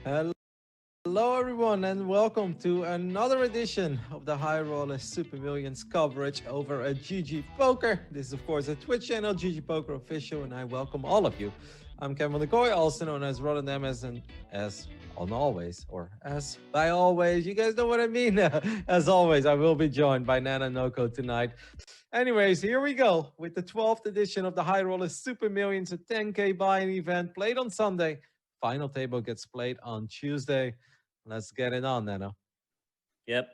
Hello, everyone, and welcome to another edition of the High Roller Super Millions coverage over at GGPoker. This is, of course, a Twitch channel, GGPoker Official, and I welcome all of you. I'm Kevin McCoy, also known as Roland Ms, and as on always, or as by always, you guys know what I mean. As always, I will be joined by Nana Noko tonight. Anyways, here we go with the 12th edition of the High Roller Super Millions, a 10K buy-in event played on Sunday. Final table gets played on Tuesday. Let's get it on, Nano. Yep.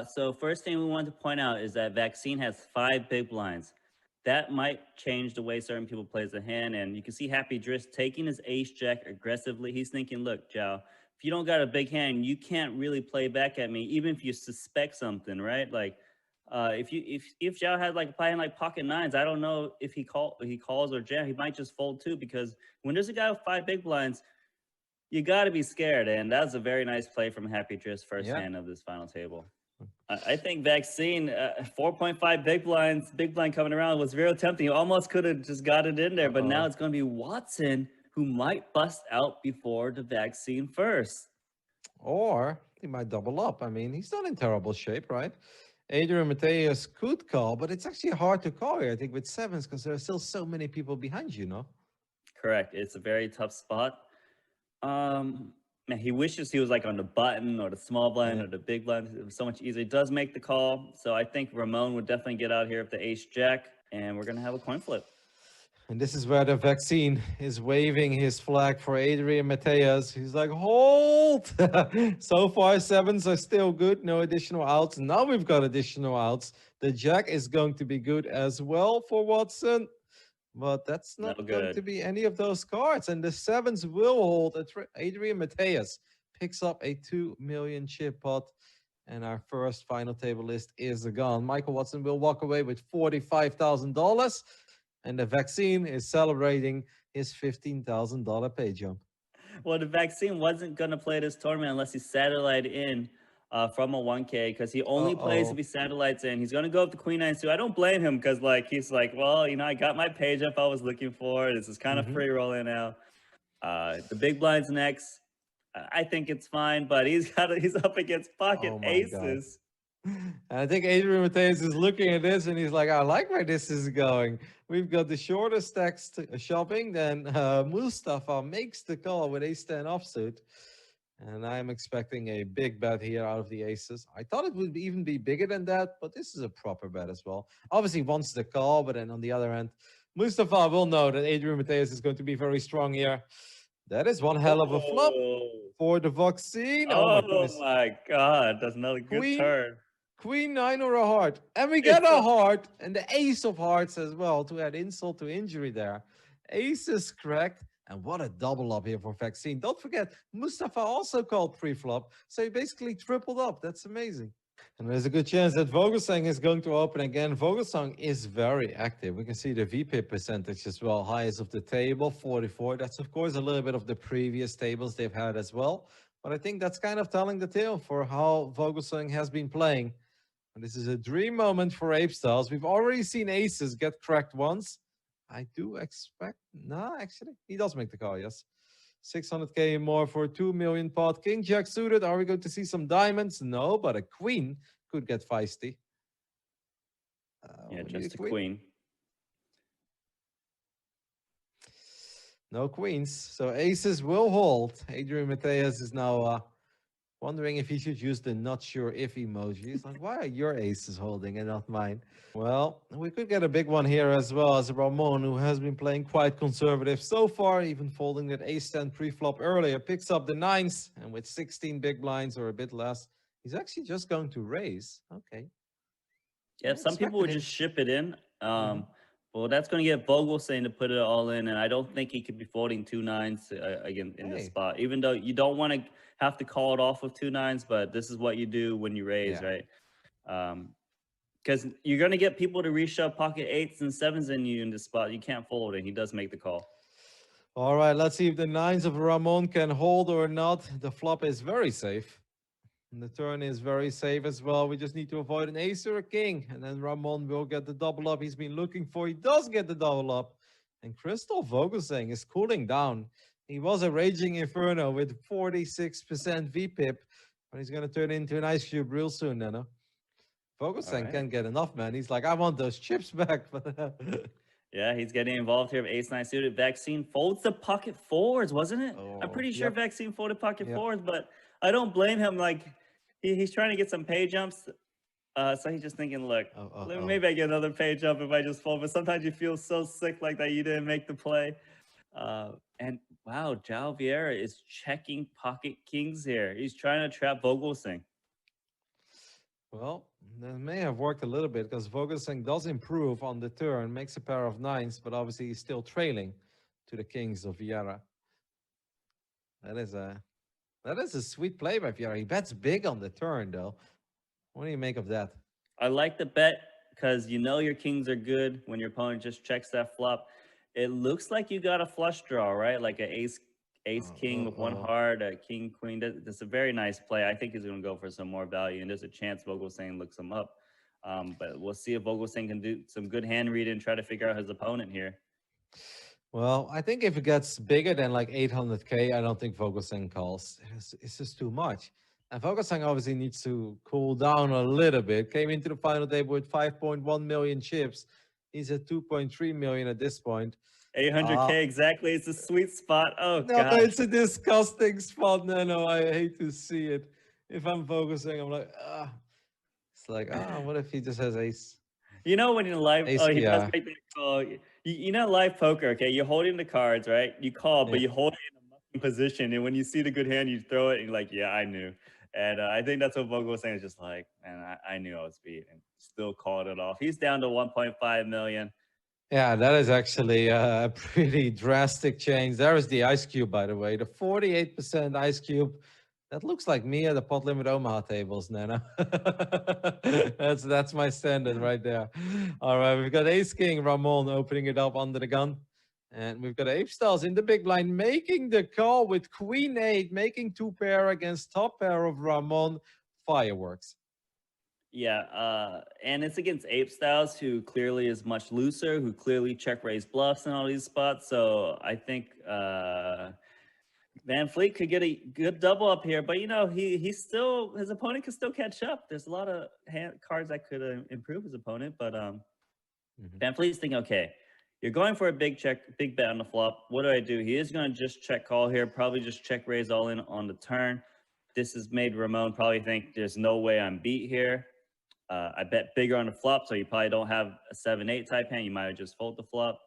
So first thing we want to point out is that vaccine has 5 big blinds. That might change the way certain people plays the hand, and you can see Happy Driss taking his ace jack aggressively. He's thinking, "Look, Jow, if you don't got a big hand, you can't really play back at me, even if you suspect something, right? Like, if Jow had like playing like pocket nines, I don't know if he calls or jam. He might just fold too, because when there's a guy with 5 big blinds, you got to be scared, and that was a very nice play from Happy Driss first Yeah. hand of this final table. I think vaccine 4.5 big blind coming around was real tempting. You almost could have just got it in there, but now it's going to be Watson who might bust out before the vaccine first. Or he might double up. I mean, he's not in terrible shape, right? Adrian Mateus could call, but it's actually hard to call here, I think, with sevens because there are still so many people behind you, no? Correct. It's a very tough spot. Man, he wishes he was like on the button or the small blind Yeah. or the big blind. It was so much easier. He does make the call, so I think Ramon would definitely get out here with the ace jack, and we're gonna have a coin flip. And this is where the vaccine is waving his flag for Adrian Mateus. He's like, hold! So far, sevens are still good. No additional outs. Now we've got additional outs. The jack is going to be good as well for Watson. But that's No not going to good. be any of those cards. And the sevens will hold. Adrian Mateus picks up a 2 million chip pot. And our first final table list is gone. Michael Watson will walk away with $45,000. And the vaccine is celebrating his $15,000 pay jump. Well, the vaccine wasn't going to play this tournament unless he satellite in from a 1K, because he only plays if Uh-oh. he satellites in. He's going to go up to Queen 9 too. I don't blame him, because like he's like, well, I got my page up I was looking for. This is kind of Mm-hmm. free rolling now. The big blind's next. I think it's fine, but he's up against pocket Oh, my God. aces. And I think Adrian Mateus is looking at this and he's like, I like where this is going. We've got the shortest text shopping. Then Mustafa makes the call with ace 10 offsuit. And I'm expecting a big bet here out of the aces. I thought it would even be bigger than that, but this is a proper bet as well. Obviously, wants the call, but then on the other end, Mustafa will know that Adrian Mateus is going to be very strong here. That is one hell of a flop Oh, for the vaccine. Oh my oh goodness. my God, that's another good Queen turn. Queen nine or a heart. And we get It's a a heart and the ace of hearts as well to add insult to injury there. Ace is cracked. And what a double up here for vaccine. Don't forget, Mustafa also called pre-flop. So he basically tripled up. That's amazing. And there's a good chance that Vogelsang is going to open again. Vogelsang is very active. We can see the VP percentage as well. Highest of the table, 44. That's, of course, a little bit of the previous tables they've had as well. But I think that's kind of telling the tale for how Vogelsang has been playing. And this is a dream moment for Ape Styles. We've already seen aces get cracked once. I do expect. No, actually, he does make the call, yes. 600K more for 2 million pot. King Jack suited. Are we going to see some diamonds? No, but a queen could get feisty. yeah, We need a just a queen. queen. No queens. So aces will hold. Adrian Mateus is now wondering if he should use the not sure if emoji. He's like, why are your aces holding and not mine? Well, we could get a big one here as well as Ramon, who has been playing quite conservative so far, even folding that ace 10 pre-flop earlier, picks up the nines, and with 16 big blinds or a bit less, he's actually just going to raise. Okay. Yeah, I some people expected would him. just ship it in. Mhm. Well, that's going to get Vogel saying to put it all in, and I don't think he could be folding 2 9s again in this Hey. spot. Even though you don't want to have to call it off with 2 9s, but this is what you do when you raise, Yeah. right? Because you're going to get people to reshove pocket eights and sevens in you in this spot. You can't fold, and he does make the call. All right, let's see if the nines of Ramon can hold or not. The flop is very safe. And the turn is very safe as well. We just need to avoid an ace or a king. And then Ramon will get the double up he's been looking for. He does get the double up. And Crystal Vogelsang is cooling down. He was a raging inferno with 46% VPIP, but he's gonna turn into an ice cube real soon, Nano. All Vogelsang right. can't get enough, man. He's like, I want those chips back. Yeah, he's getting involved here. Ace nine suited. Vaccine folds the pocket fours, wasn't it? I'm Oh, pretty sure yep, Vaccine folded pocket yep. fours, but I don't blame him. Like he's trying to get some pay jumps. So he's just thinking, look, Oh, oh, oh. maybe I get another pay jump if I just fold. But sometimes you feel so sick like that you didn't make the play. And wow, Jao Vieira is checking pocket kings here. He's trying to trap Vogelsang. Well, that may have worked a little bit because Vogelsang does improve on the turn, makes a pair of nines, but obviously he's still trailing to the kings of Vieira. That is a sweet play by Vieira. He bets big on the turn, though. What do you make of that? I like the bet because you know your kings are good when your opponent just checks that flop. It looks like you got a flush draw, right? Like an ace king with one Oh. heart, a king queen. That's a very nice play. I think he's going to go for some more value, and there's a chance Vogelsang looks him up. But we'll see if Vogelsang can do some good hand reading and try to figure out his opponent here. Well, I think if it gets bigger than like 800K, I don't think Vogelsang calls. It's just too much. And Vogelsang obviously needs to cool down a little bit. Came into the final table with 5.1 million chips. He's at 2.3 million at this point. 800K exactly. It's a sweet spot. Oh No, gosh. it's a disgusting spot. No, I hate to see it. If I'm focusing, I'm like, ah. It's like, ah, what if he just has ace? You know when in live, Ace, oh, he does yeah. make that call. You know live poker, okay? You're holding the cards, right? You call, but Yeah. you hold it in a mucking position, and when you see the good hand, you throw it, and you're like, yeah, I knew. And I think that's what Vogel was saying. It's just like, man, I knew I was beat, and still called it off. He's down to 1.5 million. Yeah, that is actually a pretty drastic change. There is the ice cube, by the way, the 48% ice cube. That looks like me at the pot limit Omaha tables, Nana. That's my standard right there. All right, we've got Ace King Ramon opening it up under the gun. And we've got Ape Styles in the big blind making the call with Queen 8, making two pair against top pair of Ramon. Fireworks. Yeah, and it's against Ape Styles, who clearly is much looser, who clearly check raise bluffs in all these spots. So I think Van Fleet could get a good double up here, but you know he's still his opponent can still catch up. There's a lot of cards that could improve his opponent, but Van Fleet's thinking, okay, you're going for a big bet on the flop. What do? He is going to just check call here, probably just check raise all in on the turn. This has made Ramon probably think there's no way I'm beat here. I bet bigger on the flop, so you probably don't have a 7-8 type hand. You might have just fold the flop.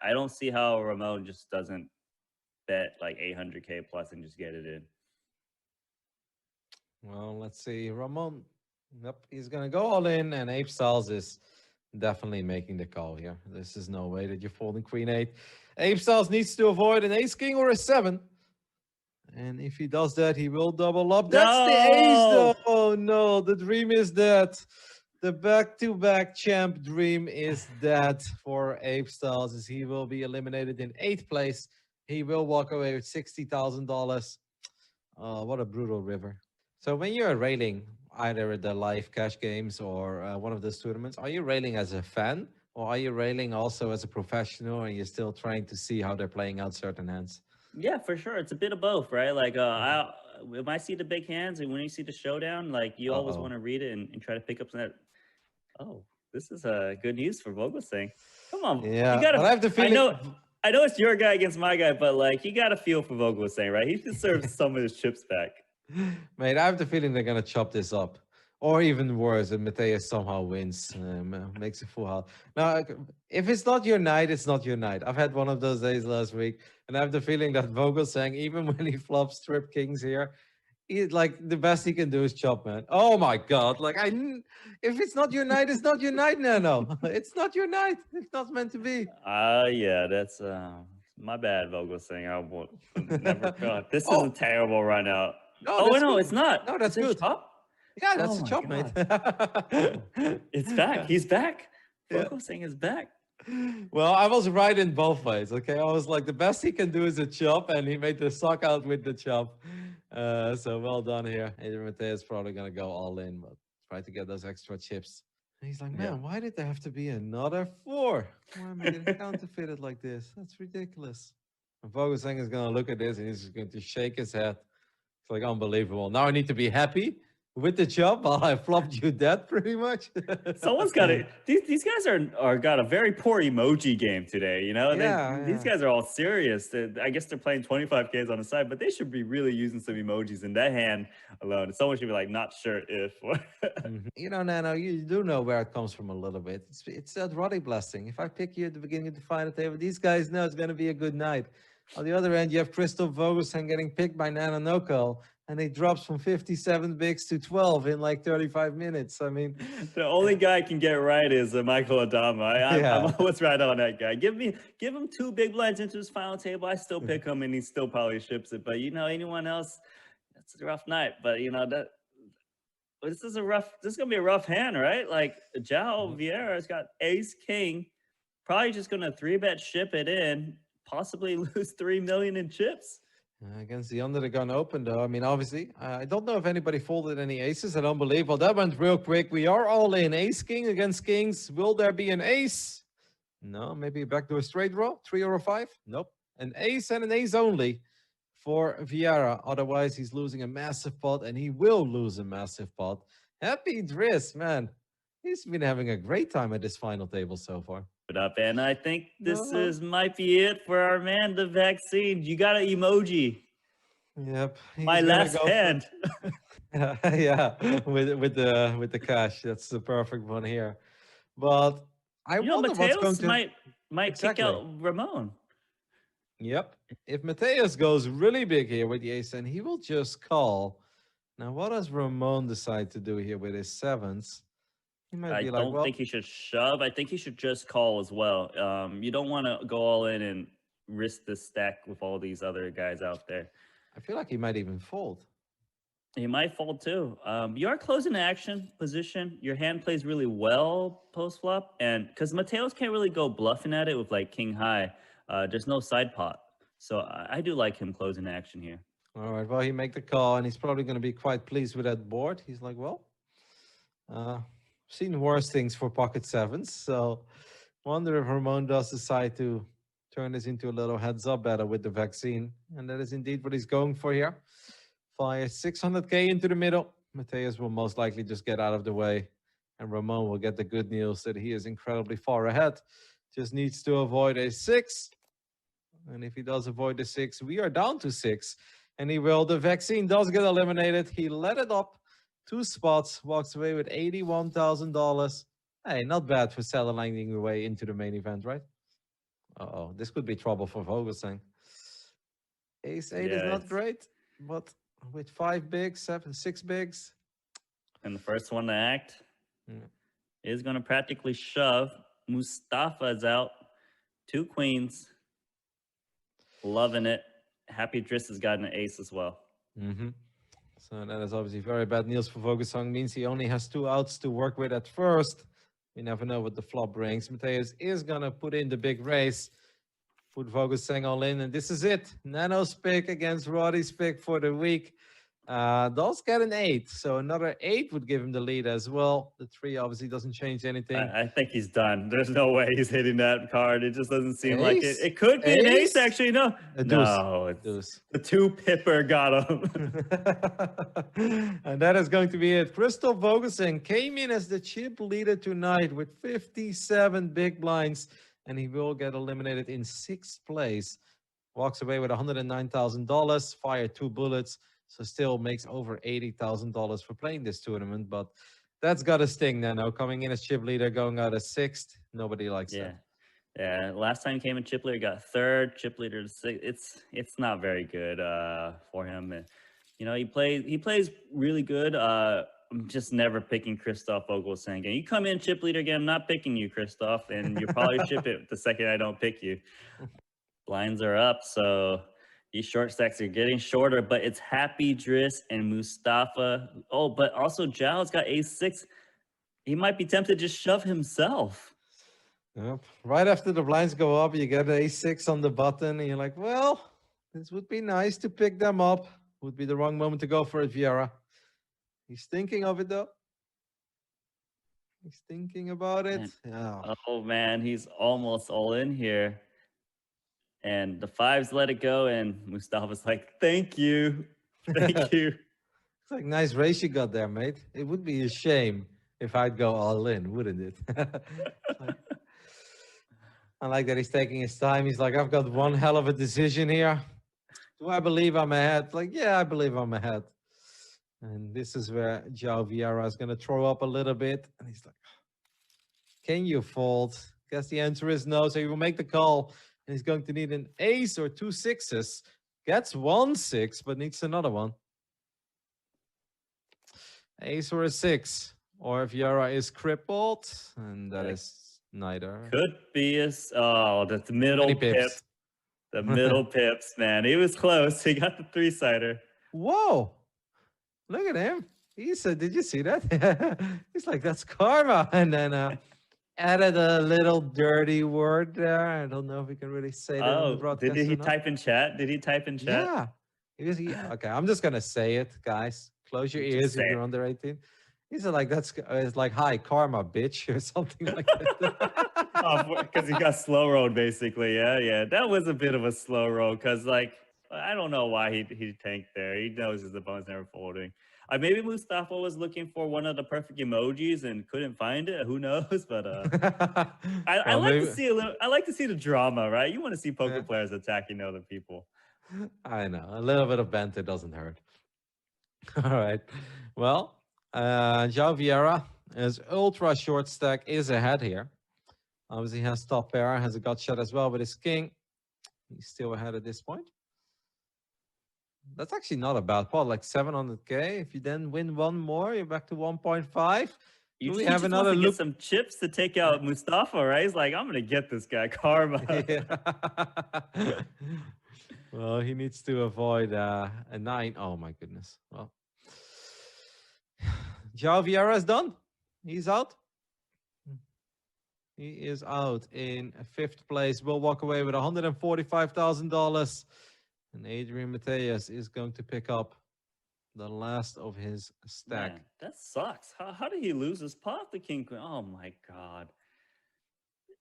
I don't see how Ramon just doesn't bet like 800K plus and just get it in. Well, let's see. Ramon, yep, he's going to go all in, and Ape Styles is definitely making the call here. This is no way that you're folding Queen 8. Ape Styles needs to avoid an Ace King or a 7. And if he does that, he will double up. That's the ace, though. Oh, no. The dream is dead. The back-to-back champ dream is dead for Ape Styles, as he will be eliminated in 8th place. He will walk away with $60,000. What a brutal river. So when you're railing either at the live cash games or one of those tournaments, are you railing as a fan, or are you railing also as a professional, and you're still trying to see how they're playing out certain hands? Yeah, for sure. It's a bit of both, right? Like, when I see the big hands and when you see the showdown, like you always want to read it and try to pick up some that. Oh, this is good news for Vogelsang. Come on, Yeah, you gotta. but I have the feeling. I know it's your guy against my guy, but like you gotta feel for Vogelsang, right? He deserves some of his chips back. Mate, I have the feeling they're gonna chop this up, or even worse, and Mateus somehow wins, makes a full house. Now, if it's not your night, it's not your night. I've had one of those days last week, and I have the feeling that Vogelsang, even when he flops trip kings here, like the best he can do is chop, man. Oh my god! Like if it's not your night, it's not your night, Nano. It's not your night. It's not meant to be. Yeah, that's my bad, Vogelsang. I will never thought this is a Oh terrible run out. no, Oh that's no, good. it's not. No, that's It's a good. chop. Yeah, that's Oh a my chop, mate. god. It's back. He's back. Yeah. Vogelsang is back. Well, I was right in both ways. Okay, I was like, the best he can do is a chop, and he made the suck out with the chop. So well done here. Adrian Mateus probably gonna go all in, but try to get those extra chips. And he's like, Yeah. man, why did there have to be another 4? Why am I getting counterfeited like this? That's ridiculous. Vogelsang is going to look at this and he's just going to shake his head. It's like unbelievable. Now I need to be happy with the job while I flopped you dead pretty much. Someone's got it. These guys are got a very poor emoji game today. You know, these Yeah. guys are all serious. I guess they're playing 25Ks on the side, but they should be really using some emojis in that hand alone. Someone should be like, not sure if. You know, Nano, you do know where it comes from a little bit. It's that Roddy blessing. If I pick you at the beginning of the final table, these guys know it's going to be a good night. On the other end, you have Crystal Vogelsang getting picked by Nano Noko, and he drops from 57 bigs to 12 in like 35 minutes. I mean, The only guy can get right is Michael Adama. I'm yeah. always right on that guy. Give him 2 big blinds into his final table. I still pick him, and he still probably ships it. But you know, anyone else, it's a rough night. But you know that this is gonna be a rough hand, right? Like Jao Vieira's got ace king, probably just gonna 3-bet ship it in, possibly lose 3 million in chips. Against the under the gun open, though. I mean, obviously, I don't know if anybody folded any aces. I don't believe. Well, that went real quick. We are all in. Ace king against kings. Will there be an ace? No, maybe a backdoor straight draw, 3 or a 5. Nope. An ace and an ace only for Vieira. Otherwise, he's losing a massive pot, and he will lose a massive pot. Happy Driss, man. He's been having a great time at this final table so far. Up, and I think this No. might be it for our man, the vaccine. You got an emoji. Yep. My last hand. Yeah, with the cash. That's the perfect one here. But I You know, wonder what's going Mateos to might kick exactly. out Ramon. Yep. If Mateus goes really big here with the ace, then he will just call. Now, what does Ramon decide to do here with his sevens? He might I be like, don't well, think he should shove. I think he should just call as well. You don't want to go all in and risk the stack with all these other guys out there. I feel like he might even fold. He might fold too. You are closing the action position. Your hand plays really well post flop, and because Mateos can't really go bluffing at it with like king high, there's no side pot. So I do like him closing the action here. All right. Well, he make the call, and he's probably going to be quite pleased with that board. He's like, well, seen worse things for pocket sevens. So wonder if Ramon does decide to turn this into a little heads up battle with the vaccine. And that is indeed what he's going for here. Fire 600K into the middle. Mateus will most likely just get out of the way. And Ramon will get the good news that he is incredibly far ahead. Just needs to avoid a 6. And if he does avoid the 6, we are down to 6. And he will. The vaccine does get eliminated. He let it up 2 spots, walks away with $81,000. Hey, not bad for satellite your way into the main event, right? Uh-oh, this could be trouble for Vogelsang. Ace 8 is not great, but with 5 bigs, 6 bigs. And the first one to act is going to practically shove. Mustafa is out. 2 queens. Loving it. Happy Driss has gotten an ace as well. So that is obviously very bad news for Vogelsang. Means he only has 2 outs to work with at first. We never know what the flop brings. Mateus is going to put in the big race. Put Vogelsang all in. And this is it. Nano's pick against Roddy's pick for the week. Does get an 8. So another 8 would give him the lead as well. The 3 obviously doesn't change anything. I think he's done. There's no way he's hitting that card. It just doesn't seem like it. Ace? It could be an ace, Ace? actually. No. A deuce. No, it's Deuce. the 2 pipper got him. And that is going to be it. Crystal Vogelsang came in as the chip leader tonight with 57 big blinds, and he will get eliminated in 6th place. Walks away with $109,000, fired 2 bullets, so still makes over $80,000 for playing this tournament. But that's got to sting, Nano. Coming in as chip leader, going out as 6th. Nobody likes that. Yeah, last time he came in chip leader, got 3rd, chip leader to 6th. It's not very good for him. And, you know, he plays really good. I'm just never picking Christoph Vogelsang again. You come in chip leader again, I'm not picking you, Christoph, and you probably ship it the second I don't pick you. Blinds are up, so these short stacks are getting shorter, but it's Happy Driss and Mustafa. Oh, but also Zhao's got ace-6. He might be tempted to just shove himself. Yep. Right after the blinds go up, you get a6 on the button, and you're like, well, this would be nice to pick them up. Would be the wrong moment to go for it, Vieira. He's thinking of it, though. He's thinking about it. Oh, man, he's almost all in here. And the fives let it go, and Mustafa's like, "Thank you, thank you." It's like nice race you got there, mate. It would be a shame if I'd go all in, wouldn't it? It's like, I like that he's taking his time. He's like, I've got one hell of a decision here. Do I believe I'm ahead? Like, yeah, I believe I'm ahead. And this is where João Vieira is going to throw up a little bit. And he's like, can you fold? Guess the answer is no. So he will make the call. And he's going to need an ace or 2 sixes. Gets 1 6, but needs another one. Ace or a 6. Or if Vieira is crippled. And that is neither. Could be the middle pips. The middle pips, man. He was close. He got the 3-sider. Whoa. Look at him. He said, did you see that? He's like, that's karma. And then added a little dirty word there. I don't know if we can really say that on the broadcast. Did he type in chat? Did he type in chat? Yeah. Okay, I'm just going to say it, guys. Close your ears if you're under 18. He said, like, it's like, hi, karma, bitch, or something like that. Because he got slow rolled, basically. Yeah. That was a bit of a slow roll because, like, I don't know why he tanked there. He knows his opponent's never folding. Maybe Mustafa was looking for one of the perfect emojis and couldn't find it. Who knows? But I like to see I like to see the drama, right? You want to see poker players attacking other people. I know. A little bit of banter doesn't hurt. All right. Well, João Vieira, his ultra short stack is ahead here. Obviously, he has top pair, has a gut shot as well with his king. He's still ahead at this point. That's actually not a bad pot, like 700K. If you then win one more, you're back to 1.5. You just have another look. Get some chips to take out Mustafa, right? He's like, I'm gonna get this guy karma. Yeah. Well, he needs to avoid a 9. Oh my goodness. Well, João Vieira is done. He's out. He is out in 5th place. Will walk away with $145,000. And Adrian Mateus is going to pick up the last of his stack. Man, that sucks. How did he lose his pot? The king queen. Oh my god.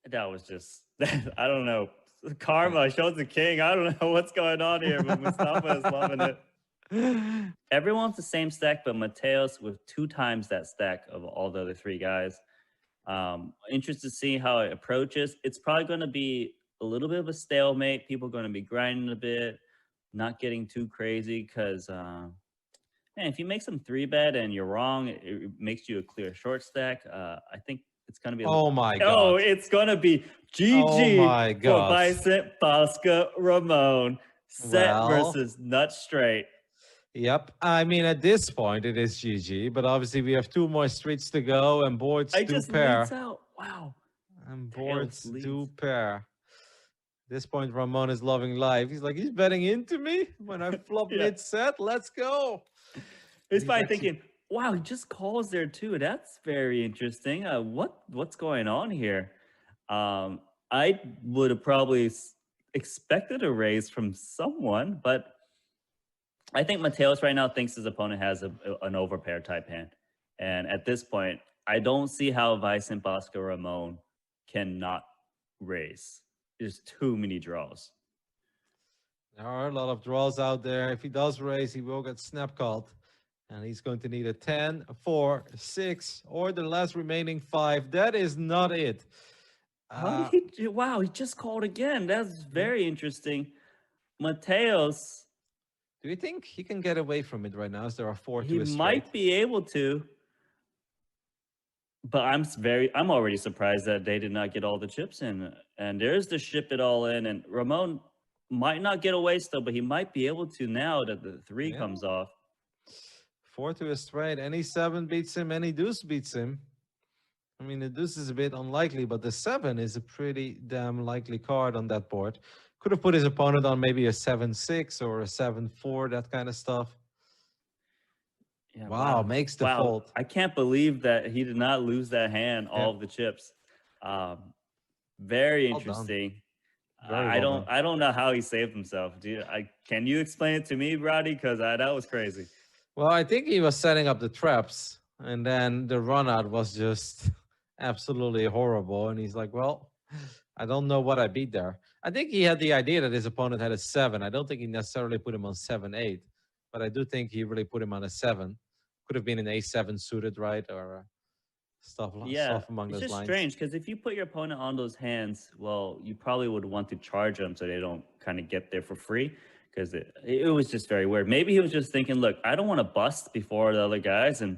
That was just I don't know. Karma shows the king. I don't know what's going on here, but Mustafa is loving it. Everyone's the same stack, but Mateus with 2 times that stack of all the other 3 guys. Interested to see how it approaches. It's probably going to be a little bit of a stalemate. People are going to be grinding a bit, not getting too crazy because, man, if you make some 3-bet and you're wrong, it makes you a clear short stack. I think it's going to be. My God. Oh, it's going to be GG for Vicente Bosca Ramon. Set versus nut straight. Yep. I mean, at this point, it is GG, but obviously we have 2 more streets to go and boards do pair. Wow. And boards do pair. At this point, Ramon is loving life. He's like, he's betting into me when I flop mid-set. Let's go. He's probably thinking, wow, he just calls there too. That's very interesting. What's going on here? I would have probably expected a raise from someone, but I think Mateus right now thinks his opponent has an overpair type hand. And at this point, I don't see how Vicente Bosca Ramon cannot raise. There's too many draws. There are a lot of draws out there. If he does raise, he will get snap called. And he's going to need a 10, a 4, a 6, or the last remaining 5. That is not it. Wow, he just called again. That's very interesting. Mateus. Do you think he can get away from it right now as there are 4 to a straight? He might be able to. But I'm already surprised that they did not get all the chips in. And there's the ship it all in. And Ramon might not get away still, but he might be able to now that the 3 comes off. 4 to a straight. Any 7 beats him, any deuce beats him. I mean, the deuce is a bit unlikely, but the 7 is a pretty damn likely card on that board. Could have put his opponent on maybe a 7-6 or a 7-4, that kind of stuff. Yeah, wow, makes the fold. I can't believe that he did not lose that hand, all of the chips. Very interesting. I don't know how he saved himself. Can you explain it to me, Roddy? Because that was crazy. Well, I think he was setting up the traps, and then the run out was just absolutely horrible. And he's like, well, I don't know what I beat there. I think he had the idea that his opponent had a 7. I don't think he necessarily put him on 7-8, but I do think he really put him on a 7. Could have been an A7 suited, right, or Yeah, stuff along it's those just lines. strange because if you put your opponent on those hands, well, you probably would want to charge them so they don't kind of get there for free. Because it was just very weird. Maybe he was just thinking, look, I don't want to bust before the other guys, and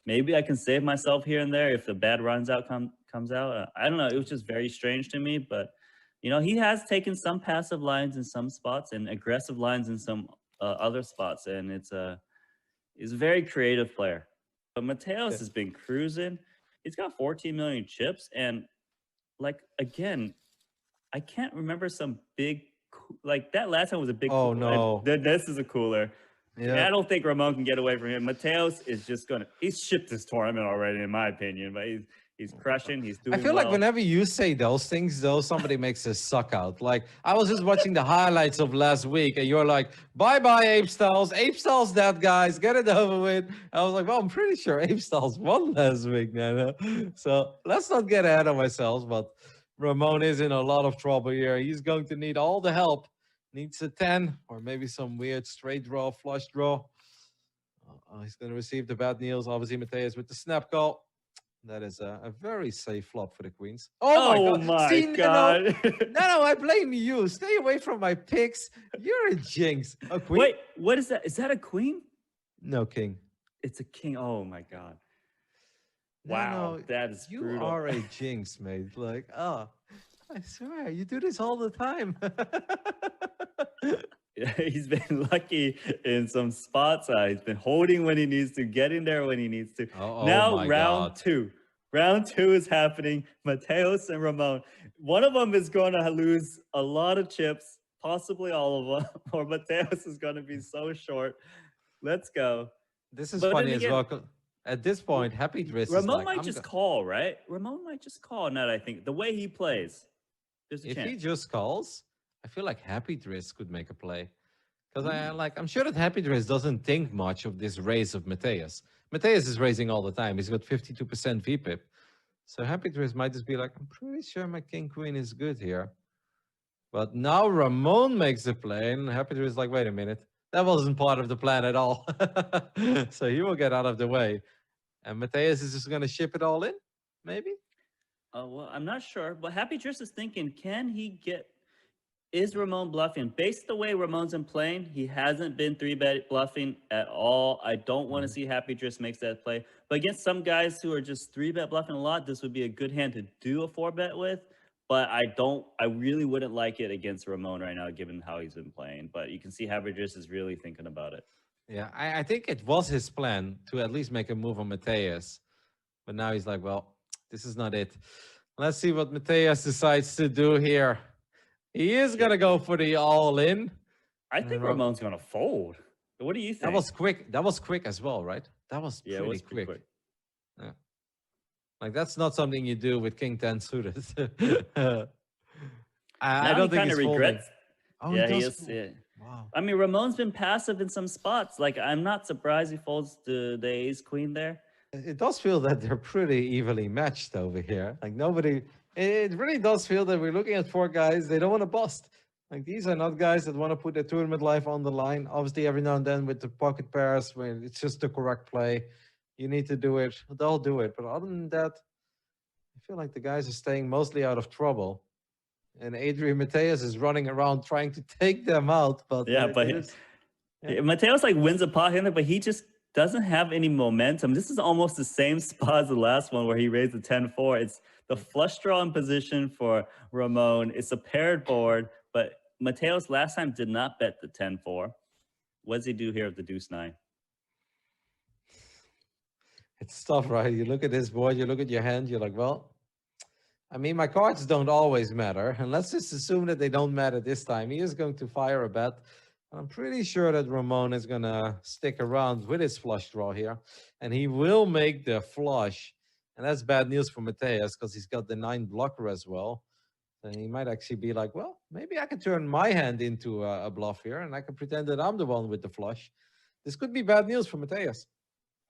maybe I can save myself here and there if the bad runs out comes out. I don't know. It was just very strange to me, but he has taken some passive lines in some spots and aggressive lines in some other spots, and he's a very creative player. But Mateos has been cruising. He's got 14 million chips, and like again, I can't remember some big like that last time was a big. Oh no! This is a cooler. Yeah. I don't think Ramon can get away from him. Mateos is just he's shipped this tournament already, in my opinion. But he's crushing. He's doing. I feel well. like whenever you say those things, though, somebody makes a suck out. Like I was just watching the highlights of last week, and you're like, "Bye bye, Ape Styles. Ape Styles, that guys, get it over with." I was like, "Well, I'm pretty sure Ape Styles won last week, man." So let's not get ahead of ourselves. But Ramon is in a lot of trouble here. He's going to need all the help. Needs a 10 or maybe some weird straight draw, flush draw. He's going to receive the bad news. Obviously, Mateus with the snap call. That is a very safe flop for the queens. Oh my god! See, god. No, I blame you. Stay away from my picks. You're a jinx. A queen? Wait, what is that? Is that a queen? No, king. It's a king. Oh my god! No, wow, that is you brutal. are a jinx, mate. Like, I swear, you do this all the time. He's been lucky in some spots. He's been holding when he needs to, getting there when he needs to. Now round two. Round 2 is happening. Mateos and Ramon. One of them is going to lose a lot of chips, possibly all of them, or Mateos is going to be so short. Let's go. This is funny as well. At this point, Happy Driss Ramon might just call, right? Ramon might just call. Now that I think the way he plays, there's a chance. If he just calls, I feel like Happy Driss could make a play. Because I'm sure that Happy Driss doesn't think much of this raise of Mateus. Mateus is raising all the time. He's got 52% VPIP. So Happy Driss might just be like, I'm pretty sure my King Queen is good here. But now Ramon makes a play, and Happy Driss is like, wait a minute. That wasn't part of the plan at all. So he will get out of the way. And Mateus is just going to ship it all in, maybe? Well, I'm not sure. But Happy Driss is thinking, can he get... Is Ramon bluffing? Based the way Ramon's been playing, he hasn't been 3-bet bluffing at all. I don't want to see Happy Driss makes that play. But against some guys who are just 3-bet bluffing a lot, this would be a good hand to do a 4-bet with. But I really wouldn't like it against Ramon right now, given how he's been playing. But you can see Happy Driss is really thinking about it. Yeah, I think it was his plan to at least make a move on Mateus. But now he's like, well, this is not it. Let's see what Mateus decides to do here. He is going to go for the all-in. I think Ramon's going to fold. What do you think? That was quick. That was quick as well, right? That was pretty quick. Yeah. Like, that's not something you do with King 10 suited. I don't think he's regrets. Oh, yeah, he is. Yeah. Wow. I mean, Ramon's been passive in some spots. Like, I'm not surprised he folds the ace queen there. It does feel that they're pretty evenly matched over here. Like, nobody... It really does feel that we're looking at 4 guys. They don't want to bust. Like, these are not guys that want to put their tournament life on the line. Obviously, every now and then with the pocket pairs, when it's just the correct play, you need to do it. They'll do it. But other than that, I feel like the guys are staying mostly out of trouble. And Adrian Mateus is running around trying to take them out. But Mateus like wins a pot in there, but he just doesn't have any momentum. This is almost the same spot as the last one where he raised the 10-4. It's the flush draw in position for Ramon. It's a paired board, but Mateus last time did not bet the 10-4. What does he do here with the deuce 9? It's tough, right? You look at this board, you look at your hand, you're like, well, I mean, my cards don't always matter. And let's just assume that they don't matter this time. He is going to fire a bet. I'm pretty sure that Ramon is going to stick around with his flush draw here. And he will make the flush. And that's bad news for Mateus because he's got the 9 blocker as well. And he might actually be like, well, maybe I can turn my hand into a bluff here. And I can pretend that I'm the one with the flush. This could be bad news for Mateus.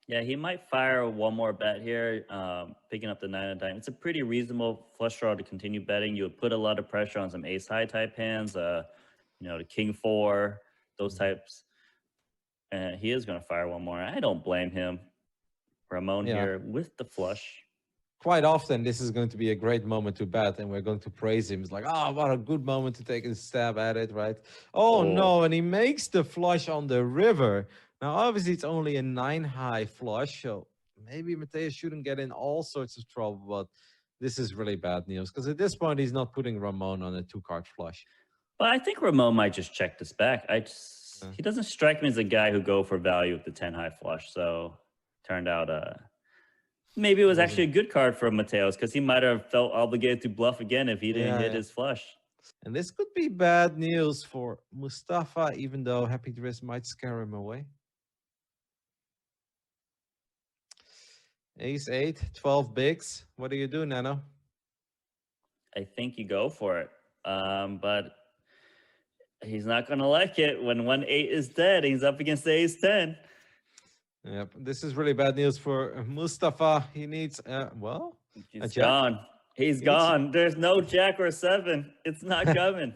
Yeah, he might fire one more bet here, picking up the 9 of diamonds. It's a pretty reasonable flush draw to continue betting. You would put a lot of pressure on some ace high type hands, the king four, those types. And he is going to fire one more. I don't blame him. Ramon Yeah. here with the flush. Quite often, this is going to be a great moment to bet, and we're going to praise him. It's like, oh, what a good moment to take a stab at it, right? Oh, no, and he makes the flush on the river. Now, obviously, it's only a 9-high flush, so maybe Mateus shouldn't get in all sorts of trouble, but this is really bad news, because at this point, he's not putting Ramon on a 2-card flush. But I think Ramon might just check this back. He doesn't strike me as a guy who go for value with the 10-high flush, so turned out maybe it was actually a good card for Mateos because he might have felt obligated to bluff again if he didn't hit his flush. And this could be bad news for Mustafa, even though Happy Driss might scare him away. Ace 8, 12 bigs. What do you do, Nano? I think you go for it. But he's not going to like it when 1-8 is dead. He's up against the ace 10. Yep, this is really bad news for Mustafa. He needs, He's gone. He's gone. There's no jack or 7. It's not coming.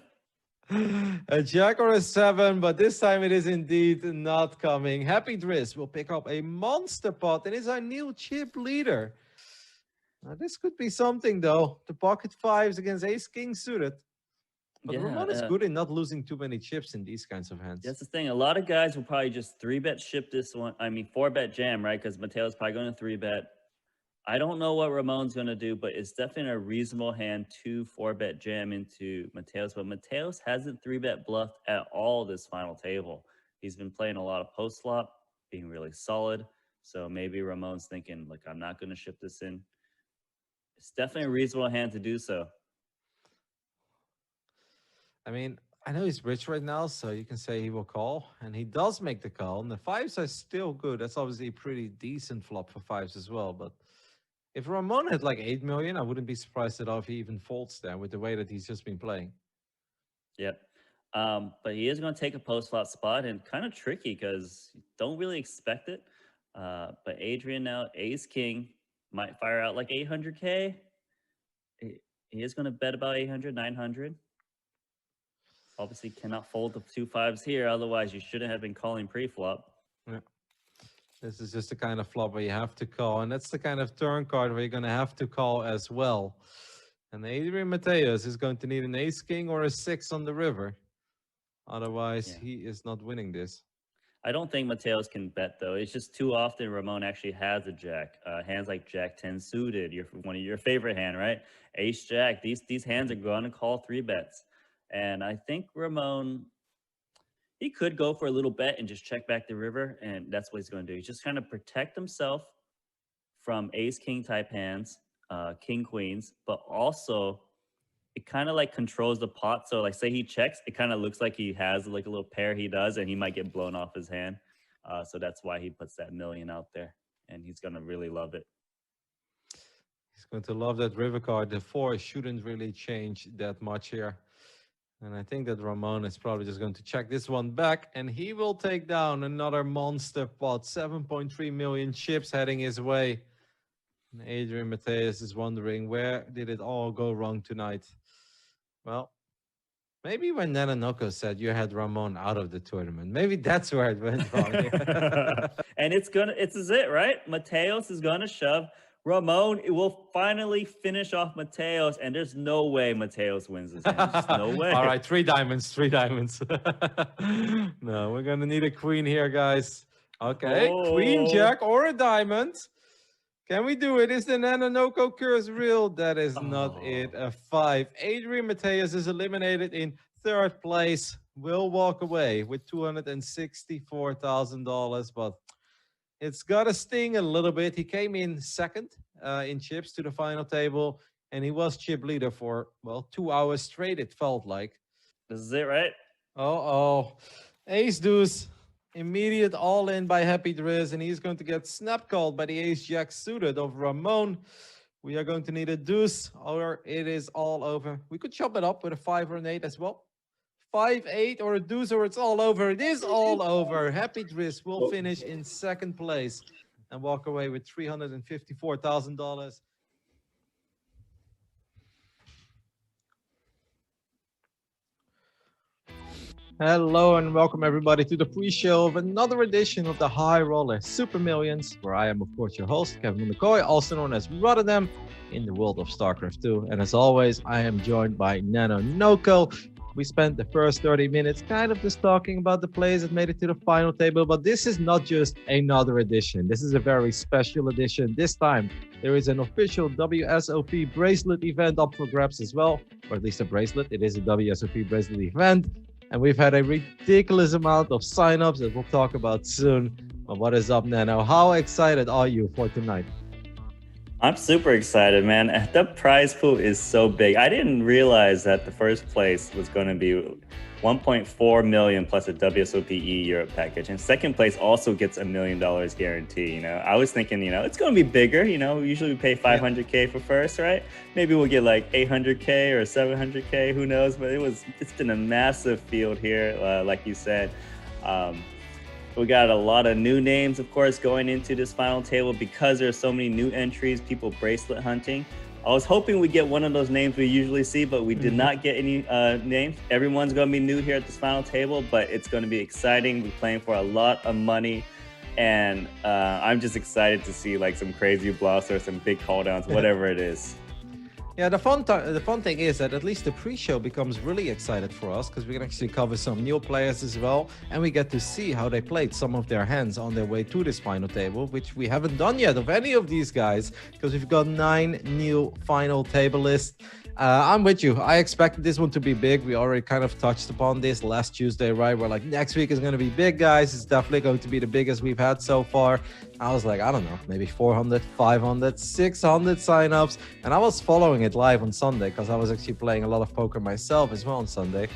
A jack or a 7, but this time it is indeed not coming. Happy Driss will pick up a monster pot and is our new chip leader. Now, this could be something, though. The pocket 5s against ace king suited. But Ramon is good in not losing too many chips in these kinds of hands. That's the thing. A lot of guys will probably just 3-bet ship this one. 4-bet jam, right? Because Mateo's probably going to 3-bet. I don't know what Ramon's going to do, but it's definitely a reasonable hand to 4-bet jam into Mateos. But Mateos hasn't 3-bet bluffed at all this final table. He's been playing a lot of post flop, being really solid. So maybe Ramon's thinking, look, I'm not going to ship this in. It's definitely a reasonable hand to do so. I mean, I know he's rich right now, so you can say he will call. And he does make the call. And the 5s are still good. That's obviously a pretty decent flop for 5s as well. But if Ramon had like 8 million, I wouldn't be surprised at all if he even folds there with the way that he's just been playing. Yep. But he is going to take a post flop spot, and kind of tricky because you don't really expect it. But Adrian now, ace king, might fire out like 800K. He is going to bet about 800, 900. Obviously cannot fold the 2 5s here. Otherwise, you shouldn't have been calling pre-flop. Yeah. This is just the kind of flop where you have to call. And that's the kind of turn card where you're going to have to call as well. And Adrian Mateos is going to need an ace king or a 6 on the river. Otherwise, he is not winning this. I don't think Mateos can bet, though. It's just too often Ramon actually has a jack. Hands like jack 10 suited, one of your favorite hand, right? Ace jack. These hands are going to call 3-bets. And I think Ramon, he could go for a little bet and just check back the river, and that's what he's going to do. He's just trying to protect himself from ace-king type hands, king-queens, but also it kind of like controls the pot. So like say he checks, it kind of looks like he has like a little pair he does, and he might get blown off his hand. So that's why he puts that million out there, and he's going to really love it. He's going to love that river card. The 4 shouldn't really change that much here. And I think that Ramon is probably just going to check this one back, and he will take down another monster pot. 7.3 million chips heading his way. And Adrian Mateus is wondering, where did it all go wrong tonight? Well, maybe when Nanonoko said you had Ramon out of the tournament, maybe that's where it went wrong. And it's it, right? Mateos is gonna shove. Ramon, it will finally finish off Mateos, and there's no way Mateos wins this hand. Just no way. All right, 3 diamonds, 3 diamonds. No, we're gonna need a queen here, guys. Okay, queen, jack, or a diamond. Can we do it? Is the Nanonoko curse real? That is not it. A 5. Adrian Mateus is eliminated in 3rd place. Will walk away with $264,000, but it's got to sting a little bit. He came in 2nd in chips to the final table, and he was chip leader for, well, 2 hours straight, it felt like. This is it, right? Ace deuce. Immediate all-in by Happy Driz, and he's going to get snap called by the ace-jack suited of Ramon. We are going to need a deuce, or it is all over. We could chop it up with a 5 or an 8 as well. 5, 8, or a deuce, or it's all over. It is all over. Happy Driz will finish in 2nd place. and walk away with $354,000. Hello and welcome everybody to the pre-show of another edition of the High Roller Super Millions, where I am, of course, your host, Kevin McCoy, also known as Rotterdam in the world of StarCraft 2. And as always, I am joined by Nano Noko. We spent the first 30 minutes kind of just talking about the players that made it to the final table, but this is not just another edition. This is a very special edition. This time, there is an official WSOP bracelet event up for grabs as well, or at least a bracelet. It is a WSOP bracelet event. And we've had a ridiculous amount of signups that we'll talk about soon. But what is up, Nano? How excited are you for tonight? I'm super excited, man. The prize pool is so big. I didn't realize that the first place was going to be 1.4 million plus a WSOPE Europe package. And second place also gets $1 million guarantee. You know, I was thinking, you know, it's going to be bigger. You know, usually we pay 500K for first, right? Maybe we'll get like 800K or 700K, who knows? But it's been a massive field here, like you said. We got a lot of new names, of course, going into this final table because there's so many new entries, people bracelet hunting. I was hoping we get one of those names we usually see, but we did not get any names. Everyone's going to be new here at this final table, but it's going to be exciting. We're playing for a lot of money, and I'm just excited to see like some crazy bluffs or some big call downs, whatever it is. Yeah, the fun thing is that at least the pre-show becomes really excited for us because we can actually cover some new players as well, and we get to see how they played some of their hands on their way to this final table, which we haven't done yet of any of these guys because we've got 9 new final table lists. I'm with you. I expected this one to be big. We already kind of touched upon this last Tuesday, right? We're like, next week is going to be big, guys. It's definitely going to be the biggest we've had so far. I was like, I don't know, maybe 400, 500, 600 signups. And I was following it live on Sunday because I was actually playing a lot of poker myself as well on Sunday.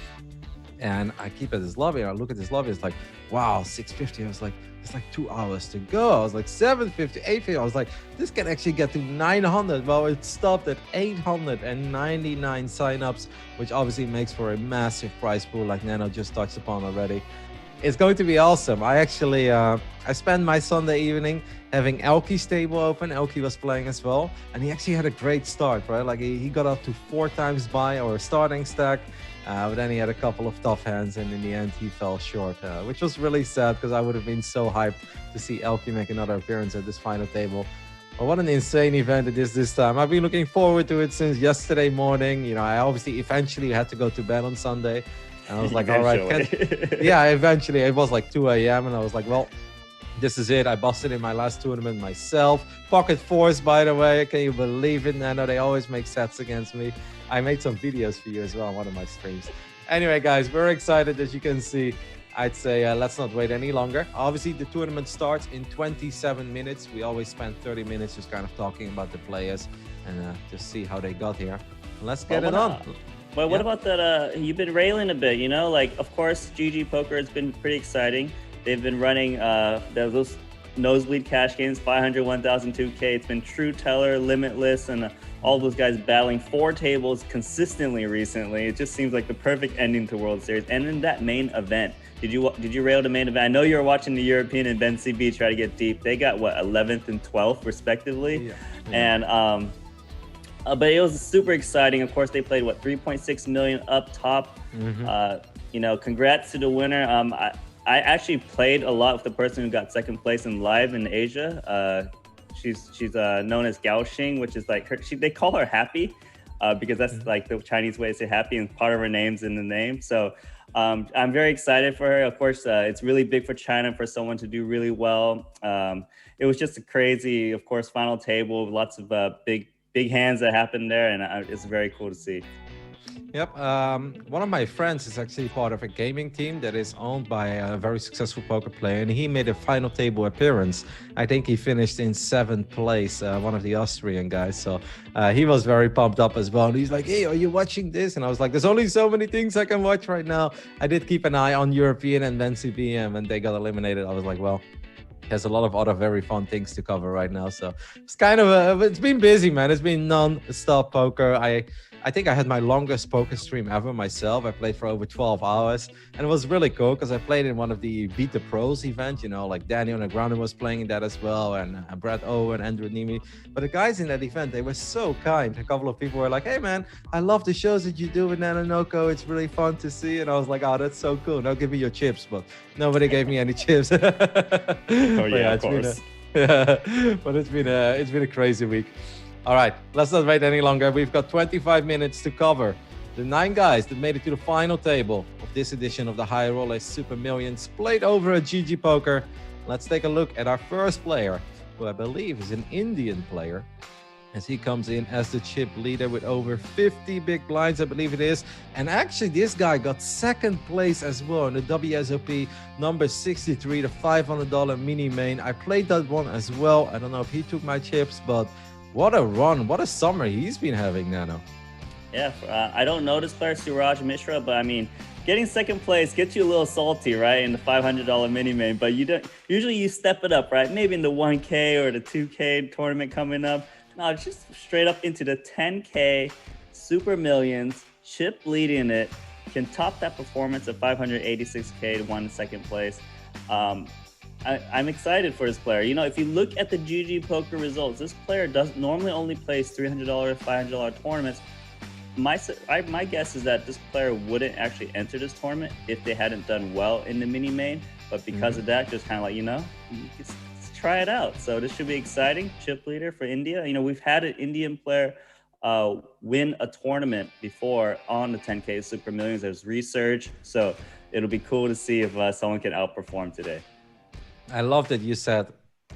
And I keep at this lobby and I look at this lobby. It's like, wow, 650. I was like, it's like 2 hours to go. I was like 750, 850. I was like, this can actually get to 900. Well, it stopped at 899 signups, which obviously makes for a massive prize pool like Nano just touched upon already. It's going to be awesome. I actually, I spent my Sunday evening having Elky's table open. Elky was playing as well. And he actually had a great start, right? Like he got up to 4 times buy or starting stack. But then he had a couple of tough hands, and in the end, he fell short, which was really sad because I would have been so hyped to see Elky make another appearance at this final table. But what an insane event it is this time. I've been looking forward to it since yesterday morning. You know, I obviously eventually had to go to bed on Sunday. And I was like, all right. Yeah, eventually. It was like 2 a.m. And I was like, well, this is it. I busted in my last tournament myself. Pocket fours, by the way. Can you believe it, Nano? They always make sets against me. I made some videos for you as well on one of my streams. Anyway, guys, we're excited, as you can see. I'd say let's not wait any longer. Obviously, the tournament starts in 27 minutes. We always spend 30 minutes just kind of talking about the players and just see how they got here. Let's get it on. But what about that? You've been railing a bit, you know? Like, of course, GGPoker has been pretty exciting. They've been running those nosebleed cash games, 500, 1,000, 2K. It's been True Teller, Limitless, and all those guys battling 4 tables consistently recently. It just seems like the perfect ending to World Series. And in that main event, did you rail the main event? I know you were watching the European and Ben CB try to get deep. They got what, 11th and 12th respectively. Yeah. And but it was super exciting. Of course, they played what, 3.6 million up top. You know, congrats to the winner. I actually played a lot with the person who got second place in live in Asia. She's known as Gao Xing, which is like they call her Happy because that's like the Chinese way to say happy, and part of her name's in the name. So I'm very excited for her. Of course, it's really big for China for someone to do really well. It was just a crazy, of course, final table with lots of big hands that happened there, and it's very cool to see. Yep. One of my friends is actually part of a gaming team that is owned by a very successful poker player, and he made a final table appearance. I think he finished in 7th place, one of the Austrian guys. So he was very pumped up as well. And he's like, hey, are you watching this? And I was like, there's only so many things I can watch right now. I did keep an eye on European and then CBM, and they got eliminated. I was like, well, has a lot of other very fun things to cover right now. So it's kind of it's been busy, man. It's been non-stop poker. I think I had my longest poker stream ever myself. I played for over 12 hours, and it was really cool because I played in one of the Beat the Pros events, you know, like Daniel Negreanu was playing in that as well, and Brad Owen, Andrew Nemi. But the guys in that event, they were so kind. A couple of people were like, hey man, I love the shows that you do with Nanonoko. It's really fun to see. And I was like, oh, that's so cool. Now give me your chips. But nobody gave me any chips. Oh yeah, of course. But it's been a crazy week. All right, let's not wait any longer. We've got 25 minutes to cover the 9 guys that made it to the final table of this edition of the High Roller Super Millions played over at GGPoker. Let's take a look at our first player, who I believe is an Indian player, as he comes in as the chip leader with over 50 big blinds, I believe it is. And actually, this guy got second place as well in the WSOP number 63, the $500 mini main. I played that one as well. I don't know if he took my chips, but what a run, what a summer he's been having, Nano. Yeah, I don't know this player, Suraj Mishra, but I mean, getting second place gets you a little salty, right, in the $500 mini main, but you don't, usually you step it up, right? Maybe in the 1K or the 2K tournament coming up. No, it's just straight up into the 10K Super Millions, chip leading it, can top that performance of 586K to win second place. I'm excited for this player. You know, if you look at the GGPoker results, this player does normally only plays $300, $500 tournaments. My guess is that this player wouldn't actually enter this tournament if they hadn't done well in the mini main. But because of that, just kind of like, you know, let's try it out. So this should be exciting. Chip leader for India. You know, we've had an Indian player win a tournament before on the 10K Super Millions. There's research. So it'll be cool to see if someone can outperform today. I love that you said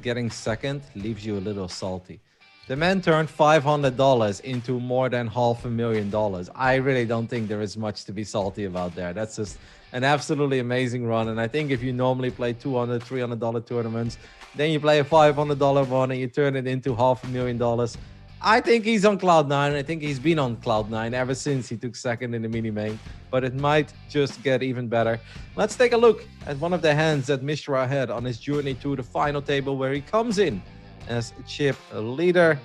getting second leaves you a little salty. The man turned $500 into more than $500,000. I really don't think there is much to be salty about there. That's just an absolutely amazing run. And I think if you normally play $200, $300 tournaments, then you play a $500 one and you turn it into $500,000. I think he's on cloud 9. I think he's been on cloud 9 ever since he took second in the mini main, but it might just get even better. Let's take a look at one of the hands that Mishra had on his journey to the final table, where he comes in as chip leader.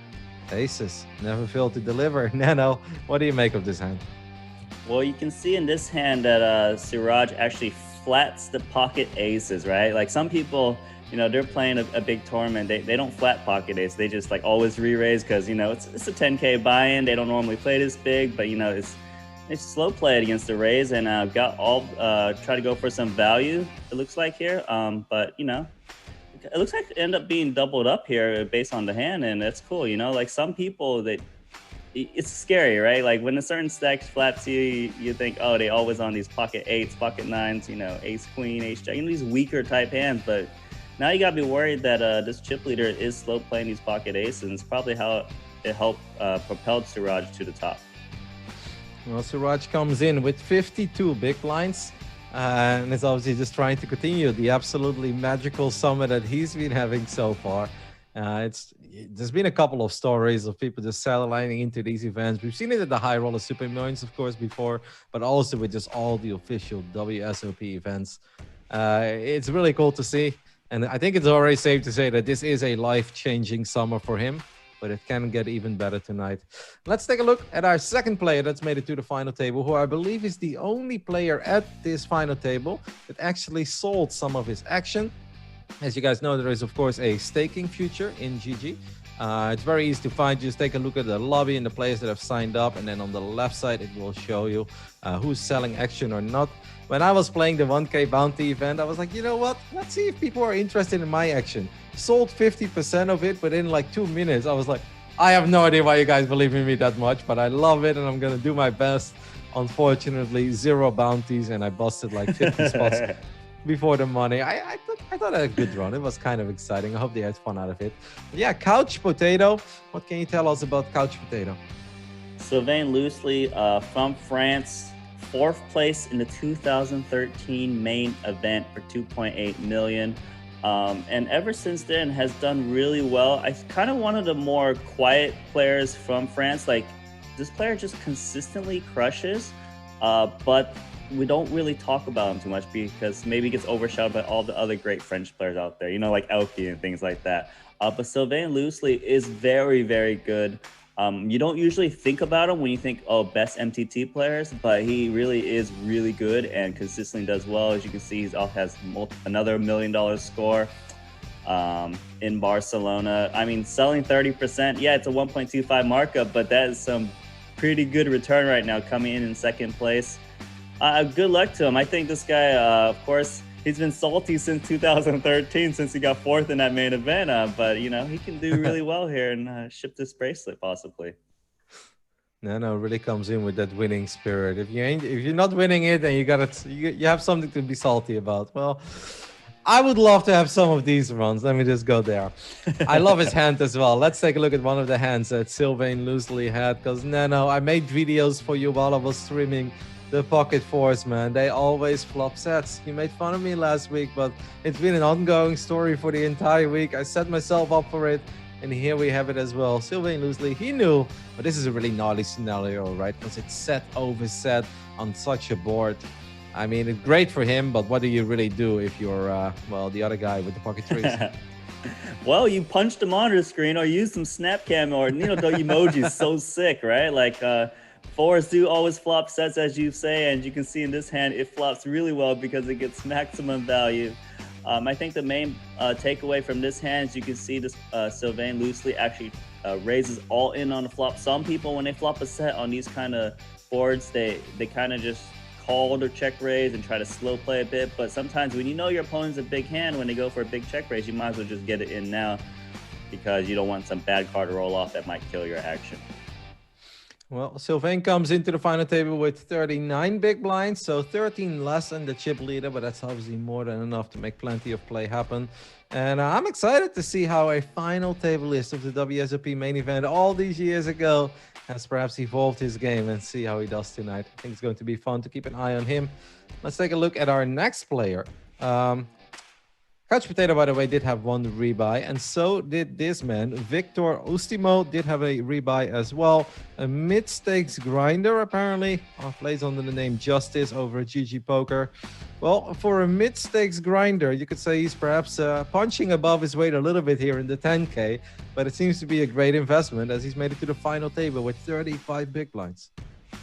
Aces never fail to deliver. Nano, what do you make of this hand? Well, you can see in this hand that Suraj actually flats the pocket aces, right? Like some people, you know, they're playing a big tournament. They don't flat pocket ace. They just like always re-raise because, you know, it's a 10K buy-in. They don't normally play this big, but, you know, it's slow played against the raise and got all try to go for some value, it looks like here. But, you know, it looks like it ended up being doubled up here based on the hand, and that's cool. You know, like some people that it's scary, right? Like when a certain stack flaps you think, oh, they always on these pocket 8s, pocket 9s, you know, ace queen, ace jack, you know, these weaker type hands. But now you gotta be worried that this chip leader is slow playing these pocket aces, and it's probably how it helped propel Suraj to the top. Well, Suraj comes in with 52 big blinds, and is obviously just trying to continue the absolutely magical summer that he's been having so far. There's been a couple of stories of people just satelliting into these events. We've seen it at the High Roller Super Millions, of course, before, but also with just all the official WSOP events. It's really cool to see. And I think it's already safe to say that this is a life-changing summer for him, but it can get even better tonight. Let's take a look at our second player that's made it to the final table, who I believe is the only player at this final table that actually sold some of his action. As you guys know, there is, of course, a staking future in GG. It's very easy to find. Just take a look at the lobby and the players that have signed up, and then on the left side, it will show you who's selling action or not. When I was playing the 1K bounty event, I was like, you know what? Let's see if people are interested in my action. Sold 50% of it within like 2 minutes. I was like, I have no idea why you guys believe in me that much, but I love it and I'm going to do my best. Unfortunately, 0 bounties, and I busted like 50 spots before the money. I thought I had a good run. It was kind of exciting. I hope they had fun out of it. Yeah, Couch Potato. What can you tell us about Couch Potato? Sylvain Loosely from France. 4th place in the 2013 main event for 2.8 million. And ever since then has done really well. I kind of one of the more quiet players from France. Like this player just consistently crushes, but we don't really talk about him too much because maybe he gets overshadowed by all the other great French players out there, like Elke and things like that. But Sylvain Loosely is very, very good. You don't usually think about him when you think, oh, best MTT players, but he really is really good and consistently does well. As you can see, he also has another $1 million score in Barcelona. I mean, selling 30%, yeah, it's a 1.25 markup, but that is some pretty good return right now, coming in second place. Good luck to him. I think this guy, of course, he's been salty since 2013, since he got fourth in that main event. But he can do really well here and ship this bracelet possibly. No, really comes in with that winning spirit. If you're not winning it, then you have something to be salty about. Well, I would love to have some of these runs. Let me just go there. I love his hand as well. Let's take a look at one of the hands that Sylvain Loosely had, because I made videos for you while I was streaming the Pocket Fours, man. They always flop sets. You made fun of me last week, but it's been an ongoing story for the entire week. I set myself up for it, and here we have it as well. Sylvain Loosely, he knew, but this is a really gnarly scenario, right? Because it's set over set on such a board. I mean, it's great for him, but what do you really do if you're, the other guy with the pocket threes? Well, you punch the monitor screen or use some snap cam or, the emoji is so sick, right? Like, fours do always flop sets, as you say, and you can see in this hand, it flops really well because it gets maximum value. I think the main takeaway from this hand is you can see this Sylvain Loosely actually raises all in on the flop. Some people, when they flop a set on these kind of boards, they kind of just call or check raise and try to slow play a bit. But sometimes when you know your opponent's a big hand, when they go for a big check raise, you might as well just get it in now because you don't want some bad card to roll off that might kill your action. Well, Sylvain comes into the final table with 39 big blinds, so 13 less than the chip leader, but that's obviously more than enough to make plenty of play happen. And I'm excited to see how a final table list of the WSOP main event all these years ago has perhaps evolved his game, and see how he does tonight. I think it's going to be fun to keep an eye on him. Let's take a look at our next player. Couch Potato, by the way, did have one rebuy, and so did this man. Victor Ustimo did have a rebuy as well. A mid-stakes grinder, apparently, plays under the name Justice over at GGPoker. Well, for a mid-stakes grinder, you could say he's perhaps punching above his weight a little bit here in the 10K, but it seems to be a great investment as he's made it to the final table with 35 big blinds.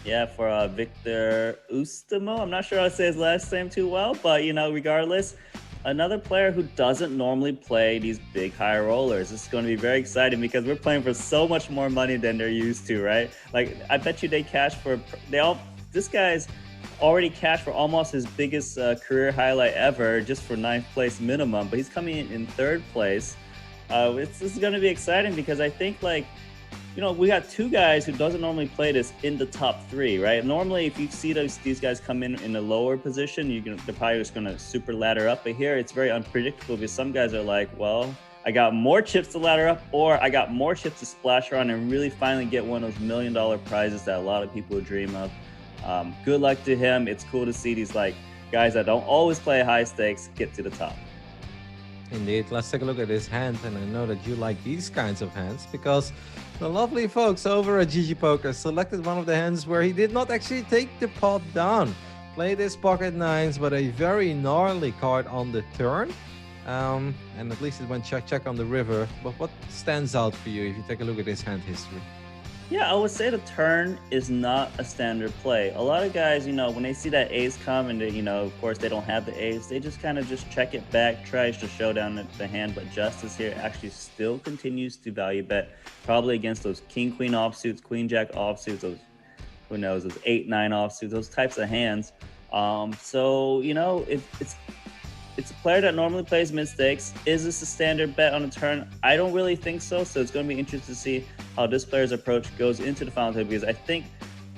Yeah, for Victor Ustimo, I'm not sure I'll say his last name too well, but, regardless, another player who doesn't normally play these big high rollers. This is going to be very exciting because we're playing for so much more money than they're used to, right? Like, I bet you this guy's already cashed for almost his biggest career highlight ever, just for 9th place minimum, but he's coming in 3rd place. This is going to be exciting because I think, we got two guys who doesn't normally play this in the top 3, right? Normally, if you see these guys come in a lower position, they're probably just going to super ladder up. But here, it's very unpredictable because some guys are like, well, I got more chips to ladder up, or I got more chips to splash around and really finally get one of those $1 million prizes that a lot of people dream of. Good luck to him. It's cool to see these guys that don't always play high stakes get to the top. Indeed. Let's take a look at his hand, and I know that you like these kinds of hands because the lovely folks over at GGPoker selected one of the hands where he did not actually take the pot down. Played his pocket nines, but a very gnarly card on the turn. And at least it went check on the river. But what stands out for you if you take a look at his hand history? Yeah, I would say the turn is not a standard play. A lot of guys, when they see that ace come and, of course they don't have the ace, they just kind of just check it back, tries to show down the hand. But Justice here actually still continues to value bet, probably against those king-queen offsuits, queen-jack offsuits, those, who knows, those 8-9 offsuits, those types of hands. So, it's a player that normally plays mid-stakes. Is this a standard bet on a turn? I don't really think so. So it's going to be interesting to see how this player's approach goes into the final table, because I think,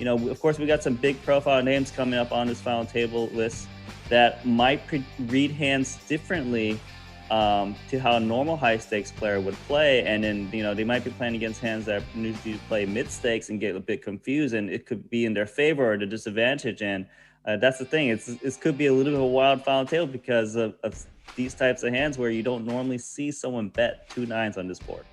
of course, we got some big profile names coming up on this final table list that might read hands differently to how a normal high-stakes player would play. And then, they might be playing against hands that usually play mid-stakes and get a bit confused, and it could be in their favor or the disadvantage. And that's the thing. It could be a little bit of a wild final table because of these types of hands where you don't normally see someone bet 2 9s on this board.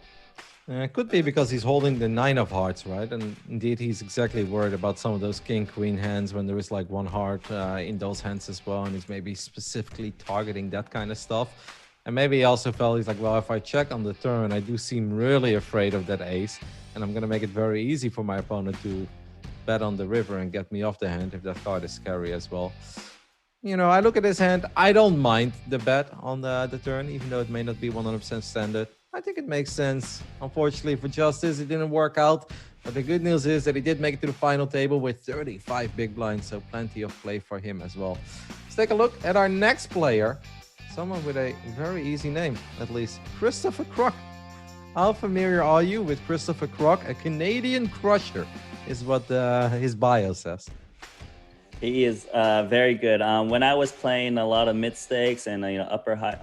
It could be because he's holding the 9 of hearts, right? And indeed, he's exactly worried about some of those king-queen hands when there is like 1 heart in those hands as well. And he's maybe specifically targeting that kind of stuff. And maybe he also felt he's like, well, if I check on the turn, I do seem really afraid of that ace. And I'm going to make it very easy for my opponent to bet on the river and get me off the hand if that card is scary as well. You know, I look at his hand. I don't mind the bet on the turn, even though it may not be 100% standard. I think it makes sense. Unfortunately for Justice, it didn't work out. But the good news is that he did make it to the final table with 35 big blinds, so plenty of play for him as well. Let's take a look at our next player. Someone with a very easy name, at least. Christopher Crock. How familiar are you with Christopher Crock? A Canadian crusher is what his bio says. He is very good. When I was playing a lot of mid stakes and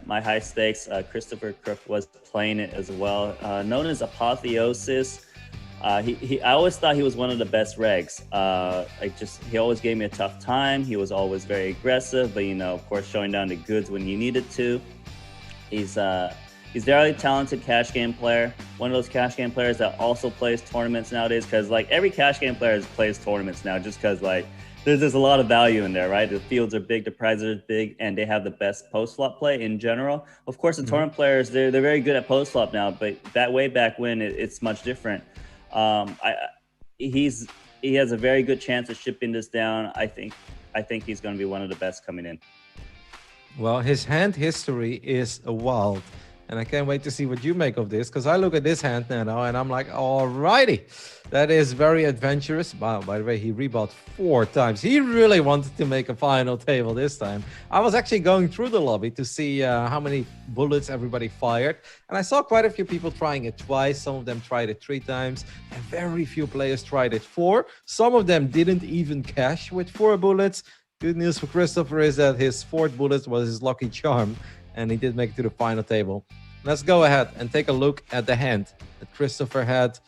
my high stakes, Christopher Crook was playing it as well. Known as Apotheosis, I always thought he was one of the best regs. He always gave me a tough time. He was always very aggressive, but of course, showing down the goods when you needed to. He's very talented cash game player. One of those cash game players that also plays tournaments nowadays, because like every cash game player plays tournaments now, just because like. There's a lot of value in there, right? The fields are big, the prizes are big, and they have the best post-flop play in general. Of course, the tournament players, they're very good at post-flop now, but that way back when, it's much different. He has a very good chance of shipping this down. I think he's going to be one of the best coming in. Well, his hand history is wild. And I can't wait to see what you make of this, because I look at this hand now and I'm like, alrighty, that is very adventurous. Wow, by the way, he rebought 4 times. He really wanted to make a final table this time. I was actually going through the lobby to see how many bullets everybody fired. And I saw quite a few people trying it twice. Some of them tried it 3 times. And very few players tried it 4. Some of them didn't even cash with 4 bullets. Good news for Christopher is that his 4th bullet was his lucky charm. And he did make it to the final table. Let's go ahead and take a look at the hand that Christopher had.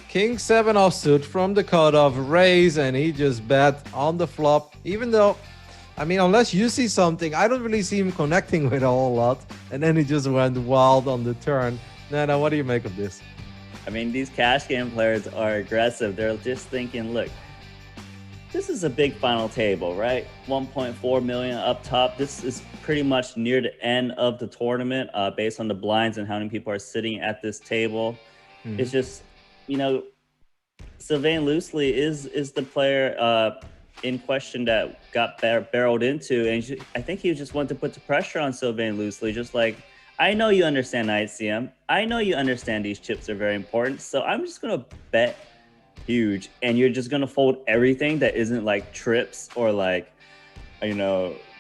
King 7 offsuit from the cutoff, raise, and he just bet on the flop. Even though, I mean, unless you see something, I don't really see him connecting with a whole lot. And then he just went wild on the turn. Nana, what do you make of this? I mean, these cash game players are aggressive. They're just thinking, look, this is a big final table, right? 1.4 million up top. This is pretty much near the end of the tournament based on the blinds and how many people are sitting at this table. It's just, Sylvain Loosely is the player in question that got barreled into. And I think he just wanted to put the pressure on Sylvain Loosely, just like, I know you understand ICM. I know you understand these chips are very important. So I'm just going to bet huge, and you're just gonna fold everything that isn't like trips or like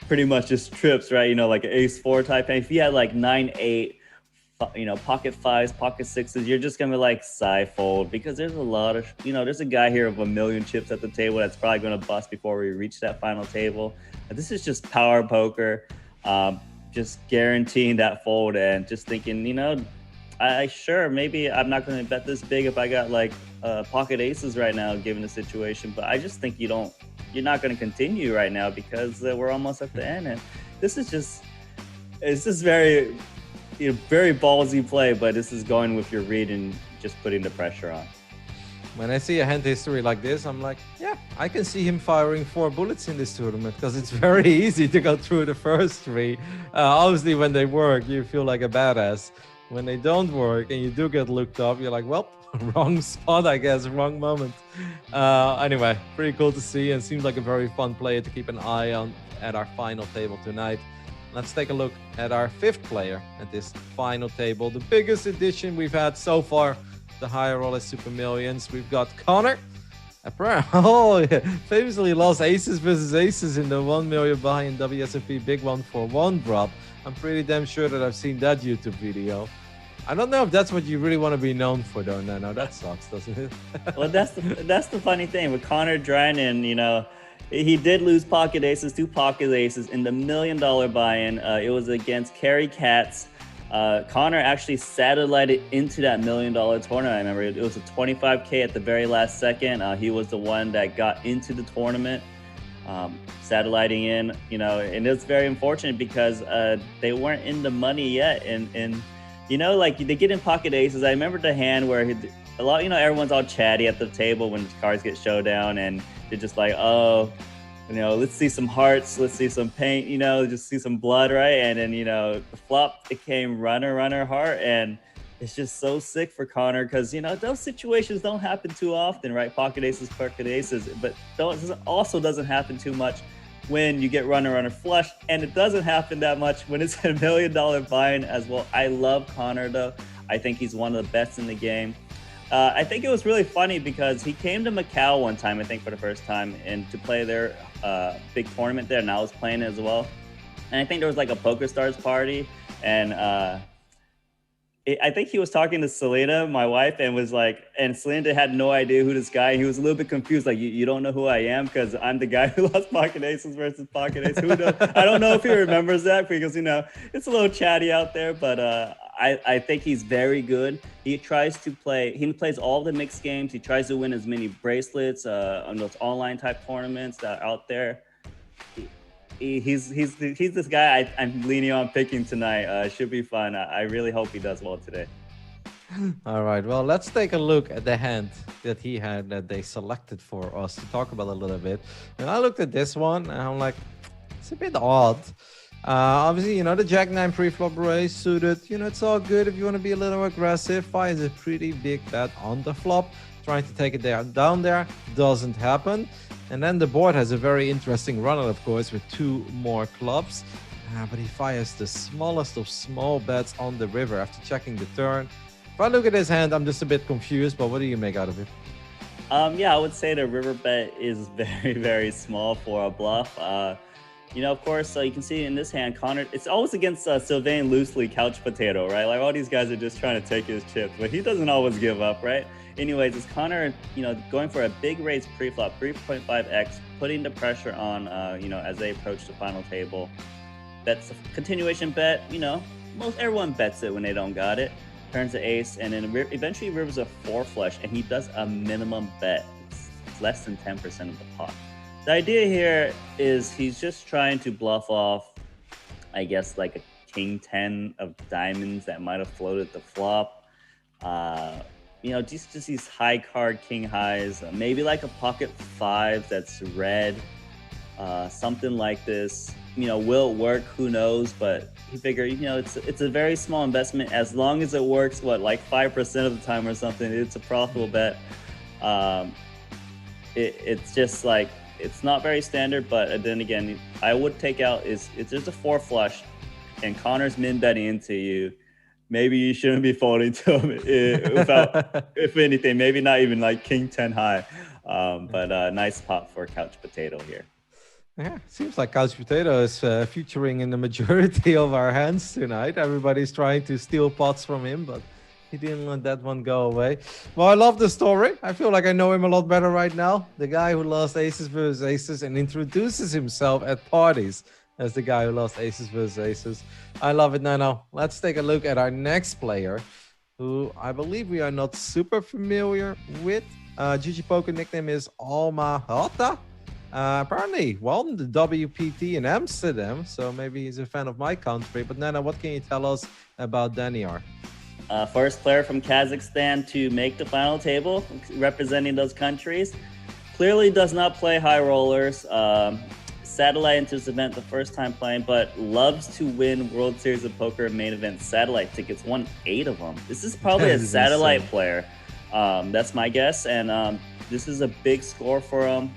pretty much just trips, right? Like an ace-4 type. And if you had like 9-8, pocket 5s, pocket 6s, you're just gonna be like fold, because there's a lot of there's a guy here of 1 million chips at the table that's probably gonna bust before we reach that final table. This is just power poker, just guaranteeing that fold, and just thinking, maybe I'm not going to bet this big if I got like pocket aces right now, given the situation. But I just think you're not going to continue right now, because we're almost at the end. And it's just very, very ballsy play. But this is going with your read and just putting the pressure on. When I see a hand history like this, I'm like, yeah, I can see him firing 4 bullets in this tournament, because it's very easy to go through the first 3. Obviously, when they work, you feel like a badass. When they don't work and you do get looked up, you're like, well, wrong spot, I guess, wrong moment. Anyway, pretty cool to see, and seems like a very fun player to keep an eye on at our final table tonight. Let's take a look at our 5th player at this final table. The biggest addition we've had so far, the higher roller Super Millions. We've got Connor. Famously lost aces versus aces in the 1 million buy in WSOP Big 141 drop. I'm pretty damn sure that I've seen that YouTube video. I don't know if that's what you really want to be known for, though. No, that sucks, doesn't it? Well, that's the funny thing with Connor Drynan. He did lose pocket aces, 2 pocket aces in the $1 million buy-in. It was against Kerry Katz. Connor actually satellited into that $1 million tournament. I remember it was a 25K at the very last second. He was the one that got into the tournament. Satelliting in, and it's very unfortunate, because they weren't in the money yet, and You know, like they get in pocket aces. I remember the hand where a lot, you know, everyone's all chatty at the table when cards get showdown, and they're just like, oh, you know, let's see some hearts, let's see some paint, you know, just see some blood, right? And then, you know, the flop became runner, heart, and it's just so sick for Connor because, you know, those situations don't happen too often, right? Pocket aces, but also doesn't happen too much when you get runner flush, and it doesn't happen that much when it's a $1 million buy-in as well. I love Connor though. I think he's one of the best in the game. I think it was really funny because he came to Macau one time, I think for the first time, and to play their big tournament there, and I was playing as well. And I think there was like a Poker Stars party, and I think he was talking to Selena, my wife, and was like, and Selena had no idea who this guy. He was a little bit confused, like, you don't know who I am because I'm the guy who lost pocket aces versus pocket ace. Who knows? I don't know if he remembers that because, you know, it's a little chatty out there, but I think he's very good. He plays all the mixed games. He tries to win as many bracelets on those online type tournaments that are out there. He's this guy I'm leaning on picking tonight. Should be fun. I really hope he does well today. All right, well, let's take a look at the hand that he had that they selected for us to talk about a little bit. And I looked at this one and I'm like, it's a bit odd. Obviously, you know, the Jack-9 pre-flop raise suited, you know, it's all good if you want to be a little aggressive. Fires a pretty big bet on the flop, trying to take it down there, doesn't happen. And then the board has a very interesting run, of course, with 2 more clubs. But he fires the smallest of small bets on the river after checking the turn. If I look at his hand, I'm just a bit confused, but what do you make out of it? Yeah, I would say the river bet is very, very small for a bluff. You know, of course, you can see in this hand, Connor, it's always against Sylvain loosely couch potato, right? Like all these guys are just trying to take his chips, but he doesn't always give up, right? Anyways, it's Connor, you know, going for a big raise pre-flop, 3.5x, putting the pressure on, you know, as they approach the final table. That's a continuation bet, you know, everyone bets it when they don't got it. Turns to ace, and then eventually rivers a 4 flush, and he does a minimum bet. It's less than 10% of the pot. The idea here is he's just trying to bluff off, I guess, like a king 10 of diamonds that might have floated the flop. You know, just these high card king highs, maybe like a pocket 5 that's red, something like this. You know, will it work? Who knows? But he figured, you know, it's a very small investment. As long as it works, like 5% of the time or something, it's a profitable bet. It's just like, it's not very standard, but then again, I would take out if there's a 4 flush and Connor's min betting into you, maybe you shouldn't be folding to him without, if anything, maybe not even like king 10 high. But nice pot for couch potato here. Yeah, seems like couch potato is featuring in the majority of our hands tonight. Everybody's trying to steal pots from him, but he didn't let that one go away. Well, I love the story. I feel like I know him a lot better right now. The guy who lost aces versus aces and introduces himself at parties as the guy who lost aces versus aces. I love it, Nano. Let's take a look at our next player, who I believe we are not super familiar with. GGPoker nickname is Alma Hota. Apparently won the WPT in Amsterdam, so maybe he's a fan of my country. But Nana, what can you tell us about Daniar? First player from Kazakhstan to make the final table, representing those countries. Clearly does not play high rollers. Satellite into this event the first time playing, but loves to win World Series of Poker main event satellite tickets. Won 8 of them. This is probably a satellite insane player. That's my guess, and this is a big score for him.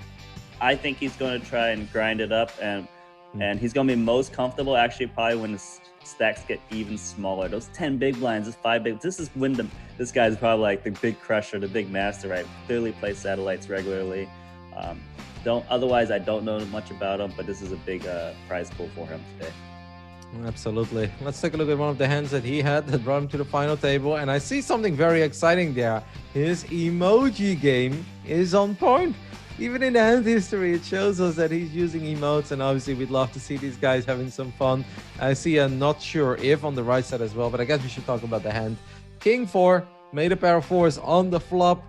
I think he's going to try and grind it up, and he's going to be most comfortable actually probably when the stacks get even smaller. Those 10 big blinds, this 5 big, this is when this guy's probably like the big crusher, the big master, right? Clearly plays satellites regularly. Otherwise, I don't know much about him, but this is a big prize pool for him today. Absolutely. Let's take a look at one of the hands that he had that brought him to the final table, and I see something very exciting there. His emoji game is on point. Even in the hand history, it shows us that he's using emotes, and obviously we'd love to see these guys having some fun. I see a not sure if on the right side as well, but I guess we should talk about the hand. King 4, made a pair of 4s on the flop,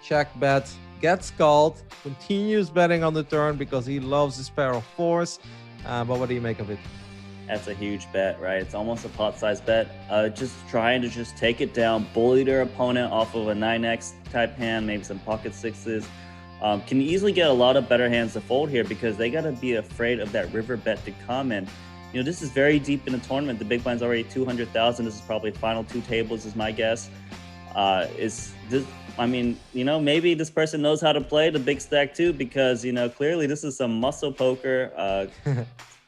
check bet, gets called, continues betting on the turn because he loves his pair of 4s. But what do you make of it? That's a huge bet, right? It's almost a pot-sized bet. Just trying to just take it down, bully their opponent off of a 9x type hand, maybe some pocket sixes. Can easily get a lot of better hands to fold here because they got to be afraid of that river bet to come. And, you know, this is very deep in the tournament. The big blind's already 200,000. This is probably final 2 tables is my guess. I mean, you know, maybe this person knows how to play the big stack too, because, you know, clearly this is some muscle poker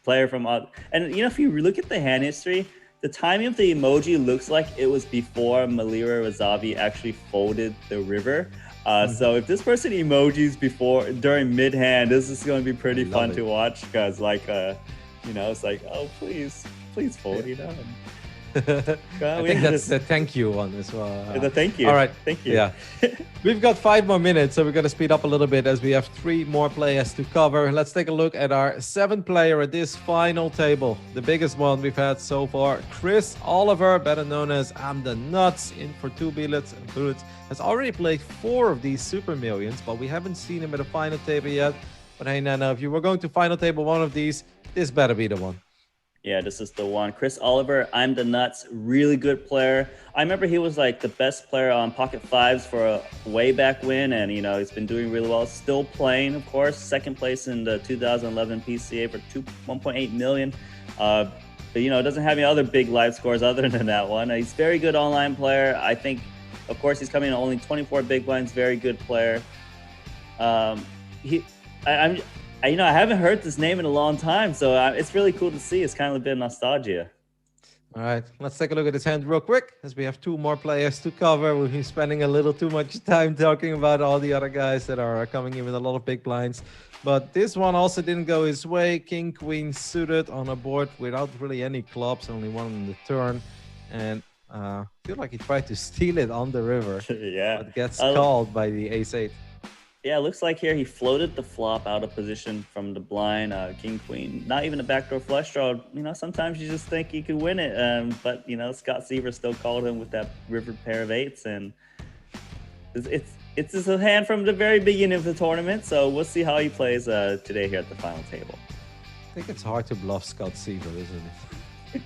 player from, and, you know, if you look at the hand history, the timing of the emoji looks like it was before Malira Razavi actually folded the river. So if this person emojis during mid hand, this is going to be pretty fun to watch because, like, you know, it's like, oh, please fold, you know. I think that's the thank you one as well. The thank you. All right. Thank you. Yeah. We've got 5 more minutes, so we're going to speed up a little bit as we have 3 more players to cover. Let's take a look at our 7th player at this final table. The biggest one we've had so far. Chris Oliver, better known as I'm the Nuts, in for 2 bullets. Has already played 4 of these Super Millions, but we haven't seen him at a final table yet. But hey, Nana, if you were going to final table one of these, this better be the one. Yeah, this is the one. Chris Oliver, I'm the Nuts, really good player. I remember he was like the best player on Pocket Fives for a way back when, and, you know, he's been doing really well. Still playing, of course. 2nd place in the 2011 PCA for 1.8 million. But, you know, doesn't have any other big live scores other than that one. He's a very good online player. I think, of course, he's coming in only 24 big blinds. Very good player. You know, I haven't heard this name in a long time, so it's really cool to see. It's kind of a bit of nostalgia. All right, let's take a look at his hand real quick, as we have 2 more players to cover. We've been spending a little too much time talking about all the other guys that are coming in with a lot of big blinds. But this one also didn't go his way. King, Queen suited on a board without really any clubs, only one on the turn. And I feel like he tried to steal it on the river. Yeah. But gets called by the ace-8. Yeah, it looks like here he floated the flop out of position from the blind, king, queen. Not even a backdoor flush draw. You know, sometimes you just think you could win it. But, you know, Scott Seaver still called him with that river pair of 8s. And it's just a hand from the very beginning of the tournament. So we'll see how he plays today here at the final table. I think it's hard to bluff Scott Seaver, isn't it?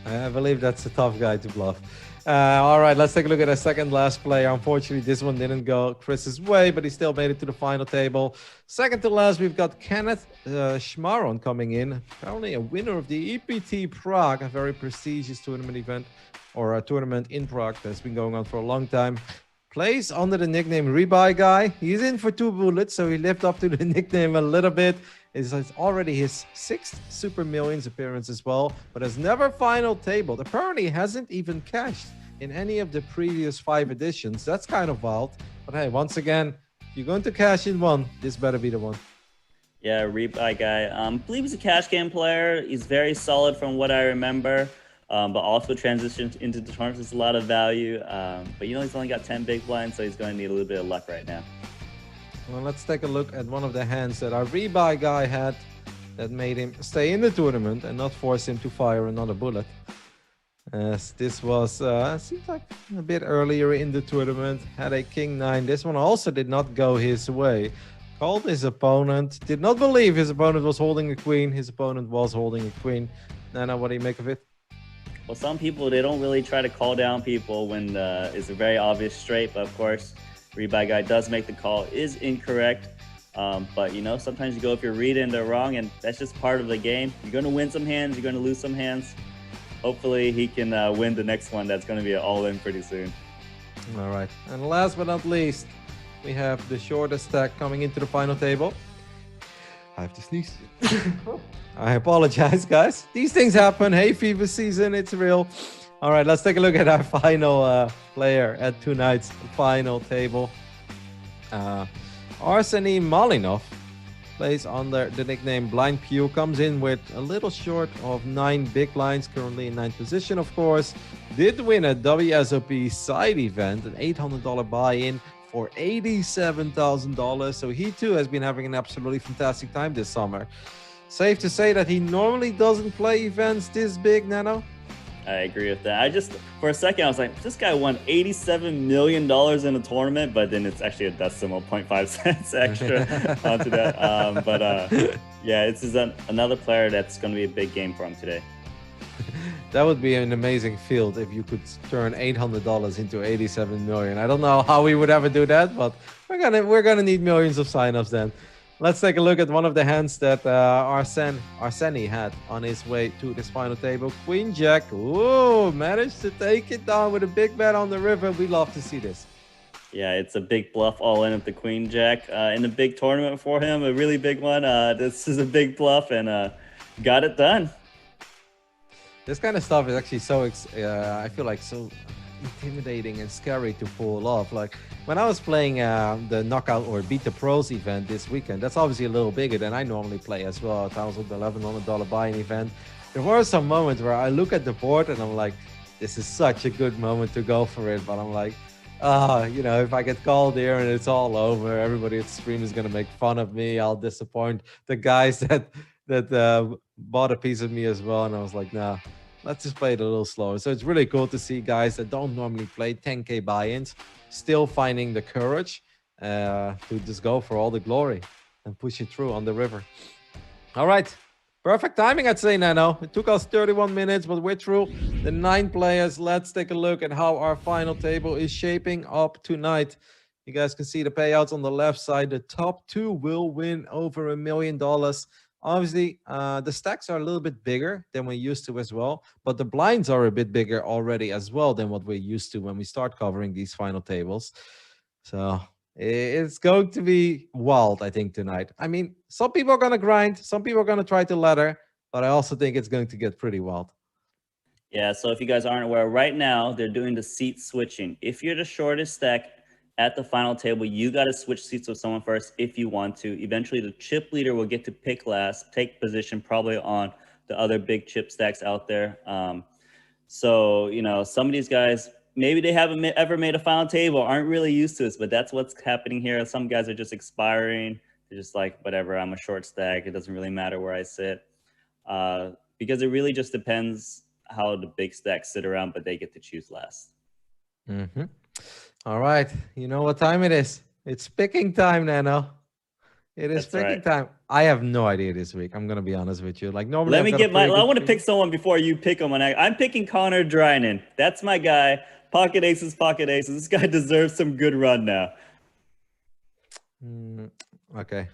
I believe that's a tough guy to bluff. All right, let's take a look at our second last player. Unfortunately, this one didn't go Chris's way, but he still made it to the final table. Second to last, we've got Kenneth Shmaron coming in. Apparently a winner of the EPT Prague, a very prestigious tournament event, or a tournament in Prague that's been going on for a long time. Plays under the nickname Rebuy Guy. He's in for 2 bullets, so he lived up to the nickname a little bit. It's already his 6th Super Millions appearance as well, but has never final tabled. Apparently hasn't even cashed in any of the previous 5 editions. That's kind of wild. But hey, once again, if you're going to cash in one, this better be the one. Yeah, Rebuy Guy. I believe he's a cash game player. He's very solid from what I remember, but also transitioned into the tournament. There's a lot of value. But, you know, he's only got 10 big blinds, so he's going to need a little bit of luck right now. Well, let's take a look at one of the hands that our Rebuy Guy had that made him stay in the tournament and not force him to fire another bullet. As this was, seems like a bit earlier in the tournament, had a King-9. This one also did not go his way. Called his opponent, did not believe his opponent was holding a queen. His opponent was holding a queen. Nana, what do you make of it? Well, some people, they don't really try to call down people when it's a very obvious straight, but of course, Rebuy Guy does make the call, is incorrect. But, you know, sometimes you go if you're reading, they're wrong, and that's just part of the game. You're going to win some hands, you're going to lose some hands. Hopefully he can win the next one. That's going to be an all-in pretty soon. All right. And last but not least, we have the shortest stack coming into the final table. I have to sneeze. I apologize, guys. These things happen. Hay fever season, it's real. All right, let's take a look at our final player at tonight's final table. Arsene Malinov plays under the nickname Blind Pew, comes in with a little short of 9 big blinds, currently in 9th position, of course. Did win a WSOP side event, an $800 buy-in for $87,000. So he too has been having an absolutely fantastic time this summer. Safe to say that he normally doesn't play events this big, Nano? I agree with that. For a second, I was like, this guy won $87 million in a tournament, but then it's actually a decimal, 0.5 cents extra onto that. Yeah, this is another player that's going to be a big game for him today. That would be an amazing field if you could turn $800 into 87 million. I don't know how we would ever do that, but we're gonna need millions of signups then. Let's take a look at one of the hands that Arsene had on his way to this final table. Queen Jack. Ooh, managed to take it down with a big bet on the river. We love to see this. Yeah, it's a big bluff all in at the Queen Jack in a big tournament for him, a really big one. This is a big bluff and got it done. This kind of stuff is actually so, I feel like so intimidating and scary to pull off. Like when I was playing the Knockout or Beat the Pros event this weekend, that's obviously a little bigger than I normally play as well. $1,000, $1,100 buy-in event. There were some moments where I look at the board and I'm like, this is such a good moment to go for it. But I'm like, you know, if I get called here and it's all over, everybody at the stream is gonna make fun of me. I'll disappoint the guys that bought a piece of me as well. And I was like, nah, let's just play it a little slower. So it's really cool to see guys that don't normally play 10K buy-ins still finding the courage to just go for all the glory and push it through on the river. All right. Perfect timing, I'd say, Nano. It took us 31 minutes, but we're through the 9 players. Let's take a look at how our final table is shaping up tonight. You guys can see the payouts on the left side. The top 2 will win over $1 million. Obviously, the stacks are a little bit bigger than we're used to as well, but the blinds are a bit bigger already as well than what we're used to when we start covering these final tables. So it's going to be wild, I think, tonight. I mean, some people are going to grind, some people are going to try to ladder, but I also think it's going to get pretty wild. Yeah, so if you guys aren't aware, right now they're doing the seat switching. If you're the shortest stack at the final table, you got to switch seats with someone first if you want to. Eventually, the chip leader will get to pick last, take position probably on the other big chip stacks out there. So, you know, some of these guys, maybe they haven't ever made a final table, aren't really used to this, but that's what's happening here. Some guys are just expiring. They're just like, whatever, I'm a short stack. It doesn't really matter where I sit. Because it really just depends how the big stacks sit around, but they get to choose last. Mm-hmm. All right. You know what time it is? It's picking time, Nano. It is picking time. I have no idea this week. I'm going to be honest with you. Like normally, let me get my. I want to pick someone before you pick them. I'm picking Connor Drynan. That's my guy. Pocket aces, pocket aces. This guy deserves some good run now. Okay.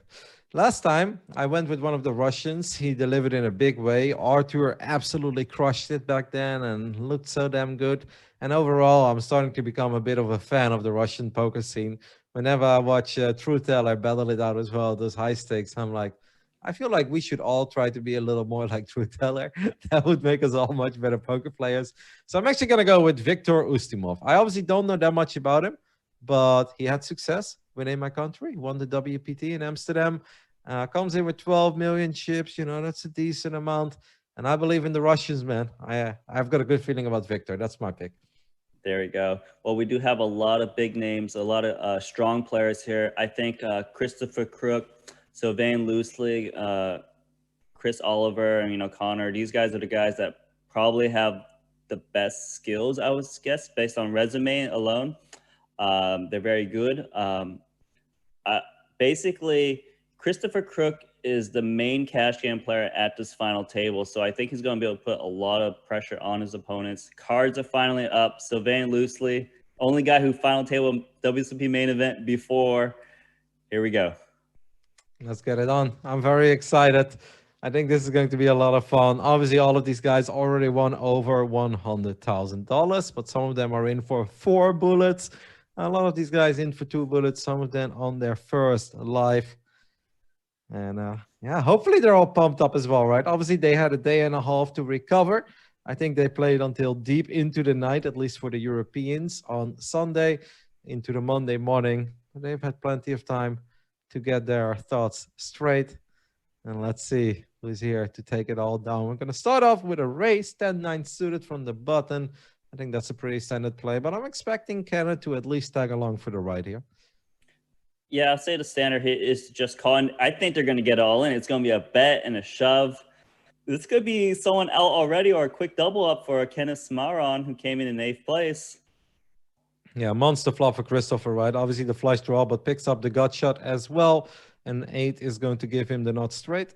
Last time I went with one of the Russians. He delivered in a big way. Arthur absolutely crushed it back then and looked so damn good. And overall, I'm starting to become a bit of a fan of the Russian poker scene. Whenever I watch Truth Teller battle it out as well, those high stakes, I'm like, I feel like we should all try to be a little more like Truth Teller. That would make us all much better poker players. So I'm actually going to go with Viktor Ustimov. I obviously don't know that much about him, but he had success within my country. He won the WPT in Amsterdam. Comes in with 12 million chips. You know, that's a decent amount. And I believe in the Russians, man. I've got a good feeling about Viktor. That's my pick. There we go. Well, we do have a lot of big names, a lot of strong players here. I think Christopher Crook, Sylvain Loosely, Chris Oliver, and, you know, Connor, these guys are the guys that probably have the best skills, I would guess, based on resume alone. They're very good. Basically, Christopher Crook is the main cash game player at this final table, so I think he's going to be able to put a lot of pressure on his opponents. Cards are finally up. Sylvain Loosely, only guy who final table WSOP main event before. Here we go. Let's get it on. I'm very excited. I think this is going to be a lot of fun. Obviously, all of these guys already won over $100,000, but some of them are in for 4 bullets. A lot of these guys in for 2 bullets, some of them on their first live. And yeah, hopefully they're all pumped up as well, right? Obviously, they had a day and a half to recover. I think they played until deep into the night, at least for the Europeans, on Sunday into the Monday morning. They've had plenty of time to get their thoughts straight. And let's see who's here to take it all down. We're going to start off with a raise, 10-9 suited from the button. I think that's a pretty standard play, but I'm expecting Kenneth to at least tag along for the right here. Yeah, I'll say the standard hit is just calling. I think they're going to get all in. It's going to be a bet and a shove. This could be someone out already or a quick double up for Kenneth Shmaron, who came in 8th place. Yeah, monster flop for Christopher, right? Obviously the flush draw, but picks up the gut shot as well. And 8 is going to give him the nut straight.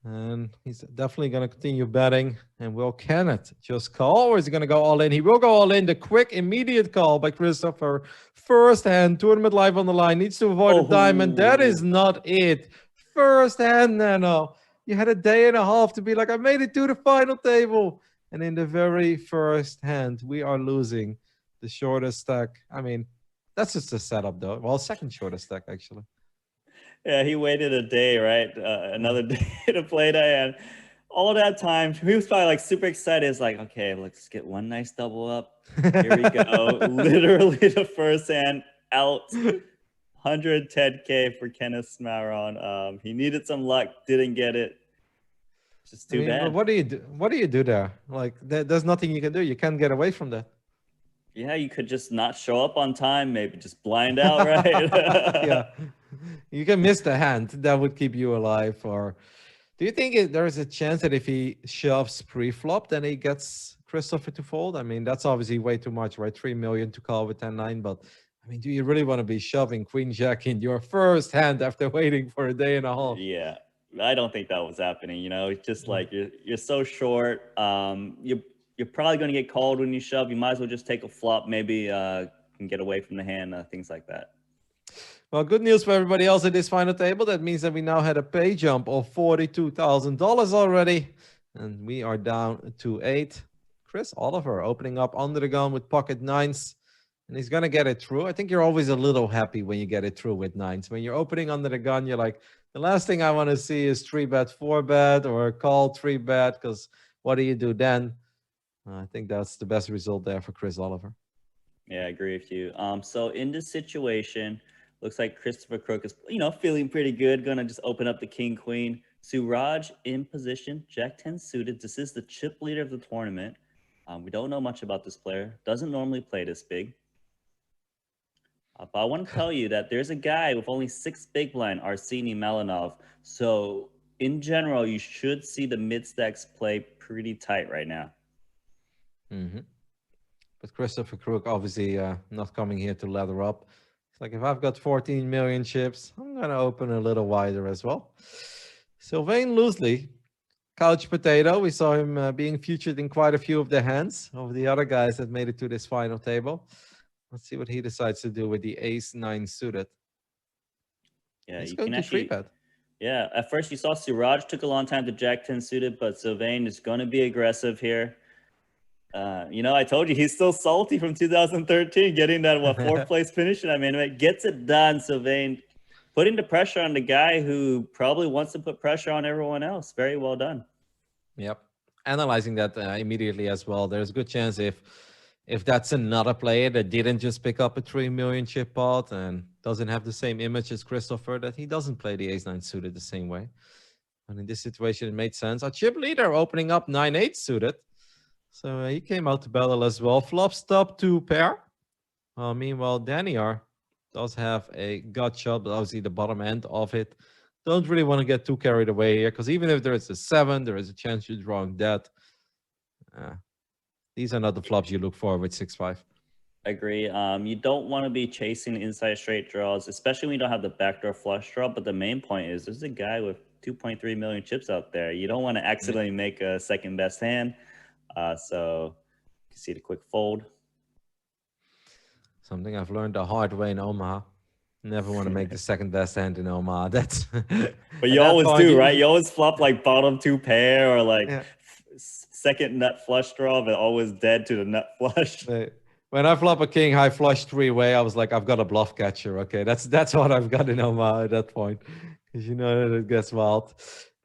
And he's definitely going to continue betting. And will Kenneth just call, or is he going to go all in? He will go all in. The quick, immediate call by Christopher. First hand, tournament live on the line. Needs to avoid a diamond. That is not it. First hand, Nano. You had a day and a half to be like, I made it to the final table. And in the very first hand, we are losing the shortest stack. I mean, that's just a setup, though. Well, second shortest stack, actually. Yeah, he waited a day, right? Another day to play that, and all that time he was probably like super excited. It's like, okay, let's get one nice double up. Here we go. Literally the first hand out. 110K for Kenneth Shmaron. He needed some luck, didn't get it. Just too bad. But what do you do? What do you do there? Like, there's nothing you can do. You can't get away from that. Yeah, you could just not show up on time, maybe just blind out, right? Yeah, you can miss the hand. That would keep you alive. Or do you think there is a chance that if he shoves pre-flop, then he gets Christopher to fold? I mean, that's obviously way too much, right? 3 million to call with 10-9. But I mean, do you really want to be shoving Queen Jack in your first hand after waiting for a day and a half? Yeah, I don't think that was happening. You know, it's just like you're so short. You're probably going to get called when you shove. You might as well just take a flop, maybe can get away from the hand, things like that. Well, good news for everybody else at this final table. That means that we now had a pay jump of $42,000 already. And we are down to 8. Chris Oliver opening up under the gun with pocket nines. And he's going to get it through. I think you're always a little happy when you get it through with nines. When you're opening under the gun, you're like, the last thing I want to see is 3-bet, 4-bet, or call 3-bet, because what do you do then? I think that's the best result there for Chris Oliver. Yeah, I agree with you. So in this situation, looks like Christopher Crook is, feeling pretty good. Gonna just open up the king queen. Suraj in position, Jack 10 suited. This is the chip leader of the tournament. We don't know much about this player. Doesn't normally play this big. But I want to tell you that there's a guy with only 6 big blind, Arsene Malinov. So in general, you should see the mid stacks play pretty tight right now. But Christopher Crook obviously not coming here to ladder up. It's like, if I've got 14 million chips, I'm going to open a little wider as well. Sylvain Loosely, couch potato. We saw him being featured in quite a few of the hands of the other guys that made it to this final table. Let's see what he decides to do with the ace-9 suited. Yeah, he's you going can to 3-bet. Yeah, at first you saw Suraj took a long time to Jack 10 suited, but Sylvain is going to be aggressive here. I told you he's still salty from 2013, getting that 4th place finish. I mean, it gets it done. Sylvain putting the pressure on the guy who probably wants to put pressure on everyone else. Very well done. Yep. Analyzing that immediately as well. There's a good chance if that's another player that didn't just pick up a 3 million chip pot and doesn't have the same image as Christopher, that he doesn't play the ace-9 suited the same way. And in this situation, it made sense. Our chip leader opening up 9-8 suited. So he came out to battle as well. Flop stop 2 pair. Meanwhile, Daniar does have a gut shot, but obviously the bottom end of it. Don't really want to get too carried away here, because even if there is a 7, there is a chance you're drawing that. These are not the flops you look for with 6-5. Agree. You don't want to be chasing inside straight draws, especially when you don't have the backdoor flush draw. But the main point is there's a guy with 2.3 million chips out there. You don't want to accidentally make a second best hand. So you can see the quick fold. Something I've learned the hard way in Omaha. Never want to make the second best hand in Omaha. That's but you always do, right? You always flop like bottom 2 pair or like second nut flush draw, but always dead to the nut flush. When I flop a king high flush 3-way, I was like, I've got a bluff catcher. Okay, that's what I've got in Omaha at that point, because you know that it gets wild.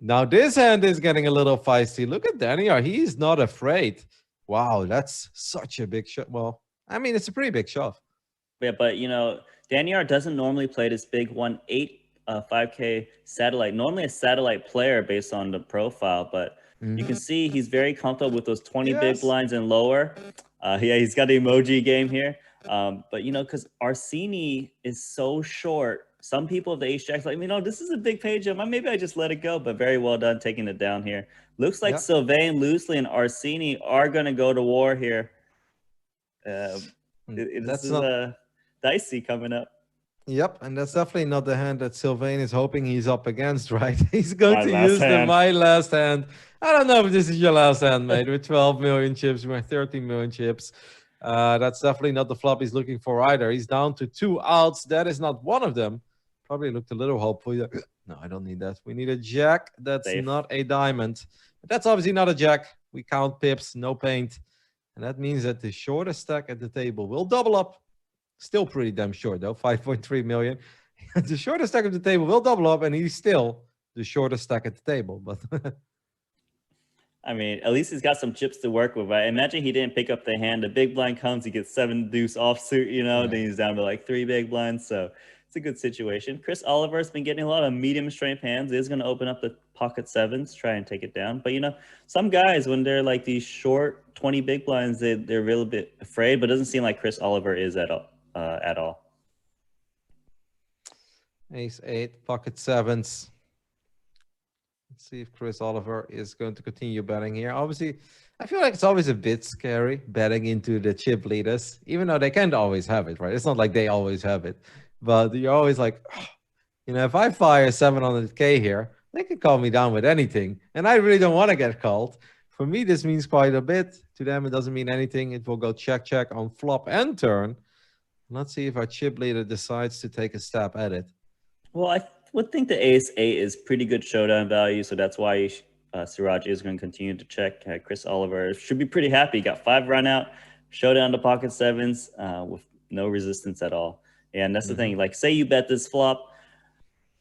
Now this hand is getting a little feisty. Look at Daniel. He's not afraid. Wow, that's such a big shot. Well, I mean, it's a pretty big shove. Yeah, but Daniel doesn't normally play this big 1-8 5K satellite. Normally a satellite player based on the profile, but you can see he's very comfortable with those 20 big blinds and lower. Yeah, he's got the emoji game here. But because Arsene is so short, some people of the ace jacks like, this is a big pay jump. Maybe I just let it go, but very well done taking it down here. Looks like Sylvain, Loosely, and Arsene are going to go to war here. This is dicey coming up. Yep, and that's definitely not the hand that Sylvain is hoping he's up against, right? He's going My to last use the hand. my last hand. I don't know if this is your last hand, mate. With 12 million chips, with 13 million chips. That's definitely not the flop he's looking for either. He's down to 2 outs. That is not one of them. Probably looked a little hopeful. No, I don't need that. We need a jack. That's Safe. not a diamond. But that's obviously not a jack. We count pips, no paint. And that means that the shortest stack at the table will double up. Still pretty damn short, though. 5.3 million. The shortest stack of the table will double up, and he's still the shortest stack at the table. But I mean, at least he's got some chips to work with. Right? Imagine he didn't pick up the hand. The big blind comes, he gets 7 deuce offsuit, you know, yeah. then he's down to like 3 big blinds. So it's a good situation. Chris Oliver's been getting a lot of medium strength hands. He's going to open up the pocket sevens, try and take it down. But, you know, some guys, when they're like these short 20 big blinds, they're really a bit afraid, but it doesn't seem like Chris Oliver is at all. Ace 8, pocket sevens. Let's see if Chris Oliver is going to continue betting here. Obviously, I feel like it's always a bit scary betting into the chip leaders, even though they can't always have it, right? It's not like they always have it. But you're always like, oh, you know, if I fire 700K here, they can call me down with anything. And I really don't want to get called. For me, this means quite a bit. To them, it doesn't mean anything. It will go check, check on flop and turn. Let's see if our chip leader decides to take a stab at it. Well, I would think the ace 8 is pretty good showdown value, so that's why Siraj is going to continue to check. Chris Oliver should be pretty happy. He got 5 run out, showdown to pocket sevens with no resistance at all. And that's the thing. Like, say you bet this flop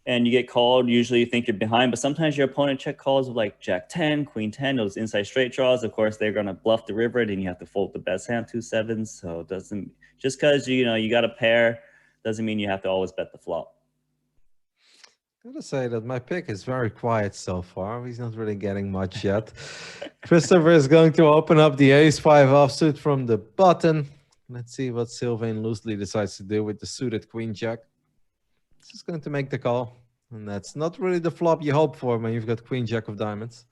and you get called. Usually you think you're behind, but sometimes your opponent check calls with like Jack 10, Queen 10, those inside straight draws. Of course, they're going to bluff the river, then you have to fold the best hand, 2 sevens. So it doesn't, just because you got a pair doesn't mean you have to always bet the flop. I gotta say that my pick is very quiet so far. He's not really getting much yet. Christopher is going to open up the ace-5 offsuit from the button. Let's see what Sylvain loosely decides to do with the suited queen-jack. He's just going to make the call. And that's not really the flop you hope for when you've got queen-jack of diamonds.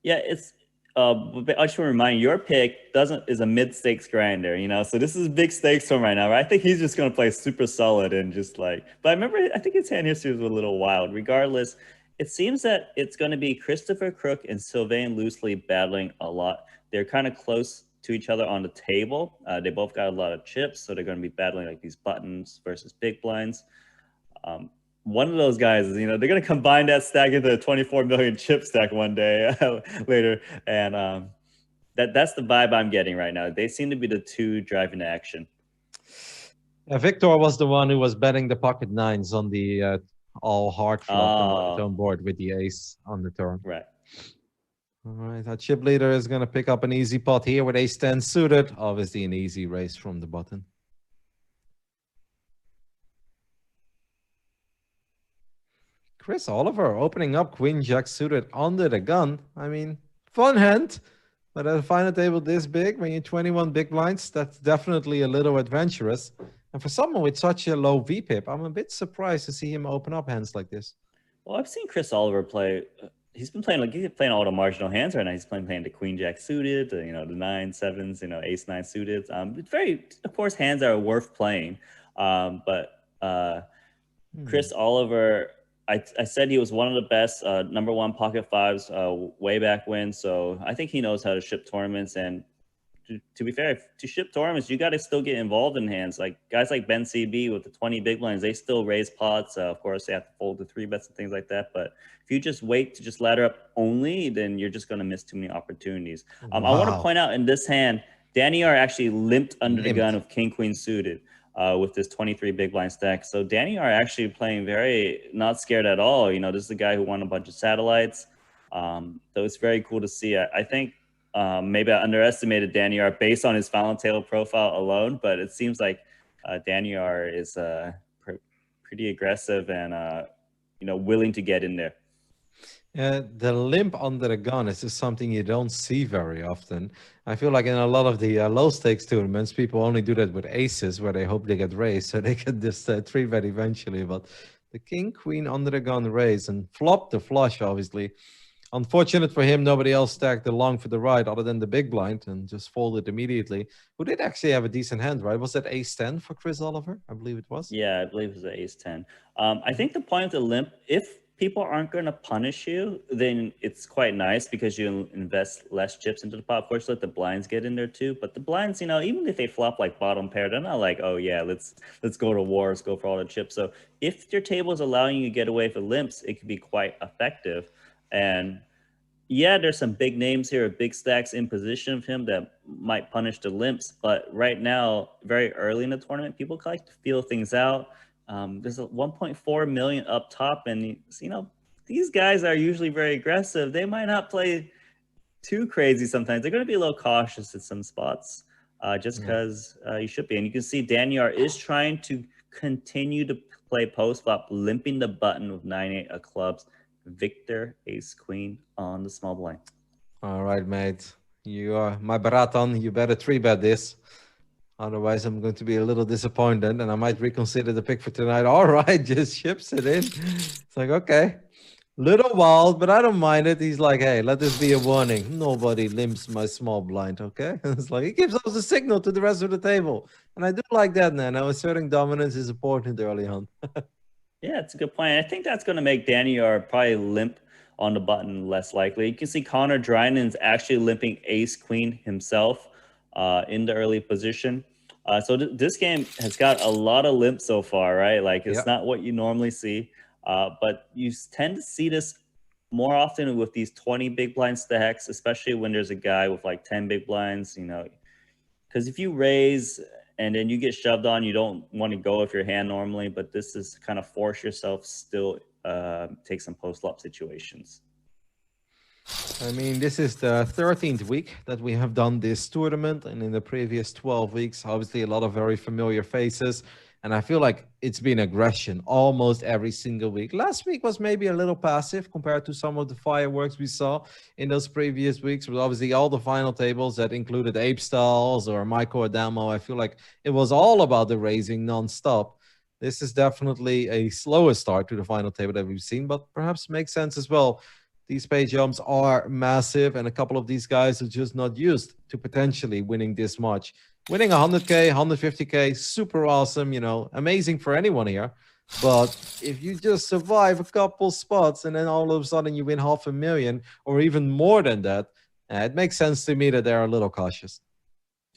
Yeah, it's... but I just want to remind you, your pick is a mid-stakes grinder, you know? So this is big stakes for him right now, right? I think he's just going to play super solid and just like... But I remember, I think his hand history was a little wild. Regardless, it seems that it's going to be Christopher Crook and Sylvain loosely battling a lot. They're kind of close to each other on the table. They both got a lot of chips, so they're going to be battling like these buttons versus big blinds. One of those guys is, they're going to combine that stack into a 24 million chip stack one day later. And that's the vibe I'm getting right now. They seem to be the two driving the action. Victor was the one who was betting the pocket nines on the all hard flop on his own board with the ace on the turn. Right. All right, our chip leader is going to pick up an easy pot here with ace 10 suited. Obviously an easy raise from the button. Chris Oliver opening up queen jack suited under the gun. I mean, fun hand, but at a final table this big, when you're 21 big blinds, that's definitely a little adventurous. And for someone with such a low VPIP, I'm a bit surprised to see him open up hands like this. Well, I've seen Chris Oliver play. He's been playing all the marginal hands right now. He's playing the queen jack suited, the 9 sevens, ace 9 suited. It's very, of course, hands are worth playing. But Chris Oliver, I said he was one of the best #1 pocket fives way back when. So I think he knows how to ship tournaments. And to be fair, to ship tournaments, you got to still get involved in hands. Like guys like Ben CB with the 20 big blinds, they still raise pots. Of course, they have to fold the 3 bets and things like that. But if you just wait to just ladder up only, then you're just going to miss too many opportunities. I want to point out in this hand, Danny R actually limped under the gun with king queen suited. With this 23 big blind stack. So Danny are actually playing very not scared at all. This is the guy who won a bunch of satellites. So it's very cool to see. I think maybe I underestimated Danny R based on his Fallon Taylor profile alone, but it seems like Danny R is pretty aggressive and willing to get in there. The limp under the gun is just something you don't see very often. I feel like in a lot of the low stakes tournaments, people only do that with aces where they hope they get raised so they can just 3-bet eventually. But the king queen under the gun raise and flop the flush, obviously. Unfortunate for him, nobody else stacked the long for the right other than the big blind and just folded immediately. Who did actually have a decent hand, right? Was that ace 10 for Chris Oliver? I believe it was. Yeah, I believe it was an ace 10. I think the point of the limp, if people aren't going to punish you, then it's quite nice because you invest less chips into the pot. Of course, let the blinds get in there too. But the blinds, even if they flop like bottom pair, they're not like, oh yeah, let's go to war, let's go for all the chips. So if your table is allowing you to get away with limps, it can be quite effective. And yeah, there's some big names here, big stacks in position of him that might punish the limps. But right now, very early in the tournament, people like to feel things out. There's a 1.4 million up top, and these guys are usually very aggressive. They might not play too crazy sometimes. They're going to be a little cautious at some spots, just because you should be. And you can see Daniel is trying to continue to play post flop, limping the button with 9-8 of clubs. Victor, ace queen on the small blind. All right, mate. You are my Baraton. You better 3-bet this. Otherwise, I'm going to be a little disappointed and I might reconsider the pick for tonight. All right, just ships it in. It's like, okay. Little wild, but I don't mind it. He's like, hey, let this be a warning. Nobody limps my small blind, okay? It's like, he gives us a signal to the rest of the table. And I do like that, Nano. Asserting dominance is important early on. Yeah, it's a good point. I think that's going to make Daniel probably limp on the button less likely. You can see Connor Drynen's actually limping ace queen himself in the early position. So this game has got a lot of limp so far, right? Like it's not what you normally see, but you tend to see this more often with these 20 big blind stacks, especially when there's a guy with like 10 big blinds, because if you raise and then you get shoved on, you don't want to go with your hand normally, but this is kind of force yourself still take some post-flop situations. I mean, this is the 13th week that we have done this tournament, and in the previous 12 weeks, obviously a lot of very familiar faces, and I feel like it's been aggression almost every single week. Last week was maybe a little passive compared to some of the fireworks we saw in those previous weeks, but obviously all the final tables that included Ape Styles or Michael Adamo, I feel like it was all about the raising non-stop. This is definitely a slower start to the final table that we've seen, but perhaps makes sense as well. These page jumps are massive, and a couple of these guys are just not used to potentially winning this much. Winning 100K, 150K, super awesome, amazing for anyone here. But if you just survive a couple spots and then all of a sudden you win 500,000 or even more than that, it makes sense to me that they're a little cautious.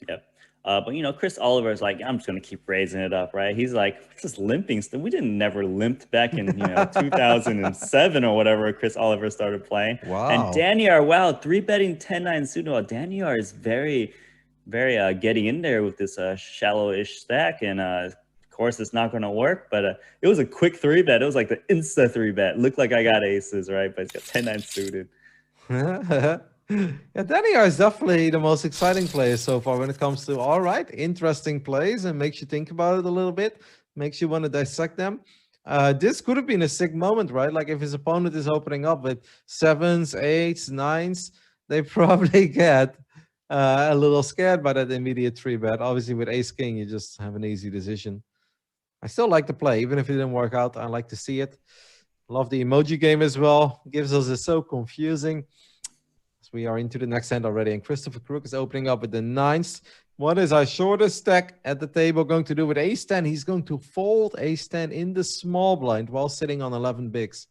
Yep. But Chris Oliver is like, I'm just going to keep raising it up, right? He's like, just limping. We didn't never limped back in 2007 or whatever. Chris Oliver started playing. Wow. And Daniel, wow, 3-betting 10-9 suited. Daniel is very, very getting in there with this shallow-ish stack, and of course it's not going to work. But it was a quick 3-bet. It was like the insta 3-bet. Looked like I got aces, right? But it's got 10-9 suited. Yeah, Daniel is definitely the most exciting player so far when it comes to, all right, interesting plays and makes you think about it a little bit, makes you want to dissect them. This could have been a sick moment, right? Like if his opponent is opening up with 7s, 8s, 9s, they probably get a little scared by that immediate 3-bet. Obviously, with ace king, you just have an easy decision. I still like the play, even if it didn't work out. I like to see it. Love the emoji game as well. Gives us a so confusing. We are into the next hand already, and Christopher Crook is opening up with the 9s. What is our shortest stack at the table going to do with ace 10? He's going to fold ace 10 in the small blind while sitting on 11 bigs.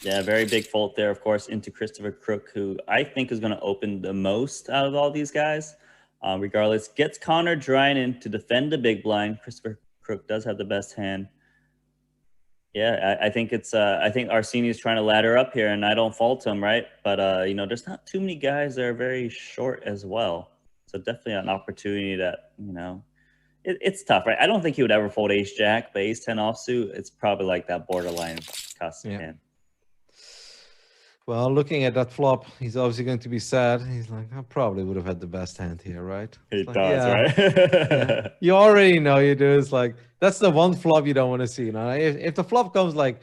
Yeah, very big fold there, of course, into Christopher Crook, who I think is going to open the most out of all these guys. Regardless, gets Connor Drynen to defend the big blind. Christopher Crook does have the best hand. Yeah, I think it's. I think Arsene is trying to ladder up here, and I don't fault him, right? But there's not too many guys that are very short as well. So definitely an opportunity that it's tough, right? I don't think he would ever fold ace jack, but ace 10 offsuit, it's probably like that borderline custom hand. Well, looking at that flop, he's obviously going to be sad. He's like, I probably would have had the best hand here, right? He like, does, right? Yeah. You already know you do. It's like, that's the one flop you don't want to see. If the flop comes like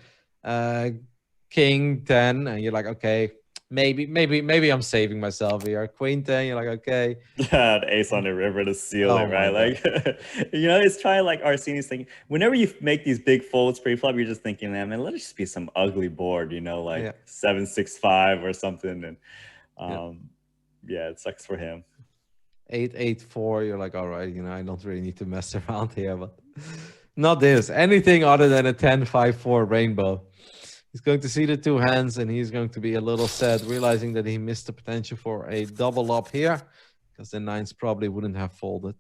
king 10, and you're like, okay, Maybe I'm saving myself here. Queen 10, you're like, okay. The ace on the river to seal Oh it, right? my Like, it's trying like Arsene's thinking. Whenever you make these big folds pre-flop, you're just thinking, man, let it just be some ugly board, like Yeah. 7-6-5 or something. And Yeah. yeah, it sucks for him. 8-8-4, you're like, all right, I don't really need to mess around here, but not this. Anything other than a 10-5-4 rainbow. He's going to see the two hands and he's going to be a little sad, realizing that he missed the potential for a double up here because the nines probably wouldn't have folded.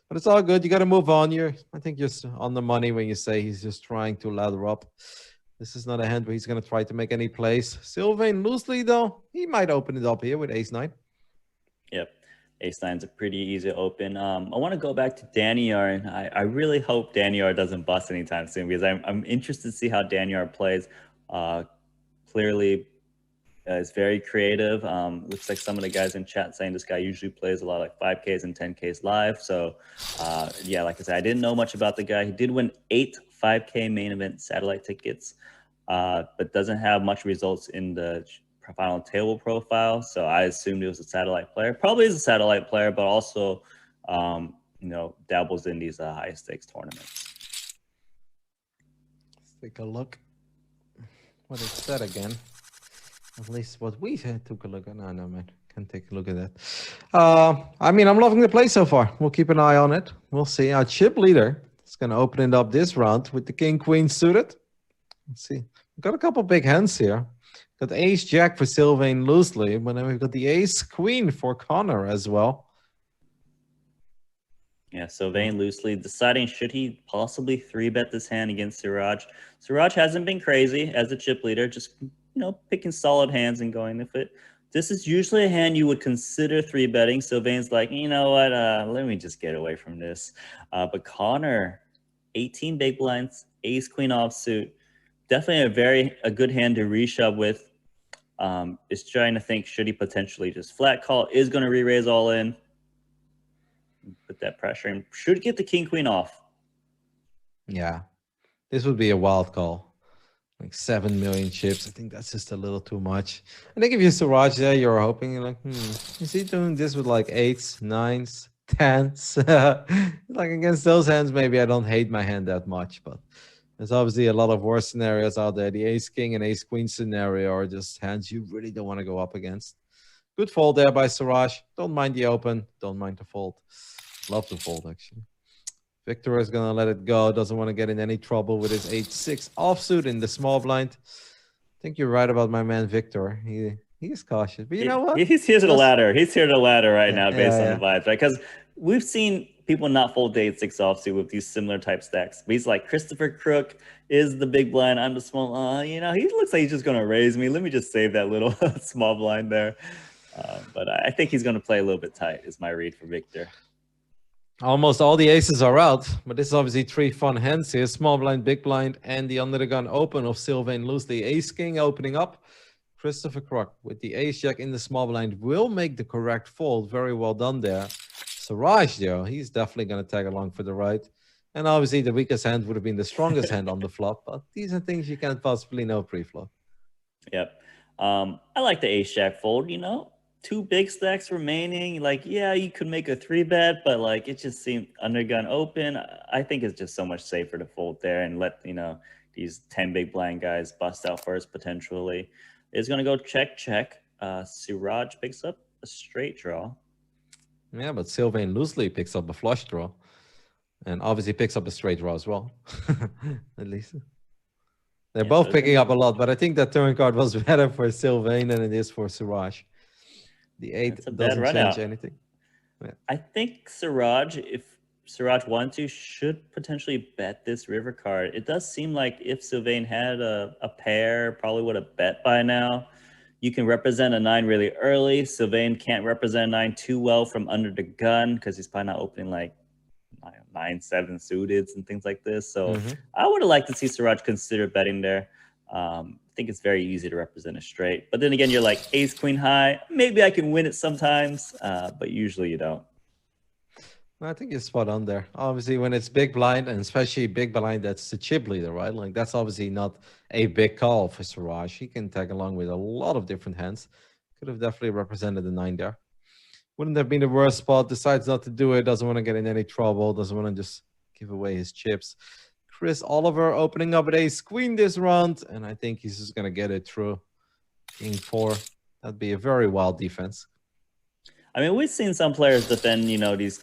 But it's all good. You got to move on. I think you're on the money when you say he's just trying to ladder up. This is not a hand where he's going to try to make any plays. Sylvain loosely, though, he might open it up here with ace-9. Yep. Ace-9's a pretty easy open. I want to go back to Daniar, and I really hope Daniar doesn't bust anytime soon because I'm interested to see how Daniar plays. Clearly, is very creative. Looks like some of the guys in chat saying this guy usually plays a lot like 5Ks and 10Ks live. So, yeah, like I said, I didn't know much about the guy. He did win 8 5K main event satellite tickets, but doesn't have much results in the final table profile. So I assumed he was a satellite player. Probably is a satellite player, but also, dabbles in these high stakes tournaments. Let's take a look. What is that again? At least what we took a look at. No, man. Can take a look at that. I'm loving the play so far. We'll keep an eye on it. We'll see. Our chip leader is going to open it up this round with the king-queen suited. Let's see. We've got a couple big hands here. Got ace-jack for Sylvain loosely, but then we've got the ace-queen for Connor as well. Yeah, Sylvain loosely deciding should he possibly 3-bet this hand against Siraj. Siraj hasn't been crazy as a chip leader, just picking solid hands and going with it. This is usually a hand you would consider 3-betting. Sylvain's like, you know what, let me just get away from this. But Connor, 18 big blinds, ace-queen offsuit. Definitely a good hand to reshove with. Is trying to think, should he potentially just flat call? Is going to re-raise all in. Put that pressure in. Should get the king-queen off. Yeah. This would be a wild call. Like 7 million chips. I think that's just a little too much. I think if you're Siraj there, you're hoping, you're like, is he doing this with like 8s, 9s, 10s? Like against those hands, maybe I don't hate my hand that much, but there's obviously a lot of worse scenarios out there. The ace-king and ace-queen scenario are just hands you really don't want to go up against. Good fold there by Siraj. Don't mind the open. Don't mind the fold. Love the fold, actually. Victor is going to let it go. Doesn't want to get in any trouble with his 8-6 offsuit in the small blind. I think you're right about my man Victor. He is cautious. But you know what? He's here to the ladder. He's here to the ladder right now based on the vibes, right? Because we've seen people not fold the 8-6 offsuit with these similar type stacks. But he's like, Christopher Crook is the big blind. I'm the small. He looks like he's just going to raise me. Let me just save that little small blind there. But I think he's going to play a little bit tight is my read for Victor. Almost all the aces are out, but this is obviously 3 fun hands here. Small blind, big blind, and the under the gun open of Sylvain loose. The ace-king opening up. Christopher Crock with the ace-jack in the small blind will make the correct fold. Very well done there. Siraj, though, he's definitely going to tag along for the right. And obviously the weakest hand would have been the strongest hand on the flop. But these are things you can't possibly know pre-flop. Yep. I like the ace-jack fold, 2 big stacks remaining. Like, yeah, you could make a 3-bet, but like it just seemed undergun open. I think it's just so much safer to fold there and let these 10 big blind guys bust out first potentially. It's gonna go check. Siraj picks up a straight draw. Yeah, but Sylvain loosely picks up a flush draw, and obviously picks up a straight draw as well. At least they're both picking up a lot, but I think that turn card was better for Sylvain than it is for Siraj. The 8 doesn't change anything. Yeah. I think Siraj, if Siraj wanted to, should potentially bet this river card. It does seem like if Sylvain had a pair, probably would have bet by now. You can represent a 9 really early. Sylvain can't represent a 9 too well from under the gun because he's probably not opening like 9-7 suited and things like this. So I would have liked to see Siraj consider betting there. I think it's very easy to represent a straight. But then again, you're like ace-queen high. Maybe I can win it sometimes, but usually you don't. I think you're spot on there. Obviously, when it's big blind, and especially big blind, that's the chip leader, right? Like that's obviously not a big call for Siraj. He can tag along with a lot of different hands. Could have definitely represented the 9 there. Wouldn't have been the worst spot. Decides not to do it. Doesn't want to get in any trouble. Doesn't want to just give away his chips. Chris Oliver opening up at ace queen this round, and I think he's just gonna get it through. King 4. That'd be a very wild defense. I mean, we've seen some players defend, these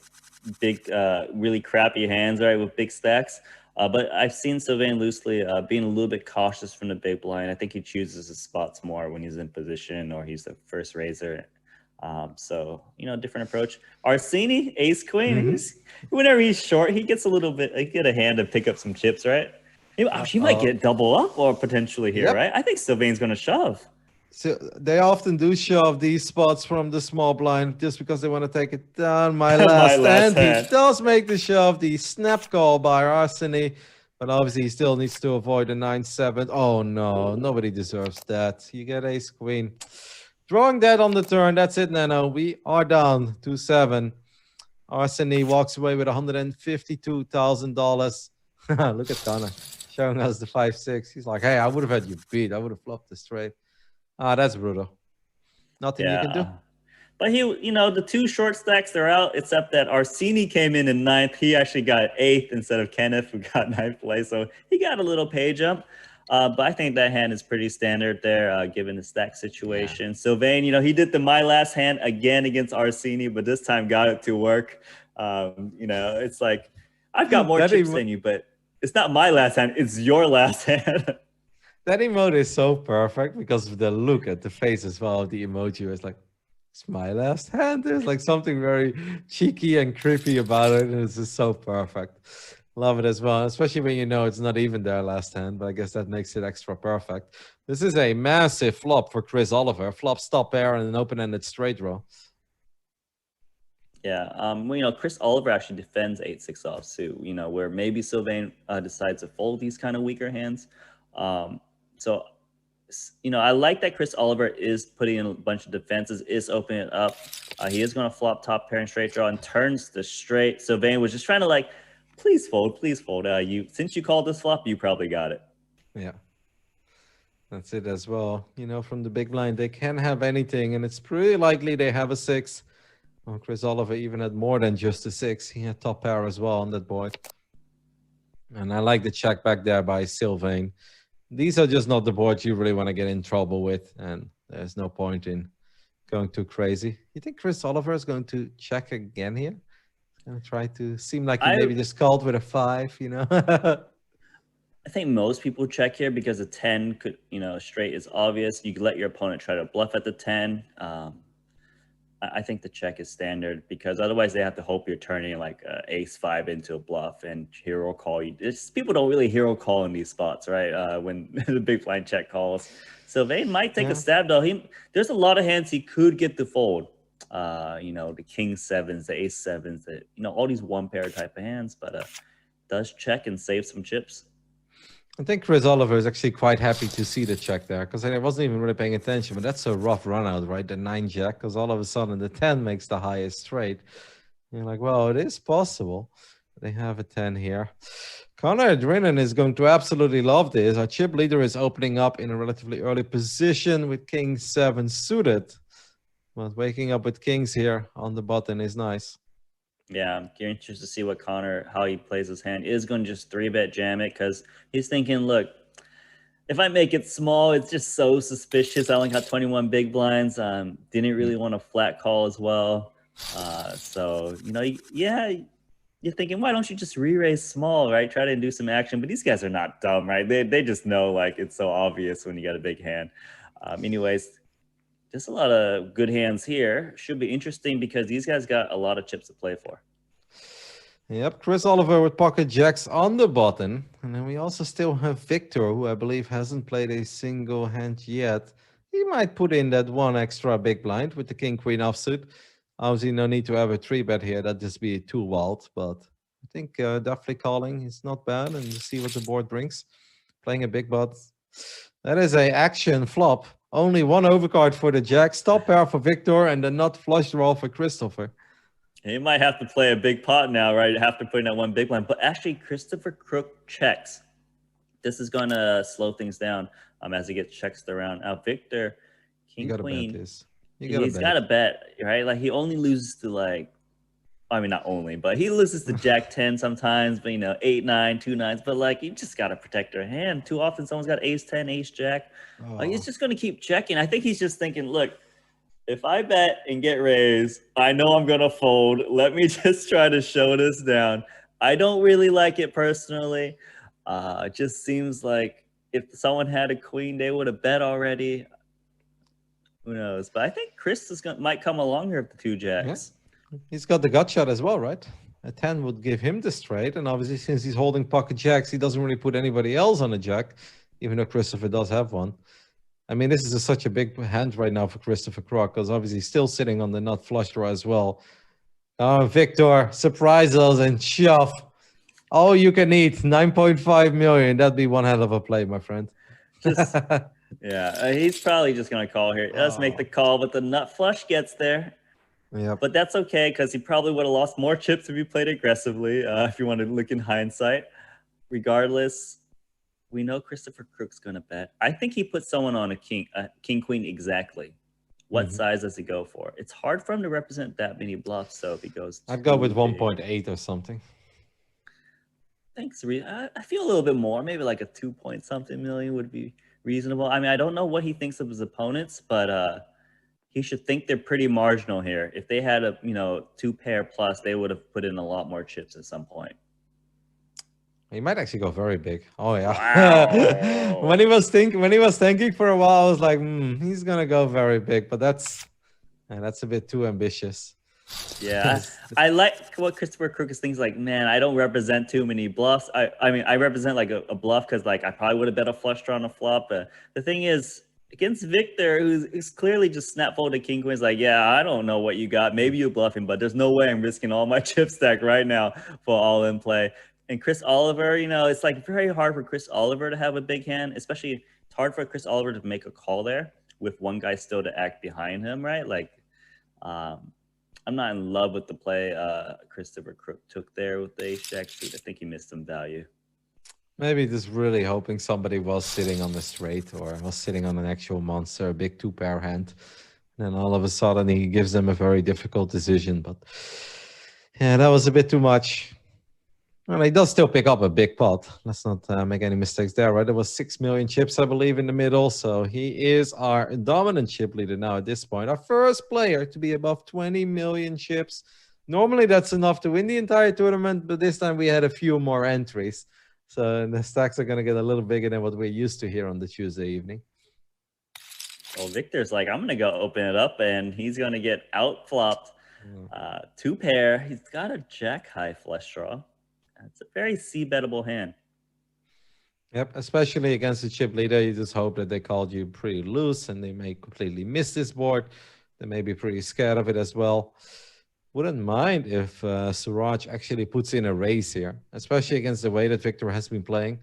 big, really crappy hands, right, with big stacks. But I've seen Sylvain loosely being a little bit cautious from the big blind. I think he chooses his spots more when he's in position or he's the first raiser. So, different approach. Arsene, ace queen. Whenever he's short, he gets a little bit, he get a hand to pick up some chips, right? He might get double up or potentially here, right? I think Sylvain's going to shove. So they often do shove these spots from the small blind just because they want to take it down. My last hand. He does make the shove, the snap call by Arsene, but obviously he still needs to avoid a 9-7. Oh no, nobody deserves that. You get ace queen. Drawing that on the turn. That's it, Nano. We are down to 7. Arsene walks away with $152,000. Look at Connor showing us the 5-6. He's like, hey, I would have had you beat. I would have flopped the straight. Ah, that's brutal. Nothing you can do. But the 2 short stacks, they're out, except that Arsene came in 9th. He actually got 8th instead of Kenneth, who got 9th place. So he got a little pay jump. But I think that hand is pretty standard there, given the stack situation. Yeah. Sylvain, he did the my last hand again against Arsene, but this time got it to work. It's like, I've got more chips than you, but it's not my last hand. It's your last hand. That emote is so perfect because of the look at the face as well of the emoji. It's like, it's my last hand. There's like something very cheeky and creepy about it. And it's just so perfect. Love it as well, especially when you know it's not even their last hand, but I guess that makes it extra perfect. This is a massive flop for Chris Oliver. Flop, stop pair, and an open-ended straight draw. Yeah, Chris Oliver actually defends 8-6 offsuit, where maybe Sylvain decides to fold these kind of weaker hands. So, I like that Chris Oliver is putting in a bunch of defenses, is opening it up. He is going to flop top pair and straight draw and turns the straight. Sylvain was just trying to please fold, please fold. Since you called this flop, you probably got it. Yeah. That's it as well. From the big blind, they can have anything, and it's pretty likely they have a 6. Well, Chris Oliver even had more than just a 6. He had top pair as well on that board. And I like the check back there by Sylvain. These are just not the boards you really want to get in trouble with, and there's no point in going too crazy. You think Chris Oliver is going to check again here? He's going to try to seem like he maybe just called with a 5, I think most people check here because a 10 could, straight is obvious. You could let your opponent try to bluff at the 10. I think the check is standard because otherwise they have to hope you're turning like ace-5 into a bluff and hero call. People don't really hero call in these spots, right? When the big blind check calls. So they might take a stab though. There's a lot of hands he could get to fold. The king 7s, the ace 7s, all these 1-pair type of hands, but does check and save some chips. I think Chris Oliver is actually quite happy to see the check there because I wasn't even really paying attention, but that's a rough run out, right? The 9 jack, because all of a sudden the 10 makes the highest straight. You're like, well, it is possible. They have a 10 here. Connor Drinan is going to absolutely love this. Our chip leader is opening up in a relatively early position with king 7 suited. But waking up with kings here on the button is nice. Yeah, I'm curious to see how he plays his hand. Is going to just 3-bet jam it because he's thinking, look, if I make it small, it's just so suspicious. I only got 21 big blinds. Didn't really want a flat call as well. So, you're thinking, why don't you just re-raise small, right? Try to do some action. But these guys are not dumb, right? They just know it's so obvious when you got a big hand. Anyways, just a lot of good hands here. Should be interesting because these guys got a lot of chips to play for. Yep, Chris Oliver with pocket jacks on the button. And then we also still have Victor, who I believe hasn't played a single hand yet. He might put in that 1 extra big blind with the king-queen offsuit. Obviously, no need to have a 3-bet here. That'd just be too wild. But I think definitely calling is not bad. And see what the board brings. Playing a big pot. That is a action flop. Only 1 overcard for the jack. Stop pair for Victor and the nut flush draw for Christopher. He might have to play a big pot now, right? After putting that one big blind. But actually, Christopher Crook checks. This is going to slow things down as he gets checks around. Now, Victor, You King, gotta bet Queen, this. You gotta he's got to bet, right? Like, he only loses to, like, I mean, not only, but he loses to Jack 10 sometimes, but, 8, 9, 2 9s. But, like, you just got to protect your hand. Too often, someone's got Ace 10, Ace Jack. Like, he's just going to keep checking. I think he's just thinking, look, if I bet and get raised, I know I'm going to fold. Let me just try to show this down. I don't really like it personally. It just seems like if someone had a queen, they would have bet already. Who knows? But I think Chris might come along here with the 2 jacks. Yeah. He's got the gut shot as well, right? A 10 would give him the straight. And obviously, since he's holding pocket jacks, he doesn't really put anybody else on a jack, even though Christopher does have one. I mean, this is such a big hand right now for Christopher Crock, because obviously he's still sitting on the nut flush draw as well. Oh, Victor, surprise us and shove. Oh, you can eat 9.5 million. That'd be one hell of a play, my friend. Just, yeah, he's probably just going to call here. He does make the call, but the nut flush gets there. Yeah, but that's okay, because he probably would have lost more chips if he played aggressively, if you want to look in hindsight. Regardless, we know Christopher Crook's going to bet. I think he puts someone on a king, queen exactly. What size does he go for? It's hard for him to represent that many bluffs, so if he goes... I'd go with 1.8 or something. Thanks. I feel a little bit more. Maybe like a 2-point-something million would be reasonable. I mean, I don't know what he thinks of his opponents, but he should think they're pretty marginal here. If they had a 2-pair plus, they would have put in a lot more chips at some point. He might actually go very big. Oh yeah. Wow. when he was thinking for a while, I was like, he's gonna go very big, but that's a bit too ambitious. Yeah, I like what Christopher Crook is thinking. Like, man, I don't represent too many bluffs. I mean, I represent like a bluff because like I probably would have bet a flush draw on a flop. But the thing is, against Victor, who's clearly just snap folded king queen, is like, yeah, I don't know what you got. Maybe you're bluffing, but there's no way I'm risking all my chip stack right now for all in play. And Chris Oliver, it's like very hard for Chris Oliver to have a big hand, especially it's hard for Chris Oliver to make a call there with one guy still to act behind him, right? Like, I'm not in love with the play Christopher Crook took there with the ace jack suit. I think he missed some value. Maybe just really hoping somebody was sitting on the straight or was sitting on an actual monster, a big 2-pair hand. And then all of a sudden he gives them a very difficult decision. But yeah, that was a bit too much. Well, he does still pick up a big pot. Let's not make any mistakes there, right? There was 6 million chips, I believe, in the middle. So he is our dominant chip leader now at this point. Our first player to be above 20 million chips. Normally, that's enough to win the entire tournament, but this time we had a few more entries. So the stacks are going to get a little bigger than what we're used to here on the Tuesday evening. Well, Victor's like, I'm going to go open it up, and he's going to get out-flopped. 2-pair. He's got a jack-high flush draw. It's a very C-bettable hand. Yep, especially against the chip leader. You just hope that they called you pretty loose and they may completely miss this board. They may be pretty scared of it as well. Wouldn't mind if Suraj actually puts in a raise here, especially against the way that Victor has been playing.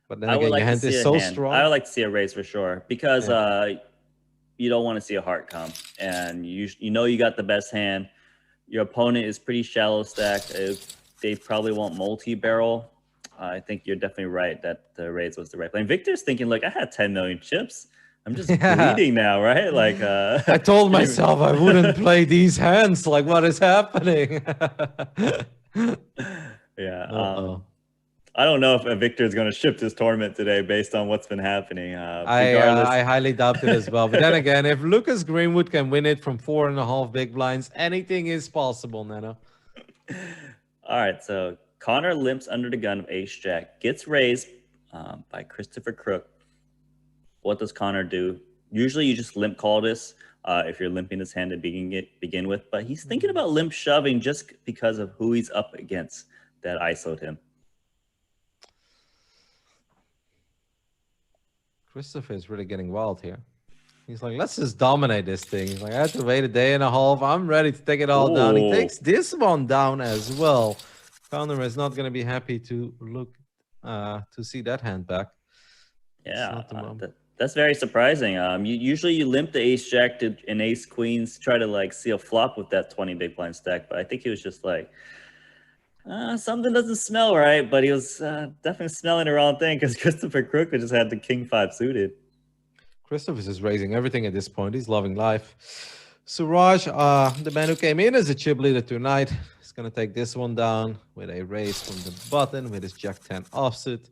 But then again, your hand is so strong. I would like to see a raise for sure, because you don't want to see a heart come. And you know you got the best hand. Your opponent is pretty shallow stacked. They probably won't multi-barrel. I think you're definitely right that the raise was the right play. And Victor's thinking, look, I had 10 million chips. I'm just bleeding now, right? Like I told myself I wouldn't play these hands. Like, what is happening? Yeah. I don't know if Victor is going to ship this tournament today based on what's been happening. I highly doubt it as well. But then again, if Lucas Greenwood can win it from 4.5 big blinds, anything is possible, Nano. All right, so Connor limps under the gun of ace jack, gets raised by Christopher Crook. What does Connor do? Usually you just limp call this if you're limping his hand to begin with, but he's thinking about limp shoving just because of who he's up against that ISO'd him. Christopher is really getting wild here. He's like, let's just dominate this thing. He's like, I have to wait a day and a half. I'm ready to take it all down. He takes this one down as well. Connor is not going to be happy to look to see that hand back. Yeah, That's very surprising. Usually you limp the ace jack to an ace queens, try to like see a flop with that 20 big blind stack. But I think he was just like, something doesn't smell right. But he was definitely smelling the wrong thing because Christopher Crook just had the king 5 suited. Christopher's is raising everything at this point. He's loving life. Suraj, the man who came in as a chip leader tonight, is going to take this one down with a raise from the button with his Jack 10 offsuit.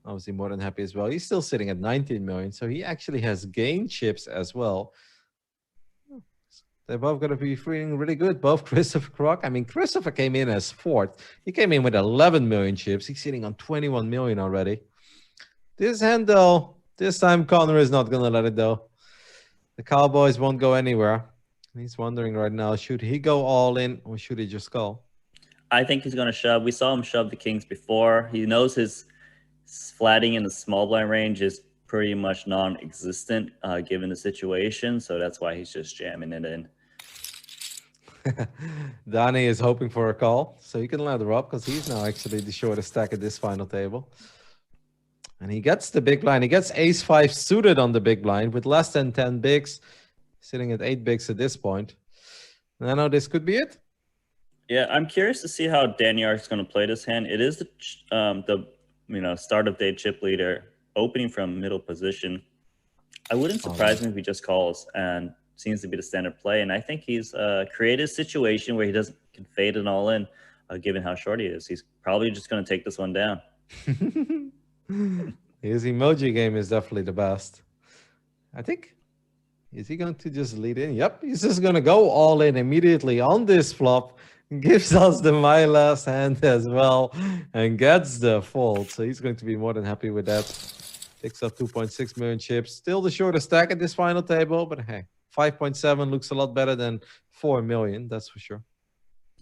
Obviously more than happy as well. He's still sitting at 19 million, so he actually has gained chips as well. They're both going to be feeling really good, both Christopher Crock. I mean, Christopher came in as fourth. He came in with 11 million chips. He's sitting on 21 million already. This hand, though, this time Connor is not going to let it go. The Cowboys won't go anywhere. He's wondering right now, should he go all in or should he just call? I think he's going to shove. We saw him shove the kings before. He knows his flatting in the small blind range is pretty much non-existent given the situation. So that's why he's just jamming it in. Donnie is hoping for a call, so you can let her up because he's now actually the shortest stack at this final table. And he gets the big blind. He gets ace 5 suited on the big blind with less than 10 bigs, sitting at 8 bigs at this point. And I know this could be it. Yeah, I'm curious to see how Danny is going to play this hand. It is the start of day chip leader opening from middle position. I wouldn't surprise me if he just calls, and seems to be the standard play. And I think he's created a situation where he can fade it all in, given how short he is. He's probably just going to take this one down. His emoji game is definitely the best. I think, is he going to just lead in? Yep, he's just going to go all in immediately on this flop. Gives us the my last hand as well and gets the fold. So he's going to be more than happy with that. Picks up 2.6 million chips. Still the shortest stack at this final table, but hey, 5.7 looks a lot better than 4 million, that's for sure.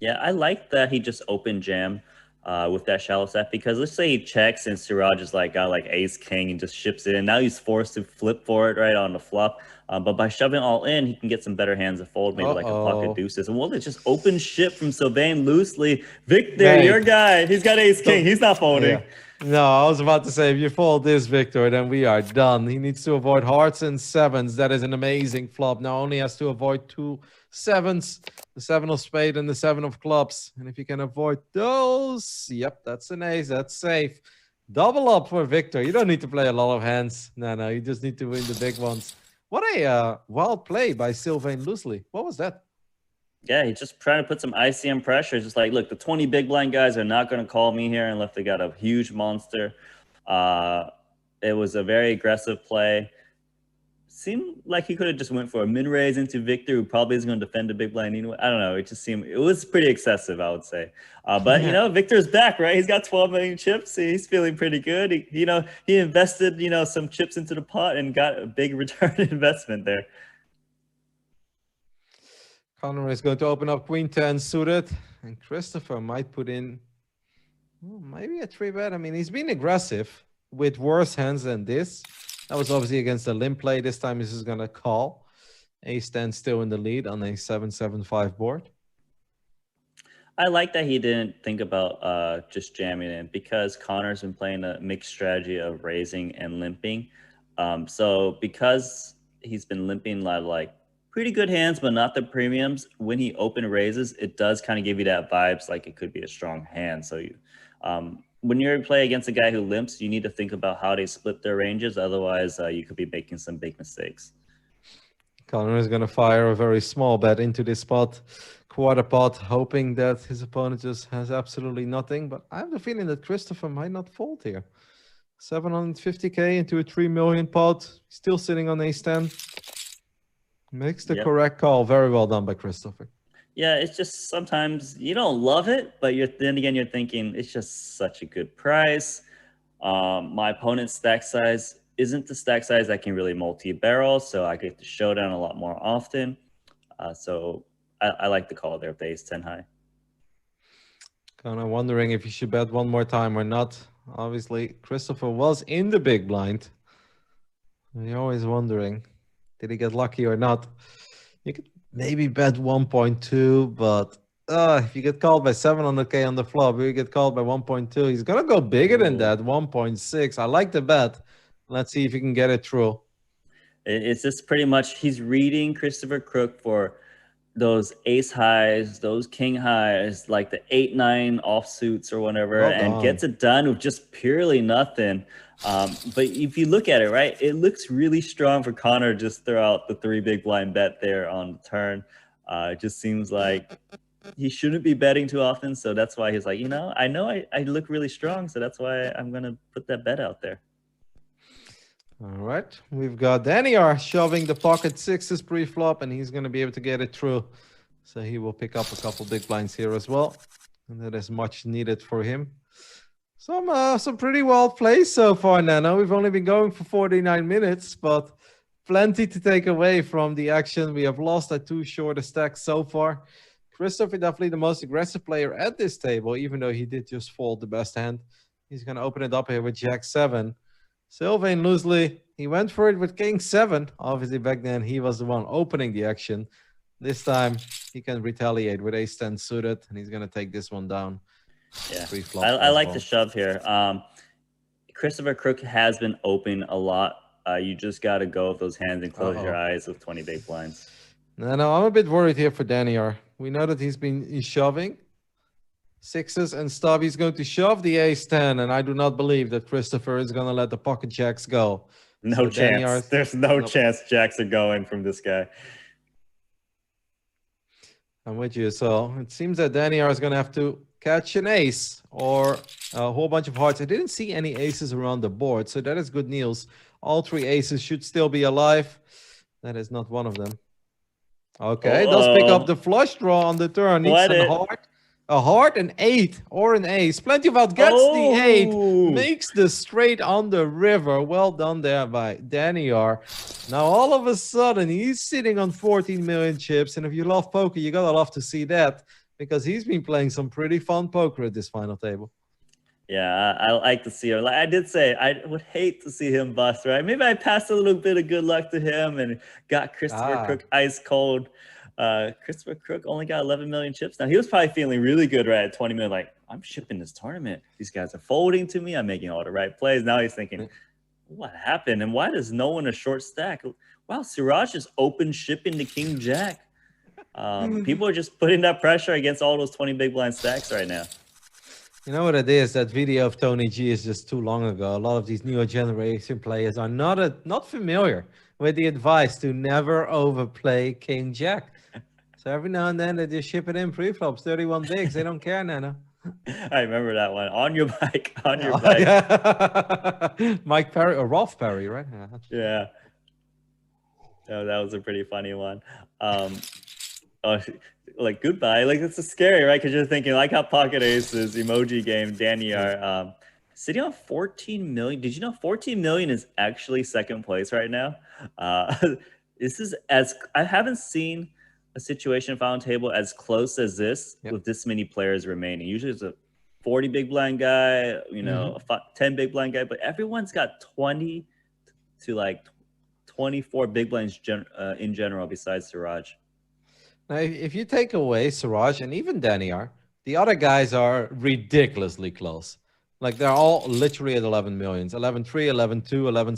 Yeah, I like that he just open jam with that shallow set, because let's say he checks and Siraj is like got like ace king and just ships it in. Now he's forced to flip for it right on the flop. But by shoving all in, he can get some better hands to fold, maybe like a pocket deuces. And well, it's just open ship from Sylvain loosely. Victor, your guy, he's got ace king. He's not folding. Yeah. No, I was about to say, if you fold this, Victor, then we are done. He needs to avoid hearts and sevens. That is an amazing flop. Now only has to avoid 2 sevens, the 7 of spade and the 7 of clubs. And if you can avoid those, yep, that's an ace. That's safe. Double up for Victor. You don't need to play a lot of hands. No, you just need to win the big ones. What a wild play by Sylvain loosely. What was that? Yeah, he's just trying to put some ICM pressure. It's just like, look, the 20 big blind guys are not going to call me here unless they got a huge monster. It was a very aggressive play. Seemed like he could have just went for a mid-raise into Victor, who probably is going to defend the big blind anyway. I don't know. It was pretty excessive, I would say. But, Victor's back, right? He's got 12 million chips. He's feeling pretty good. He invested, some chips into the pot and got a big return investment there. Connor is going to open up queen 10 suited, and Christopher might put in maybe a 3-bet. I mean, he's been aggressive with worse hands than this. That was obviously against the limp play. This time he's just going to call. Ace 10 still in the lead on a 7-7-5 board. I like that he didn't think about just jamming in, because Connor's been playing a mixed strategy of raising and limping. So because he's been limping a lot of like pretty good hands, but not the premiums, when he open raises, it does kind of give you that vibes like it could be a strong hand. So when you play against a guy who limps, you need to think about how they split their ranges. Otherwise, you could be making some big mistakes. Connor is going to fire a very small bet into this spot, quarter pot, hoping that his opponent just has absolutely nothing. But I have the feeling that Christopher might not fold here. 750K into a 3 million pot, still sitting on ace 10. Makes the correct call. Very well done by Christopher. Yeah, it's just sometimes you don't love it, but then again, you're thinking it's just such a good price. My opponent's stack size isn't the stack size that can really multi-barrel, so I get to showdown a lot more often. So I like the call there with the ace 10 high. Kind of wondering if you should bet one more time or not. Obviously, Christopher was in the big blind. You're always wondering, did he get lucky or not? You could maybe bet 1.2, but if you get called by 700K on the flop, you get called by 1.2. He's going to go bigger than that, 1.6. I like the bet. Let's see if you can get it through. It's just pretty much he's reading Christopher Crook for those ace highs, those king highs, like the 8-9 offsuits or whatever, Well and done. gets it done with just purely nothing. But if you look at it, right, it looks really strong for Connor to just throw out the 3 big blind bet there on the turn. It just seems like he shouldn't be betting too often, so that's why he's like, I know I look really strong, so that's why I'm gonna put that bet out there. All right, we've got Daniar shoving the pocket sixes pre-flop, and he's going to be able to get it through. So he will pick up a couple big blinds here as well, and that is much needed for him. Some pretty well plays so far, Nano. We've only been going for 49 minutes, but plenty to take away from the action. We have lost at 2 shortest stacks so far. Christopher definitely the most aggressive player at this table, even though he did just fold the best hand. He's going to open it up here with Jack-7. Sylvain loosely, he went for it with King-7. Obviously, back then, he was the one opening the action. This time, he can retaliate with Ace-10 suited, and he's going to take this one down. Yeah, I like the shove here. Christopher Crook has been open a lot. You just got to go with those hands and close your eyes with 20 big blinds. No, I'm a bit worried here for Daniar. We know that he's shoving. Sixes and stuff. He's going to shove the ace-10, and I do not believe that Christopher is going to let the pocket jacks go. No so chance. There's no chance jacks are going from this guy. I'm with you. So it seems that Daniar is going to have to catch an ace or a whole bunch of hearts. I didn't see any aces around the board, so that is good news. All 3 aces should still be alive. That is not one of them. Okay, does pick up the flush draw on the turn. Needs a heart, an 8, or an ace. Plenty of out, gets the 8, makes the straight on the river. Well done there by Daniar. Now, all of a sudden, he's sitting on 14 million chips. And if you love poker, you gotta love to see that, because he's been playing some pretty fun poker at this final table. Yeah, I like to see him. Like I did say, I would hate to see him bust, right? Maybe I passed a little bit of good luck to him and got Christopher Crook ice cold. Christopher Crook only got 11 million chips. Now, he was probably feeling really good right at 20 million. Like, I'm shipping this tournament. These guys are folding to me. I'm making all the right plays. Now he's thinking, what happened? And why does no one a short stack? Wow, Siraj is open shipping the King Jack. People are just putting that pressure against all those 20 big blind stacks right now. You know what it is? That video of Tony G is just too long ago. A lot of these newer generation players are not familiar with the advice to never overplay King Jack. So every now and then they just ship it in pre-flops, 31 bigs. They don't care, Nano. I remember that one. On your bike, on your bike. Yeah. Mike Perry or Rolf Perry, right? Yeah. Oh, that was a pretty funny one. Like goodbye. Like it's scary, right? Because you're thinking like how Pocket Aces, emoji game, Daniar, sitting on 14 million. Did you know 14 million is actually second place right now? This is I haven't seen a situation final table as close as this with this many players remaining. Usually it's a 40 big blind guy, a 10 big blind guy, but everyone's got 20 to like 24 big blinds in general besides Siraj. Now, if you take away Siraj and even Daniar, the other guys are ridiculously close. Like they're all literally at 11 millions. 11.3, 11.2, 11.7,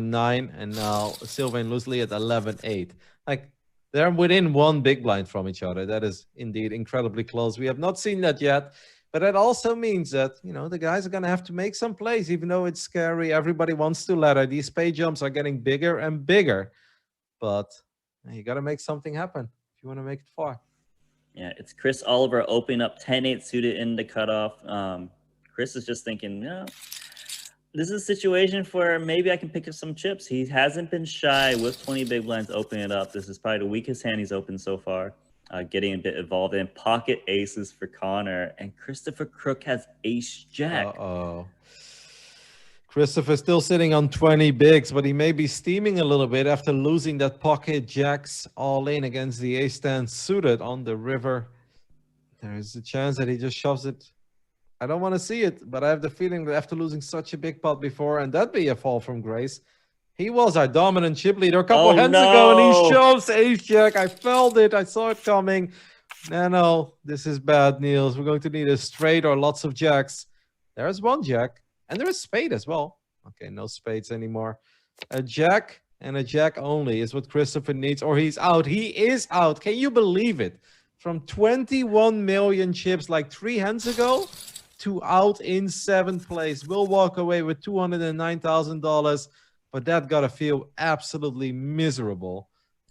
11.9, and now Sylvain loosely at 11.8. Like they're within 1 big blind from each other. That is indeed incredibly close. We have not seen that yet, but that also means that, the guys are going to have to make some plays, even though it's scary. Everybody wants to ladder. These spade jumps are getting bigger and bigger, but you got to make something happen if you want to make it far. Yeah, it's Chris Oliver opening up 10-8 suited in the cutoff. Chris is just thinking, this is a situation where maybe I can pick up some chips. He hasn't been shy with 20 big blinds opening it up. This is probably the weakest hand he's opened so far. Getting a bit involved in pocket aces for Connor, and Christopher Crook has ace jack. Christopher still sitting on 20 bigs, but he may be steaming a little bit after losing that pocket jacks all in against the ace-10 suited on the river. There is a chance that he just shoves it. I don't want to see it, but I have the feeling that after losing such a big pot before, and that'd be a fall from grace. He was our dominant chip leader a couple hands ago, and he shoves ace-jack. I felt it. I saw it coming. No, this is bad, Niels. We're going to need a straight or lots of jacks. There's one jack, and there is spade as well. Okay, no spades anymore. A jack and a jack only is what Christopher needs, or he's out. He is out. Can you believe it? From 21 million chips like 3 hands ago to out in 7th place. We'll walk away with $209,000, but that gotta feel absolutely miserable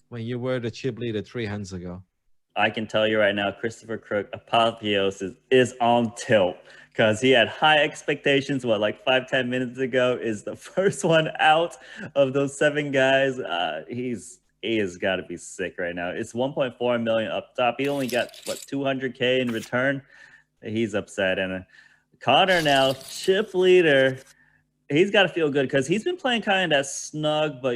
when you were the chip leader 3 hands ago. I can tell you right now, Christopher Crook Apotheosis is on tilt because he had high expectations. What, like 5-10 minutes ago, is the first one out of those 7 guys. He has got to be sick right now. It's 1.4 million up top. He only got what, 200K in return. He's upset. And Connor now chip leader. He's got to feel good because he's been playing kind of that snug, but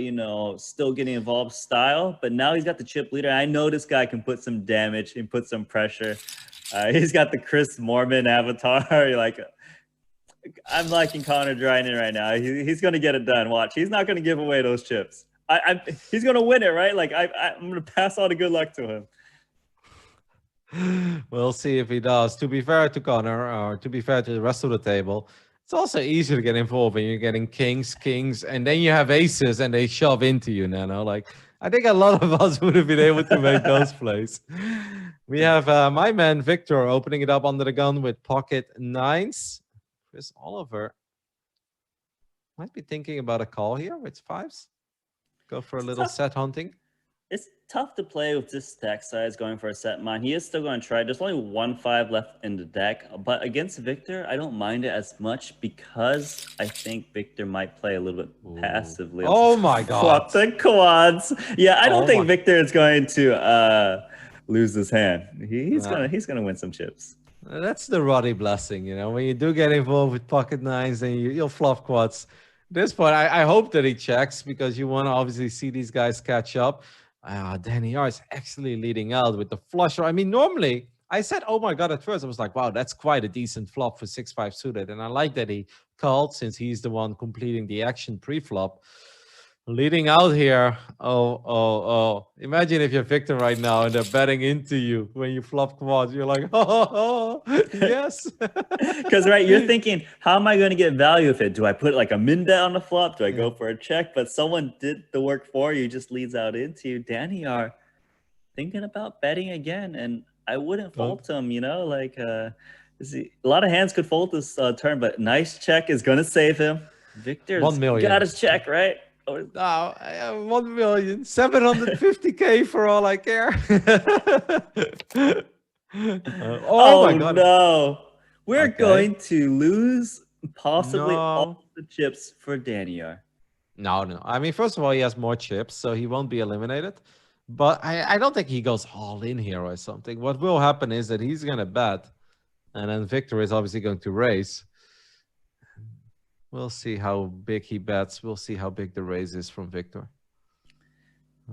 still getting involved style. But now he's got the chip leader. I know this guy can put some damage and put some pressure. He's got the Chris Mormon avatar. Like, I'm liking Connor Dryden right now. He's going to get it done. Watch. He's not going to give away those chips. He's going to win it, right? Like, I'm going to pass all the good luck to him. We'll see if he does. To be fair to Connor, or to be fair to the rest of the table, it's also easy to get involved when you're getting kings, and then you have aces and they shove into you, Nano. Like, I think a lot of us would have been able to make those plays. We have my man Victor opening it up under the gun with pocket 9s. Chris Oliver might be thinking about a call here with 5s. Go for a little set hunting. It's tough to play with this stack size going for a set mine. He is still going to try. There's only 1 5 left in the deck, but against Victor, I don't mind it as much because I think Victor might play a little bit passively. Oh my god. Flop the quads. Yeah, I don't think Victor is going to lose his hand. He's gonna win some chips. That's the Roddy blessing, when you do get involved with pocket 9s and you'll flop quads. At this point, I hope that he checks because you want to obviously see these guys catch up. Danny R is actually leading out with the flusher. I mean, normally I said, oh my god, at first I was like, wow, that's quite a decent flop for 6-5 suited. And I like that he called since he's the one completing the action pre-flop. Leading out here. Oh. Imagine if you're Victor right now and they're betting into you when you flop quads. You're like, oh, yes. Because, right, you're thinking, how am I going to get value of it? Do I put like a min bet on the flop? Do I go for a check? But someone did the work for you, just leads out into you. Danny are thinking about betting again. And I wouldn't fault him, like a lot of hands could fold this turn, but nice check is going to save him. Victor's 1 million. got his check, right? No, 1,750,000 for all I care. Oh my god! No, we're going to lose possibly all the chips for Daniel. No. I mean, first of all, he has more chips, so he won't be eliminated. But I don't think he goes all in here or something. What will happen is that he's gonna bet, and then Victor is obviously going to raise. We'll see how big he bets. We'll see how big the raise is from Victor.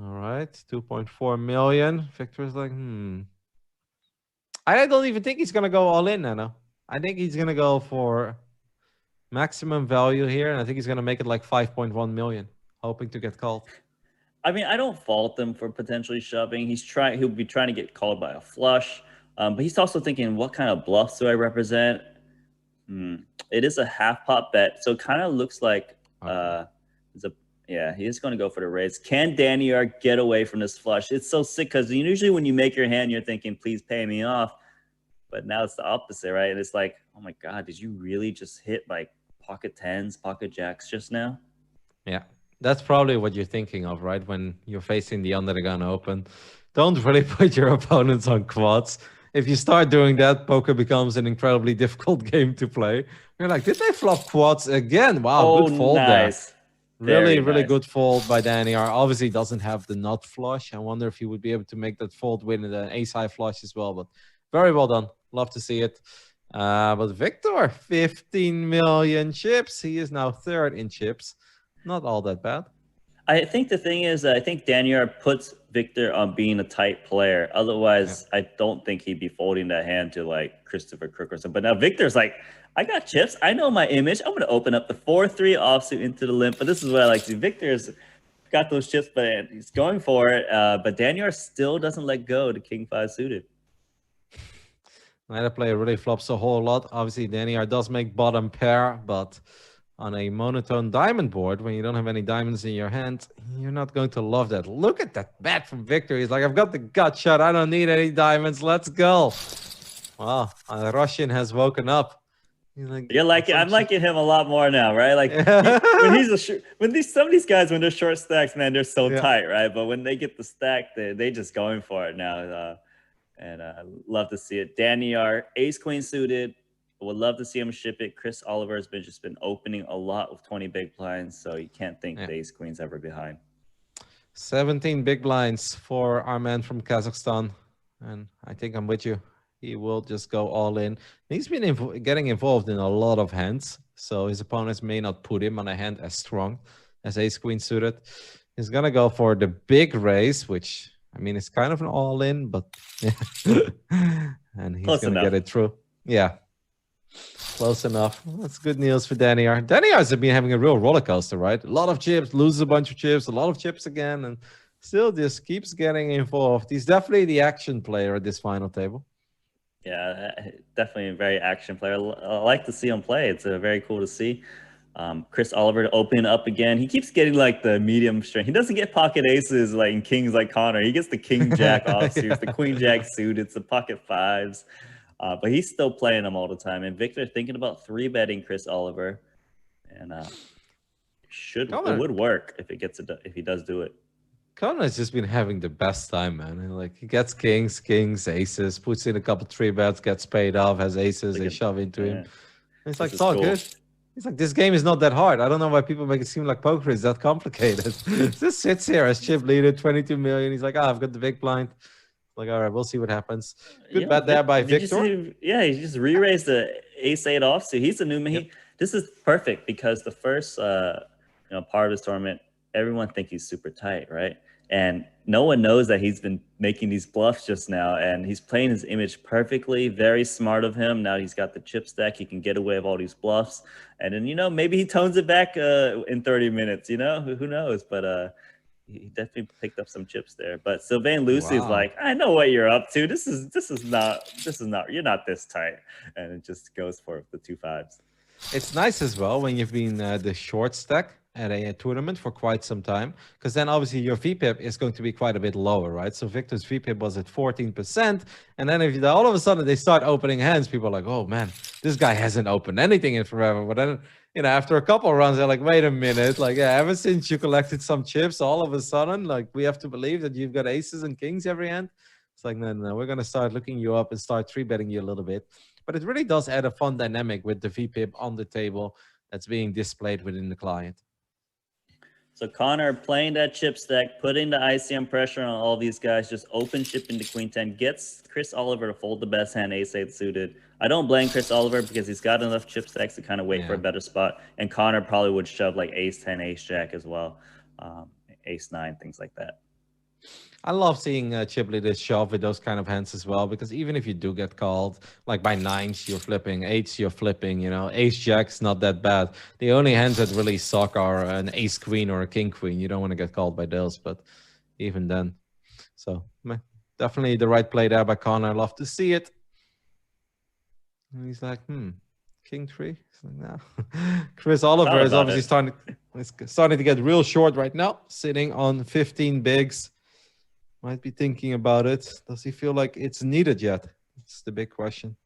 All right, 2.4 million. Victor's like, I don't even think he's going to go all in, Nano. I think he's going to go for maximum value here, and I think he's going to make it like 5.1 million, hoping to get called. I mean, I don't fault him for potentially shoving. He'll be trying to get called by a flush, but he's also thinking, what kind of bluffs do I represent? It is a half pot bet, so it kind of looks like he is going to go for the raise. Can Danny R get away from this flush? It's so sick because usually when you make your hand, you're thinking, please pay me off. But now it's the opposite, right? And it's like, oh my god, did you really just hit like pocket 10s, pocket jacks just now? Yeah, that's probably what you're thinking of, right? When you're facing the under the gun open. Don't really put your opponents on quads. If you start doing that, poker becomes an incredibly difficult game to play. You're like, did they flop quads again? Wow, good fold nice. There. Really nice. Good fold by Danny R. Obviously, doesn't have the nut flush. I wonder if he would be able to make that fold with an ace-high flush as well. But very well done. Love to see it. But Victor, 15 million chips. He is now 3rd in chips. Not all that bad. I think the thing is, I think Daniel puts Victor on being a tight player. Otherwise, I don't think he'd be folding that hand to like Christopher Crook or something. But now Victor's like, I got chips. I know my image. I'm going to open up the 4-3 offsuit into the limp. But this is what I like to see. Victor's got those chips, but he's going for it. But Daniel still doesn't let go to King 5 suited. Neither player really flops a whole lot. Obviously, Danny R does make bottom pair, but on a monotone diamond board when you don't have any diamonds in your hand, you're not going to love that. Look at that bet from Victor. He's like, I've got the gut shot. I don't need any diamonds. Let's go. Wow, Russian has woken up. Like, I'm liking him a lot more now, right? Like some of these guys, when they're short stacks, man, they're so tight, right? But when they get the stack, they just going for it now. And love to see it. Danny R, ace queen suited. Would love to see him ship it. Chris Oliver has just been opening a lot with 20 big blinds, so you can't think the ace queen's ever behind. 17 big blinds for our man from Kazakhstan, and I think I'm with you. He will just go all in. He's been getting involved in a lot of hands, so his opponents may not put him on a hand as strong as ace queen suited. He's gonna go for the big raise, which I mean it's kind of an all in, but and he's gonna get it through. Yeah. Close enough. That's good news for Danny R. Danny R's been having a real roller coaster, right? A lot of chips, loses a bunch of chips, a lot of chips again, and still just keeps getting involved. He's definitely the action player at this final table. Yeah, definitely a very action player. I like to see him play. It's very cool to see. Chris Oliver opening up again. He keeps getting like the medium strength. He doesn't get pocket aces like in kings like Connor. He gets the king jack offsuits, the queen jack suit. It's the pocket fives. But he's still playing them all the time. And Victor thinking about 3-betting Chris Oliver, and it would work if he does do it. Connor's just been having the best time, man. And like he gets kings, aces, puts in a couple 3-bets, gets paid off, has aces, they shove into him. It's like it's all good. He's like, this game is not that hard. I don't know why people make it seem like poker is that complicated. Just sits here as chip leader, 22 million. He's like, I've got the big blind. Like, all right, we'll see what happens. Good bet there by Victor. He just re-raised the ace-8 offsuit. He's a new man. This is perfect because the first part of this tournament, everyone thinks he's super tight, right? And no one knows that he's been making these bluffs just now, and he's playing his image perfectly. Very smart of him. Now he's got the chip stack. He can get away with all these bluffs. And then, maybe he tones it back in 30 minutes, who knows? But he definitely picked up some chips there. But Sylvain Lucy's like, I know what you're up to. This is not, you're not this tight. And it just goes for the 2 5s. It's nice as well when you've been the short stack at a tournament for quite some time, because then obviously your VPIP is going to be quite a bit lower, right? So Victor's VPIP was at 14%, and then if all of a sudden they start opening hands, people are like, oh man, this guy hasn't opened anything in forever. But then after a couple of runs, they're like, wait a minute, like ever since you collected some chips, all of a sudden, like we have to believe that you've got aces and kings every hand. It's like, no, we're gonna start looking you up and start 3-betting you a little bit. But it really does add a fun dynamic with the VPIP on the table that's being displayed within the client. So Connor playing that chip stack, putting the ICM pressure on all these guys, just open chipping to queen 10, gets Chris Oliver to fold the best hand, ace-8 suited. I don't blame Chris Oliver because he's got enough chip stacks to kind of wait for a better spot. And Connor probably would shove like ace-10, ace-jack as well, ace-9, things like that. I love seeing chip leaders shove with those kind of hands as well, because even if you do get called, like by 9s, you're flipping, 8s, you're flipping, ace-jack's not that bad. The only hands that really suck are an ace-queen or a king-queen. You don't want to get called by those, but even then. So, definitely the right play there by Connor. I love to see it. And he's like, king 3? Like, no. Chris Oliver is obviously starting to get real short right now, sitting on 15 bigs. Might be thinking about it. Does he feel like it's needed yet? It's the big question.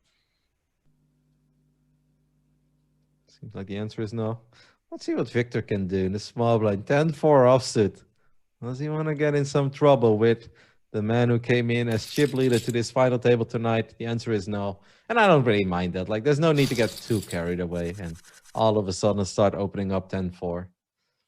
Seems like the answer is no. Let's see what Victor can do in the small blind. 10-4 offsuit. Does he want to get in some trouble with the man who came in as chip leader to this final table tonight? The answer is no. And I don't really mind that. Like, there's no need to get too carried away and all of a sudden start opening up 10-4.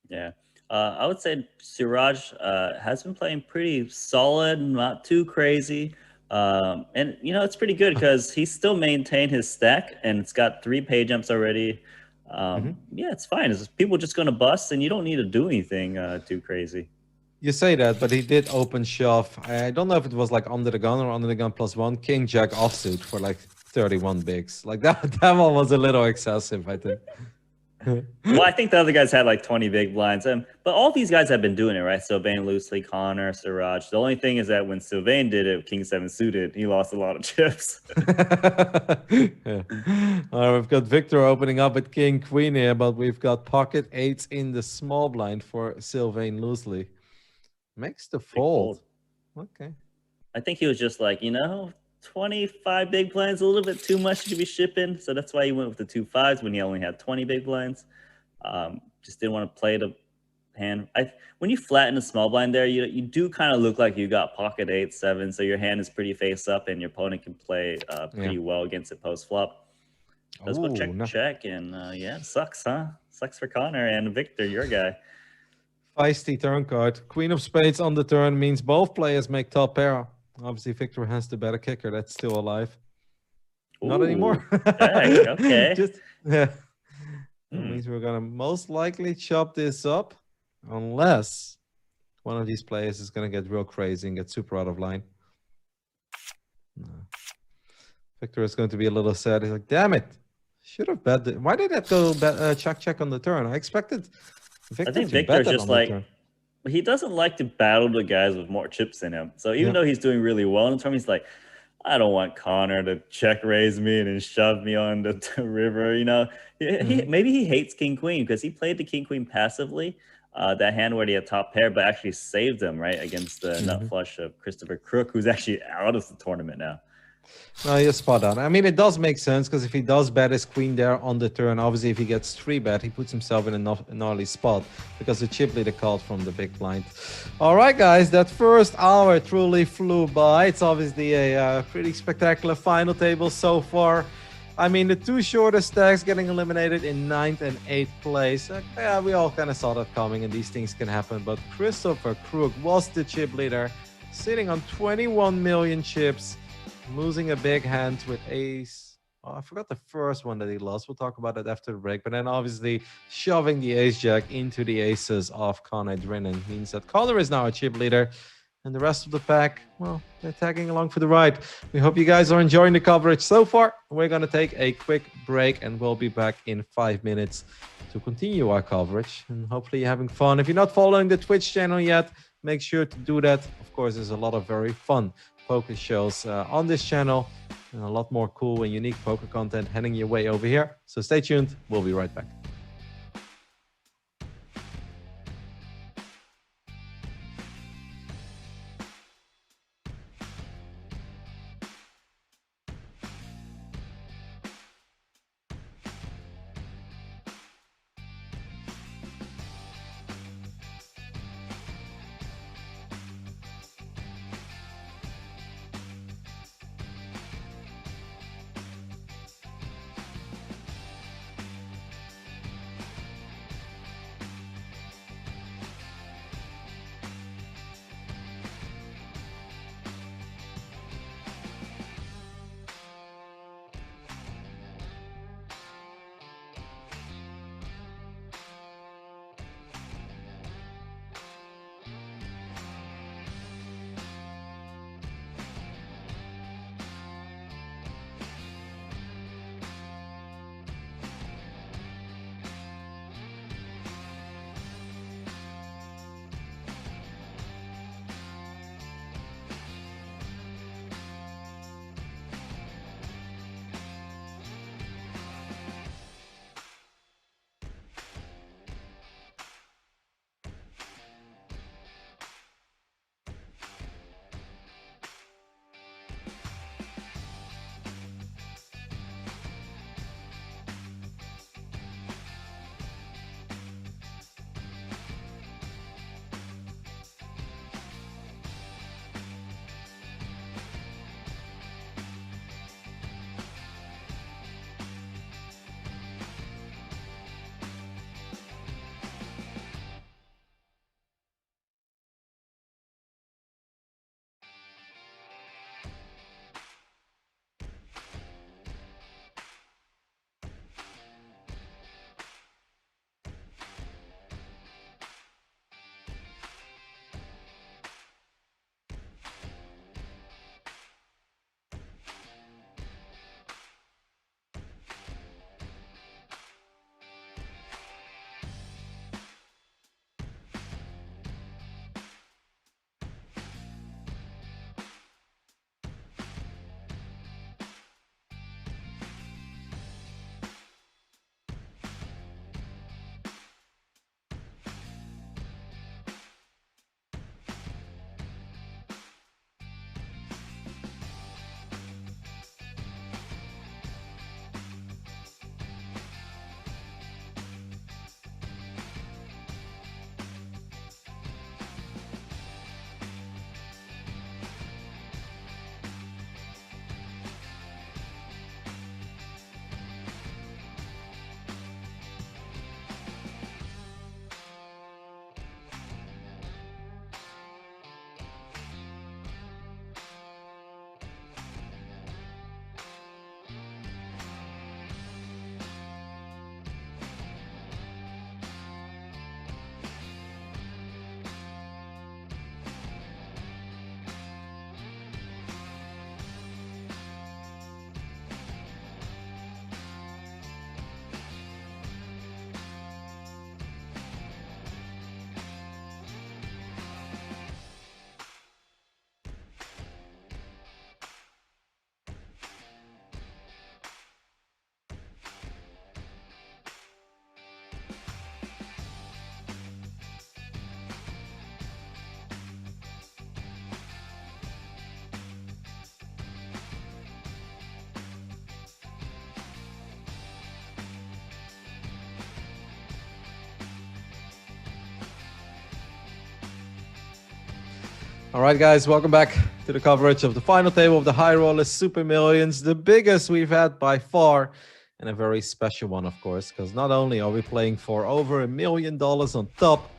Yeah. I would say Siraj has been playing pretty solid, not too crazy. And, it's pretty good because he's still maintained his stack and it's got 3 pay jumps already. Yeah, it's fine. It's people just going to bust and you don't need to do anything too crazy. You say that, but he did open shove. I don't know if it was like under the gun or under the gun +1. King Jack offsuit for like 31 bigs. Like that one was a little excessive, I think. Well, I think the other guys had like 20 big blinds. But all these guys have been doing it, right? Sylvain, Loosely, Connor, Siraj. The only thing is that when Sylvain did it, King 7 suited, he lost a lot of chips. Yeah. We've got Victor opening up at King Queen here, but we've got pocket eights in the small blind for Sylvain Loosely. Makes the fold. Okay. I think he was just like, 25 big blinds, a little bit too much to be shipping. So that's why he went with the 2 5s when he only had 20 big blinds. Just didn't want to play the hand. When you flatten a small blind there, you do kind of look like you got pocket 8, 7. So your hand is pretty face up and your opponent can play pretty well against it post flop. Let's go check. And yeah, sucks, huh? Sucks for Connor and Victor, your guy. Feisty turn card. Queen of spades on the turn means both players make top pair. Obviously, Victor has the better kicker. That's still alive. Ooh, not anymore. Okay. That means we're going to most likely chop this up unless one of these players is going to get real crazy and get super out of line. No. Victor is going to be a little sad. He's like, damn it. Should have bet. Why did that go check on the turn? I expected Victor. I think Victor's just like, he doesn't like to battle the guys with more chips in him. So even though he's doing really well in the tournament, he's like, I don't want Connor to check raise me and then shove me on the river. Maybe he hates King Queen because he played the King Queen passively. That hand where he had top pair, but actually saved him right against the nut flush of Christopher Crook, who's actually out of the tournament now. No, you're spot on. I mean, it does make sense because if he does bet his queen there on the turn, obviously if he gets 3-bet, he puts himself in a gnarly spot because the chip leader called from the big blind. All right, guys, that first hour truly flew by. It's obviously a pretty spectacular final table so far. I mean, the two shortest stacks getting eliminated in 9th and 8th place. Yeah, we all kind of saw that coming and these things can happen. But Christopher Crook was the chip leader, sitting on 21 million chips. Losing a big hand with ace. Oh, I forgot the first one that he lost. We'll talk about it after the break. But then obviously shoving the ace jack into the aces of Conor Drinnen means that Connor is now a chip leader. And the rest of the pack, well, they're tagging along for the ride. We hope you guys are enjoying the coverage so far. We're going to take a quick break and we'll be back in 5 minutes to continue our coverage. And hopefully you're having fun. If you're not following the Twitch channel yet, make sure to do that. Of course, there's a lot of very fun poker shows on this channel and a lot more cool and unique poker content heading your way over here. So stay tuned. We'll be right back. All right, guys, welcome back to the coverage of the final table of the High Roller Super Millions, the biggest we've had by far, and a very special one, of course, because not only are we playing for over $1 million on top,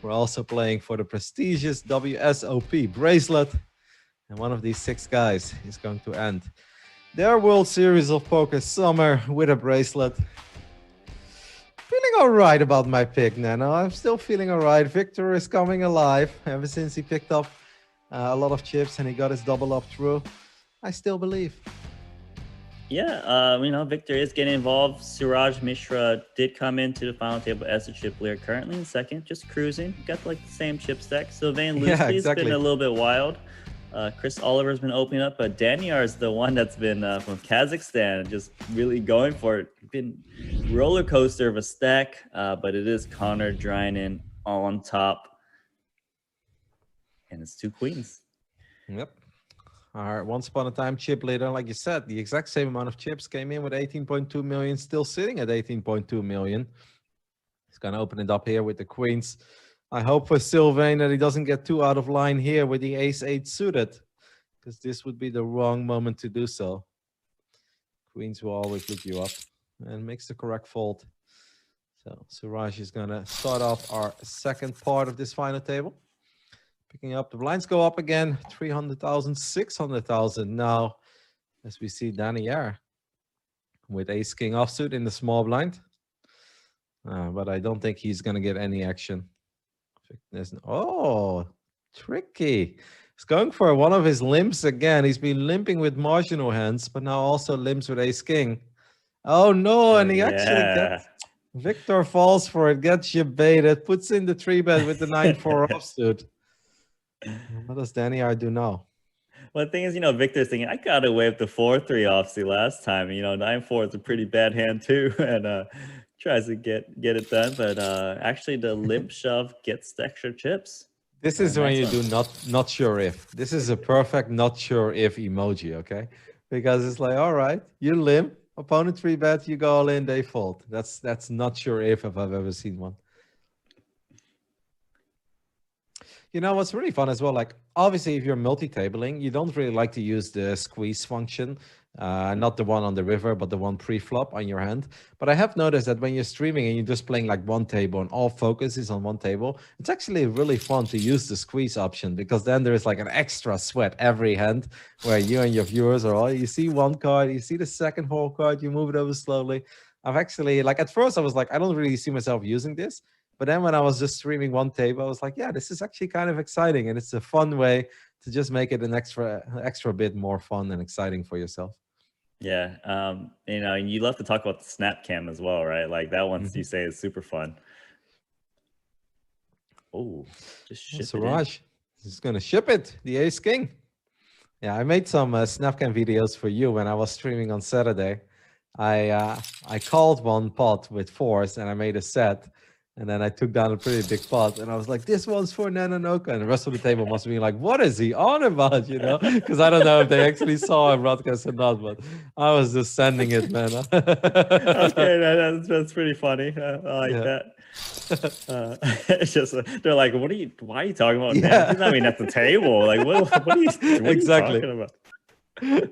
we're also playing for the prestigious WSOP bracelet, and one of these 6 guys is going to end their World Series of Poker summer with a bracelet. Feeling all right about my pick, Nano. I'm still feeling all right. Victor is coming alive ever since he picked up a lot of chips and he got his double up through. I still believe. Yeah, Victor is getting involved. Suraj Mishra did come into the final table as a chip leader, currently in second, just cruising. Got like the same chip stack. Sylvain Lucy's been a little bit wild. Chris Oliver's been opening up, but Danyar is the one that's been from Kazakhstan, just really going for it. Been roller coaster of a stack, but it is Connor Drynan on top. And it's 2 queens. Yep. All right, once upon a time chip leader, like you said, the exact same amount of chips came in with 18.2 million, still sitting at 18.2 million. He's going to open it up here with the queens. I hope for Sylvain that he doesn't get too out of line here with the ace-8 suited, because this would be the wrong moment to do so. Queens will always look you up and makes the correct fold. So Suraj is going to start off our second part of this final table. Picking up, the blinds go up again, 300,000, 600,000 now, as we see Danier with ace-king offsuit in the small blind. But I don't think he's going to get any action. Oh, tricky. He's going for one of his limps again. He's been limping with marginal hands, but now also limps with ace-king. Oh, no, and he actually gets... Victor falls for it, gets you baited, puts in the 3-bet with the 9-4 offsuit. What does Daniar do now? Well, the thing is, Victor's thinking, I got away with the 4-3 offsuit last time. 9-4 is a pretty bad hand too, and tries to get it done. But actually, the limp shove gets the extra chips. This is when you do not sure if. This is a perfect not sure if emoji, okay? Because it's like, all right, you limp, opponent 3-bet, you go all in, they fold. That's not sure if I've ever seen one. What's really fun as well, like obviously if you're multi-tabling, you don't really like to use the squeeze function, not the one on the river, but the one pre-flop on your hand. But I have noticed that when you're streaming and you're just playing like one table and all focus is on one table, it's actually really fun to use the squeeze option, because then there's like an extra sweat every hand where you and your viewers are all, you see one card, you see the second whole card, you move it over slowly. I've actually, like at first I was like, I don't really see myself using this. But then when I was just streaming one table, I was like, yeah, this is actually kind of exciting. And it's a fun way to just make it an extra bit more fun and exciting for yourself. Yeah. And you love to talk about the snap cam as well, right? Like that one you say is super fun. Oh, just ship Suraj is going to ship it. The ace-king. Yeah, I made some snapcam videos for you when I was streaming on Saturday. I called one pot with 4s and I made a set. And then I took down a pretty big pot, and I was like, this one's for Nananoka. And the rest of the table must be like, what is he on about, Because I don't know if they actually saw a broadcast or not, but I was just sending it, man. Okay, that's pretty funny. I like that. It's just, they're like, why are you talking about that? He's not even at the table. Like, what are you talking about?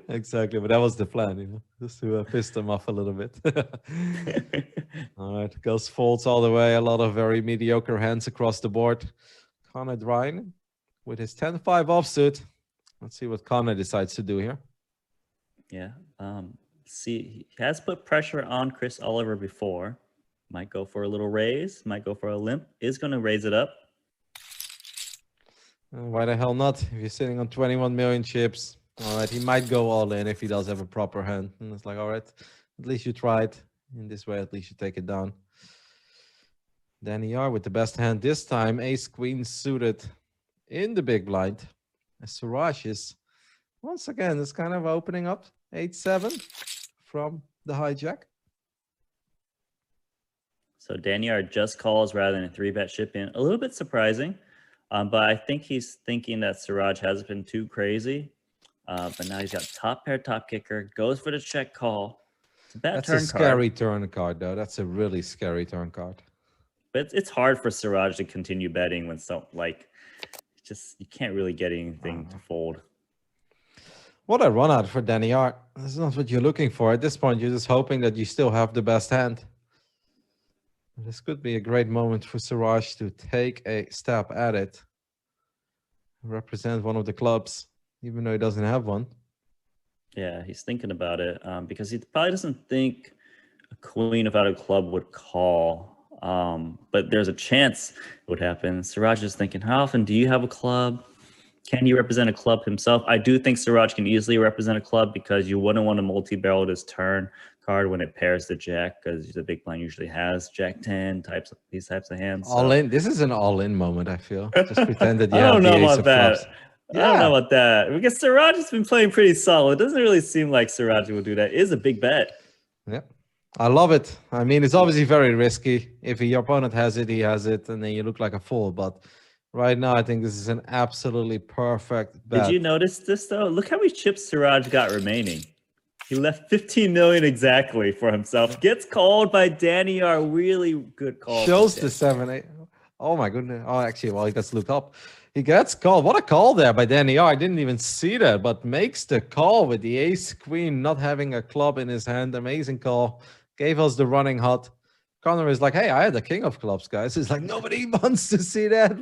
Exactly, but that was the plan, just to piss them off a little bit. All right, goes folds all the way. A lot of very mediocre hands across the board. Connor Drine with his 10-5 offsuit. Let's see what Connor decides to do here. Yeah, see, he has put pressure on Chris Oliver before. Might go for a little raise, might go for a limp. Is going to raise it up. Why the hell not? If you're sitting on 21 million chips. All right, he might go all in if he does have a proper hand. And it's like, all right, at least you tried. In this way, at least you take it down. Daniar with the best hand this time. Ace-queen suited in the big blind. As Suraj is, once again, it's kind of opening up. 8-7 from the hijack. So Daniar just calls rather than a 3-bet ship in. A little bit surprising, but I think he's thinking that Suraj hasn't been too crazy. But now he's got top pair, top kicker, goes for the check call. It's a bad That's turn a scary turn card, though. That's a really scary turn card. But it's hard for Suraj to continue betting when you can't really get anything to fold. What a run out for Danny Art. That's not what you're looking for. At this point, you're just hoping that you still have the best hand. This could be a great moment for Siraj to take a stab at it. Represent one of the clubs, even though he doesn't have one. Yeah, he's thinking about it because he probably doesn't think a queen without a club would call. But there's a chance it would happen. Siraj is thinking, how often do you have a club? Can he represent a club himself? I do think Siraj can easily represent a club because you wouldn't want to multi-barrel this turn card when it pairs the jack, because the big blind usually has jack 10 these types of hands. All in. This is an all-in moment, I feel. Just pretend that you I have don't the know ace about of that. clubs. I don't know about that because Siraj has been playing pretty solid. It doesn't really seem like Siraj will do that. It is a big bet. Yeah. I love it. I mean, it's obviously very risky. If your opponent has it, he has it, and then you look like a fool. But right now, I think this is an absolutely perfect bet. Did you notice this, though? Look how many chips Siraj got remaining. He left 15 million exactly for himself. Gets called by Danny R. Really good call. Shows the 7-8. Oh, my goodness. Oh, actually, well, he gets looked up. He gets called. What a call there by Danny R. I didn't even see that, but makes the call with the ace queen not having a club in his hand. Amazing call. Gave us the running hot. Connor is like, hey, I had the king of clubs, guys. It's like, nobody wants to see that.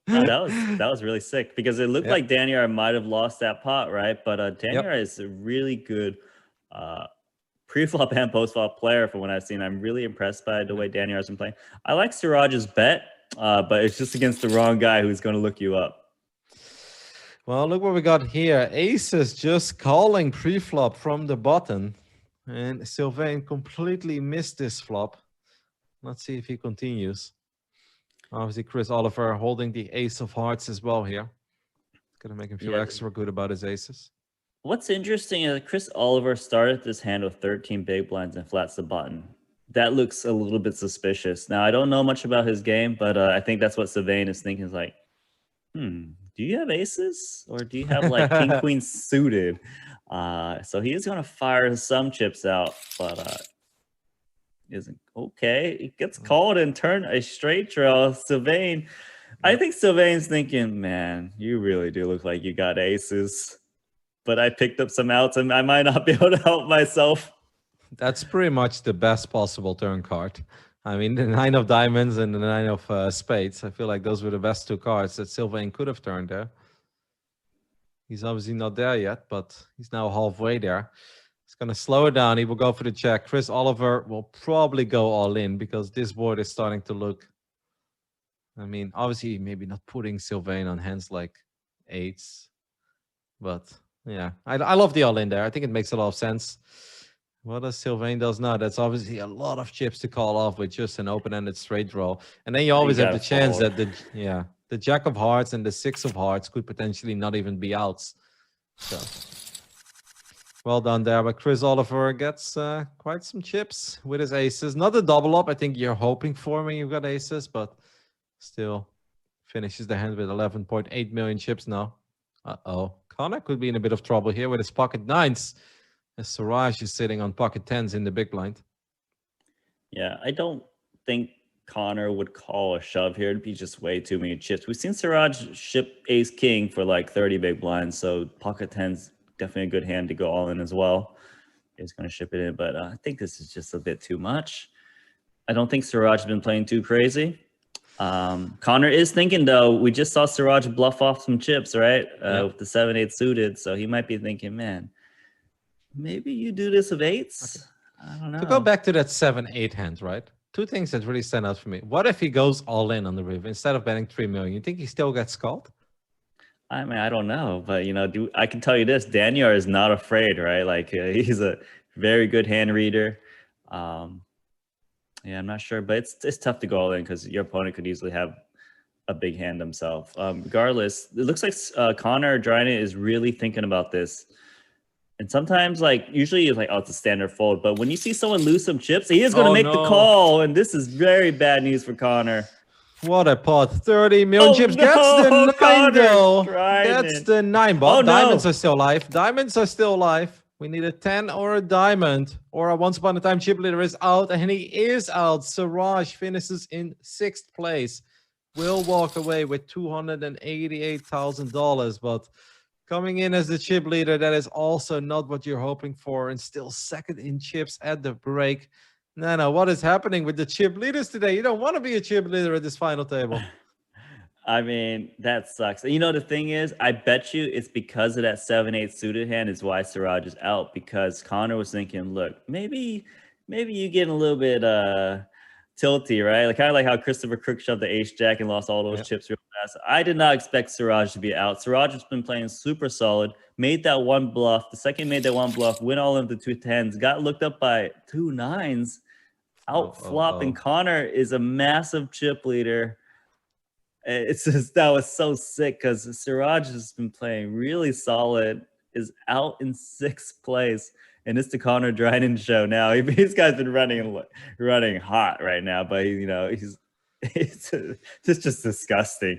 Oh, that was really sick because it looked like Danny R might have lost that pot, right? But Danny R is a really good pre-flop and post-flop player from what I've seen. I'm really impressed by the way Danny R has been playing. I like Siraj's bet, but it's just against the wrong guy who's going to look you up. Well, look what we got here. Aces just calling pre-flop from the button. And Sylvain completely missed this flop. Let's see if he continues. Obviously, Chris Oliver holding the ace of hearts as well here. Gonna make him feel extra good about his aces. What's interesting is Chris Oliver started this hand with 13 big blinds and flats the button. That looks a little bit suspicious. Now, I don't know much about his game, but I think that's what Sylvain is thinking is like, do you have aces? Or do you have like king, queen suited? So he is going to fire some chips out, but isn't okay. He gets called and turn a straight draw. Sylvain, I think Sylvain's thinking, man, you really do look like you got aces, but I picked up some outs and I might not be able to help myself. That's pretty much the best possible turn card. I mean, the 9 of diamonds and the 9 of spades. I feel like those were the best 2 cards that Sylvain could have turned there. He's obviously not there yet, but he's now halfway there. He's going to slow it down. He will go for the check. Chris Oliver will probably go all in because this board is starting to look... I mean, obviously, maybe not putting Sylvain on hands like 8s. But, yeah, I love the all in there. I think it makes a lot of sense. What does Sylvain does now? That's obviously a lot of chips to call off with just an open-ended straight draw. And then you always have the chance that the jack of hearts and the 6 of hearts could potentially not even be outs. So well done there. But Chris Oliver gets quite some chips with his aces. Not a double up. I think you're hoping for when you've got aces, but still finishes the hand with 11.8 million chips now. Uh-oh. Connor could be in a bit of trouble here with his pocket 9s. As Siraj is sitting on pocket 10s in the big blind. Yeah, I don't think Connor would call a shove here. It'd be just way too many chips. We've seen Siraj ship ace king for like 30 big blinds, so pocket 10's definitely a good hand to go all in as well. He's going to ship it in, but I think this is just a bit too much. I don't think Siraj has been playing too crazy. Connor is thinking, though, we just saw Siraj bluff off some chips, right? With the 7-8 suited, so he might be thinking, man, maybe you do this with 8s? Okay. I don't know. To go back to that 7-8 hand, right? 2 things that really stand out for me. What if he goes all in on the river instead of betting 3 million? You think he still gets called? I mean, I don't know, but I can tell you this: Danny R is not afraid, right? Like he's a very good hand reader. Yeah, I'm not sure, but it's tough to go all in because your opponent could easily have a big hand himself. Regardless, it looks like Connor Dryden is really thinking about this. And sometimes, like, usually it's like, oh, it's a standard fold. But when you see someone lose some chips, he is going to make the call. And this is very bad news for Connor. What a pot. 30 million chips. No, That's the 9, Connor though. Dryden. That's the 9. But diamonds are still live. Diamonds are still live. We need a 10 or a diamond. Or a once upon a time chip leader is out. And he is out. Siraj finishes in 6th place. will walk away with $288,000, but coming in as the chip leader, that is also not what you're hoping for, and still second in chips at the break. Nano, what is happening with the chip leaders today? You don't want to be a chip leader at this final table. I mean, that sucks. You know, the thing is, I bet you it's because of that 7-8 suited hand is why Siraj is out, because Connor was thinking, look, maybe you getting a little bit tilty, right? Like kind of like how Christopher Crook shoved the ace jack and lost all those chips real fast. I did not expect Siraj to be out. Siraj has been playing super solid, made that one bluff. The second made that one bluff, went all into 2 10s, got looked up by 2 9s, out flopping. Connor is a massive chip leader. It's just, that was so sick because Siraj has been playing really solid, is out in 6th place, and it's the Connor Dryden show now. These guys been running hot right now, but you know it's just disgusting.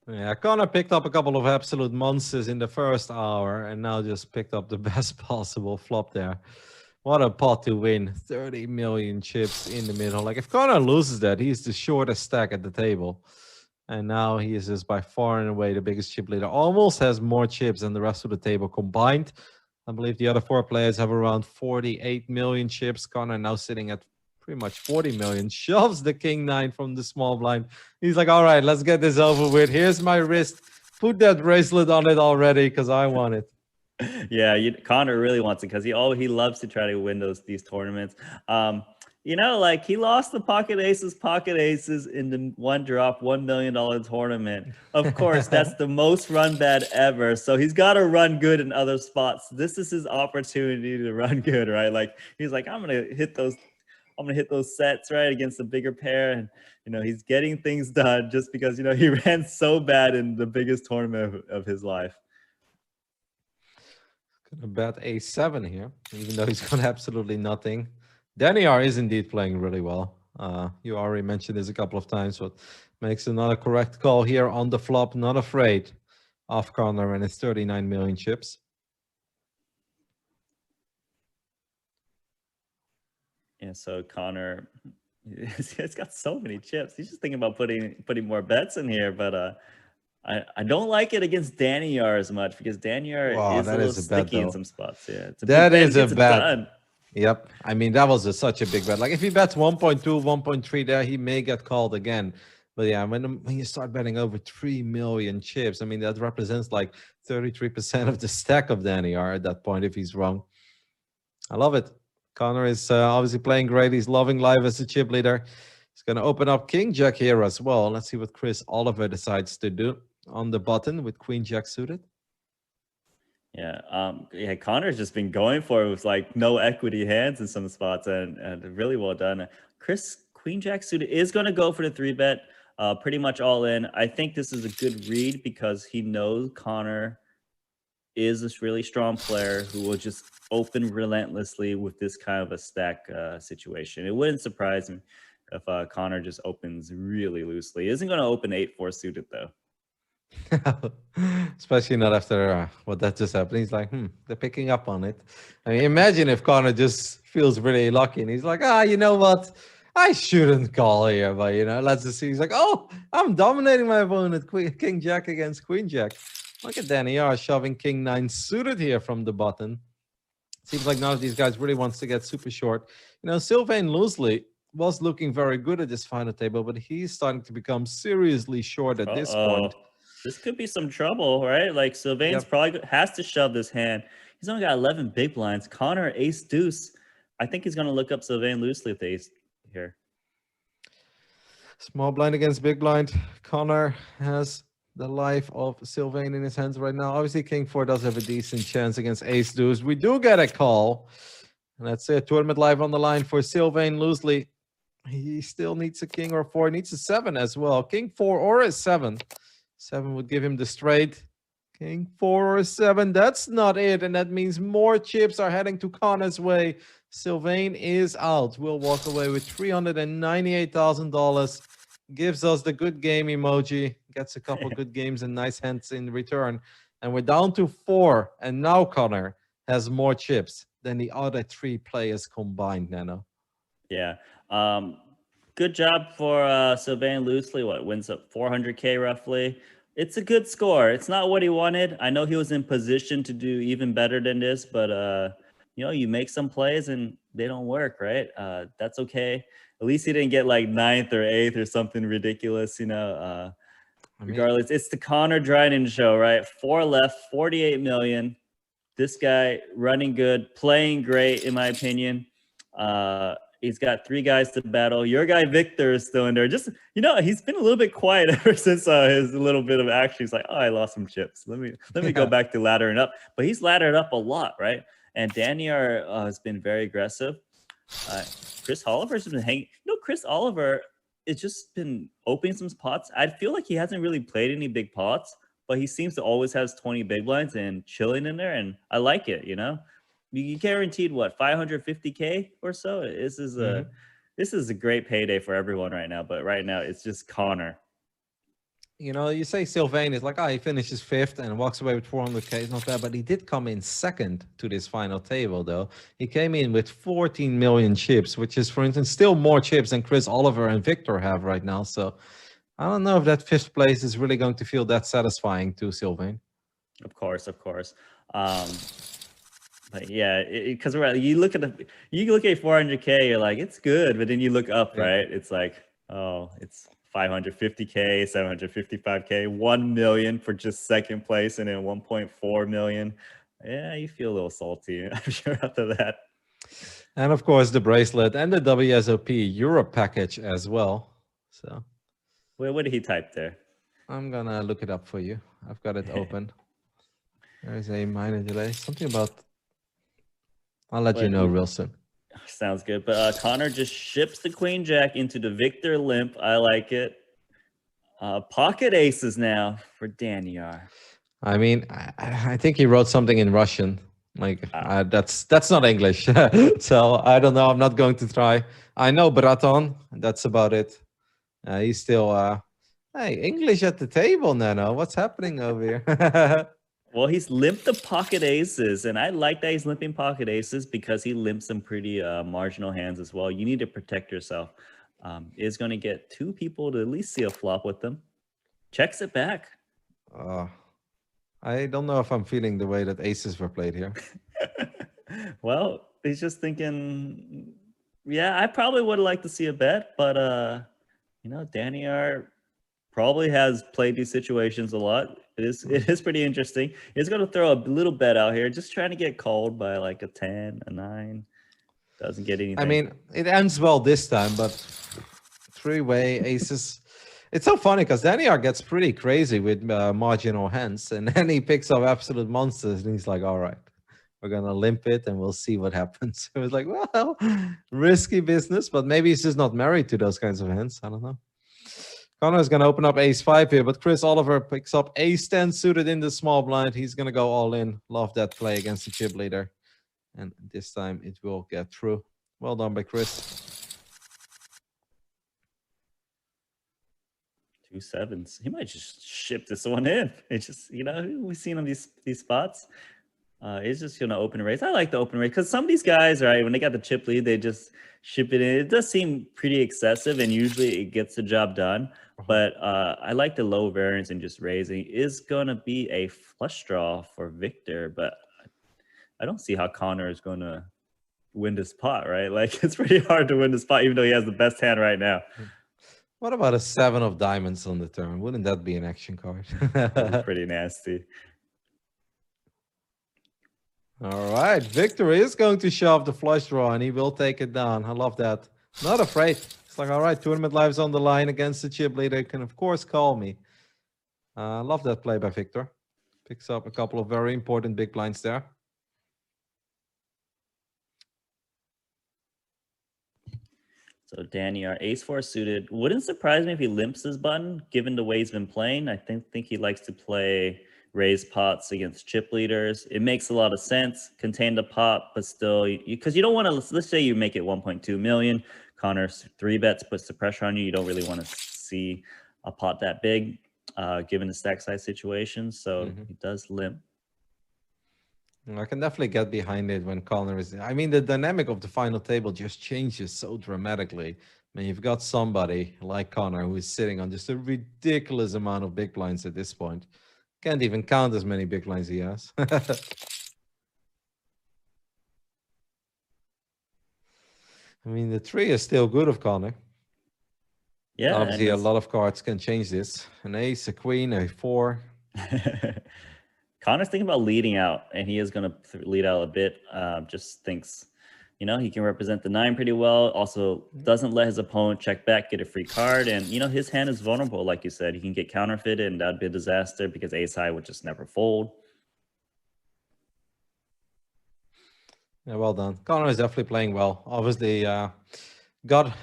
Yeah, Connor picked up a couple of absolute monsters in the first hour, and now just picked up the best possible flop there. What a pot to win. 30 million chips in the middle. Like, if Connor loses that, he's the shortest stack at the table. And now he is just by far and away the biggest chip leader. Almost has more chips than the rest of the table combined. I believe the other 4 players have around 48 million chips. Connor now sitting at pretty much 40 million. Shoves the king 9 from the small blind. He's like, all right, let's get this over with. Here's my wrist. Put that bracelet on it already because I want it. Yeah, Connor really wants it because he loves to try to win these tournaments. You know, like he lost the pocket aces in the one drop $1 million tournament. Of course, that's the most run bad ever. So he's got to run good in other spots. This is his opportunity to run good, right? Like he's like, I'm gonna hit those sets right against the bigger pair, and you know he's getting things done just because you know he ran so bad in the biggest tournament of his life. Gonna bet a7 here, even though he's got absolutely nothing. Daniel is indeed playing really well. You already mentioned this a couple of times, but makes another correct call here on the flop. Not afraid of Connor and his 39 million chips. Yeah, so Connor, he's got so many chips. He's just thinking about putting more bets in here, but I don't like it against Daniel as much because Daniel is a little sticky in some spots. Yeah, it's a that is a bet. Yep. I mean, that was such a big bet. Like if he bets 1.2, 1.3 there, he may get called again. But yeah, when you start betting over 3 million chips, I mean, that represents like 33% of the stack of Daniel at that point if he's wrong. I love it. Connor is obviously playing great. He's loving life as a chip leader. He's going to open up King Jack here as well. Let's see what Chris Oliver decides to do on the button with Queen Jack suited. Yeah, Connor's just been going for it with like no equity hands in some spots, and really well done. Chris, Queen Jack suited is going to go for the 3-bet, pretty much all in. I think this is a good read because he knows Connor is this really strong player who will just open relentlessly with this kind of a stack situation. It wouldn't surprise me if Connor just opens really loosely. He isn't going to open 8-4 suited though. Especially not after what that just happened. He's like, they're picking up on it. I mean, imagine if Connor just feels really lucky and he's like, you know what? I shouldn't call here, but you know, let's just see. He's like, oh, I'm dominating my opponent. King Jack against Queen Jack. Look at Danny R shoving King 9 suited here from the button. Seems like none of these guys really wants to get super short. You know, Sylvain Loosely was looking very good at this final table, but he's starting to become seriously short at this point. This could be some trouble, right? Like Sylvain's probably has to shove this hand. He's only got 11 big blinds. Connor ace deuce. I think he's going to look up Sylvain loosely with ace here. Small blind against big blind. Connor has the life of Sylvain in his hands right now. Obviously, King 4 does have a decent chance against ace deuce. We do get a call. And that's it. Tournament live on the line for Sylvain Loosely. He still needs a king or 4. He needs a 7 as well. King 4 or a 7. 7 would give him the straight. King 4 or 7. That's not it. And that means more chips are heading to Connor's way. Sylvain is out. We'll walk away with $398,000. Gives us the good game emoji. Gets a couple good games and nice hands in return. And we're down to 4. And now Connor has more chips than the other 3 players combined, Nano. Yeah. good job for Sylvain loosely. What wins up 400K roughly. It's a good score. It's not what he wanted. I know he was in position to do even better than this, but you know, you make some plays and they don't work, right? That's okay. At least he didn't get like 9th or 8th or something ridiculous, you know. Regardless, it's the Connor Dryden show, right? 4 left, 48 million. This guy running good, playing great, in my opinion. He's got 3 guys to battle. Your guy Victor is still in there. Just, you know, he's been a little bit quiet ever since his little bit of action. He's like, oh, I lost some chips. Let me go back to laddering up. But he's laddered up a lot, right? And Daniel has been very aggressive. Chris Oliver's been hanging. You know, Chris Oliver has just been opening some pots. I feel like he hasn't really played any big pots, but he seems to always has 20 big blinds and chilling in there, and I like it. You know, you guaranteed what 550K or so. This is a great payday for everyone right now. But right now, it's just Connor. You know, you say Sylvain is like, oh, he finishes 5th and walks away with 400K. It's not bad, but he did come in 2nd to this final table, though. He came in with 14 million chips, which is, for instance, still more chips than Chris Oliver and Victor have right now. So I don't know if that 5th place is really going to feel that satisfying to Sylvain. Of course. But yeah, because you look at 400K, you're like, it's good, but then you look up, right? It's like, oh, it's 550K, 755K, 1 million for just 2nd place, and then 1.4 million. Yeah, you feel a little salty, I'm sure, after that. And of course, the bracelet and the Wsop Europe package as well. So, wait, what did he type there? I'm gonna look it up for you. I've got it open. There's a minor delay. Something about. I'll let you know real soon. Sounds good. But Connor just ships the Queen Jack into the Victor limp. I like it. Pocket aces now for Daniel. I mean, I think he wrote something in Russian. Like that's not English. So I don't know. I'm not going to try. I know Braton. That's about it. He's still hey, English at the table, Nano. What's happening over here? Well, he's limped the pocket aces, and I like that he's limping pocket aces because he limps some pretty marginal hands as well. You need to protect yourself. Is going to get 2 people to at least see a flop with them. Checks it back. I don't know if I'm feeling the way that aces were played here. Well, he's just thinking, yeah, I probably would like to see a bet, but you know, Daniel probably has played these situations a lot. It is pretty interesting. He's going to throw a little bet out here, just trying to get called by like a 10, a 9. Doesn't get anything. I mean, it ends well this time, but 3-way aces. It's so funny because Daniel gets pretty crazy with marginal hands, and then he picks up absolute monsters, and he's like, all right, we're going to limp it, and we'll see what happens. It was like, well, risky business, but maybe he's just not married to those kinds of hands. I don't know. Connor is going to open up ace-5 here, but Chris Oliver picks up ace-10 suited in the small blind. He's going to go all in. Love that play against the chip leader. And this time it will get through. Well done by Chris. 2 7s. He might just ship this one in. It's just, you know, we've seen on these spots. It's just going to open raise. I like the open raise because some of these guys, right, when they got the chip lead, they just ship it in. It does seem pretty excessive, and usually it gets the job done. But I like the low variance and just raising. Is going to be a flush draw for Victor, but I don't see how Connor is going to win this pot, right? Like, it's pretty hard to win this pot, even though he has the best hand right now. What about a 7 of diamonds on the turn? Wouldn't that be an action card? That'd be pretty nasty. All right, Victor is going to shove the flush draw, and he will take it down. I love that. Not afraid. It's like, all right, tournament lives on the line against the chip leader. You can, of course, call me. I love that play by Victor. Picks up a couple of very important big blinds there. So Daniel, ace-4 suited. Wouldn't surprise me if he limps his button, given the way he's been playing. I think he likes to play raise pots against chip leaders. It makes a lot of sense. Contain the pot, but still, because you don't want to, let's say you make it 1.2 million. Connor's 3 bets puts the pressure on you. You don't really want to see a pot that big, given the stack size situation. So he does limp. I can definitely get behind it when Connor is. I mean, the dynamic of the final table just changes so dramatically I mean, you've got somebody like Connor who is sitting on just a ridiculous amount of big blinds at this point. Can't even count as many big blinds he has. I mean, the 3 is still good of Connor. Yeah, obviously a lot of cards can change this. An ace, a queen, a 4. Connor's thinking about leading out, and he is going to lead out a bit. Just thinks, you know, he can represent the 9 pretty well. Also, doesn't let his opponent check back, get a free card. And, you know, his hand is vulnerable, like you said. He can get counterfeited, and that'd be a disaster because ace high would just never fold. Yeah, well done. Connor is definitely playing well. Obviously, got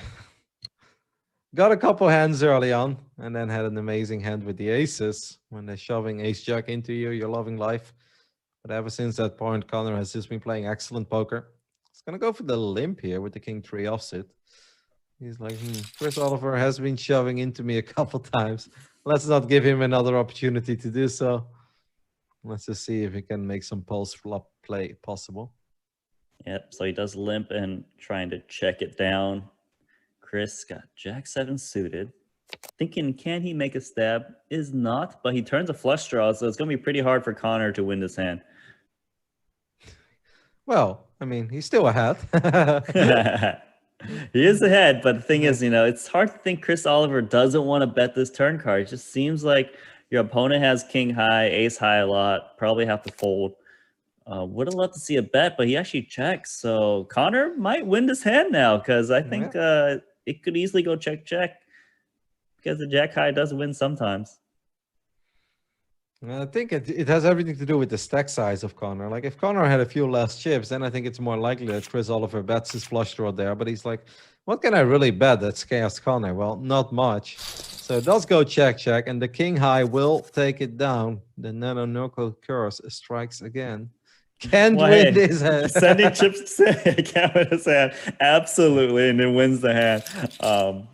a couple hands early on, and then had an amazing hand with the aces when they're shoving ace jack into you. You're loving life. But ever since that point, Connor has just been playing excellent poker. He's gonna go for the limp here with the king 3 offsuit. He's like, Chris Oliver has been shoving into me a couple times. Let's not give him another opportunity to do so. Let's just see if he can make some pulse flop play possible. Yep, so he does limp and trying to check it down. Chris got jack 7 suited. Thinking, can he make a stab? Is not, but he turns a flush draw, so it's going to be pretty hard for Connor to win this hand. Well, I mean, he's still ahead. He is ahead, but the thing is, you know, it's hard to think Chris Oliver doesn't want to bet this turn card. It just seems like your opponent has king high, ace high a lot, probably have to fold. Would have loved to see a bet, but he actually checks. So Connor might win this hand now because I think it could easily go check because the jack high does win sometimes. I think it has everything to do with the stack size of Connor. Like if Connor had a few less chips, then I think it's more likely that Chris Oliver bets his flush draw there. But he's like, what can I really bet that scares Connor? Well, not much. So it does go check, and the king high will take it down. The Nano Norco curse strikes again. Can't win this hand. Sending chips can't win this hand. Absolutely, and it wins the hand.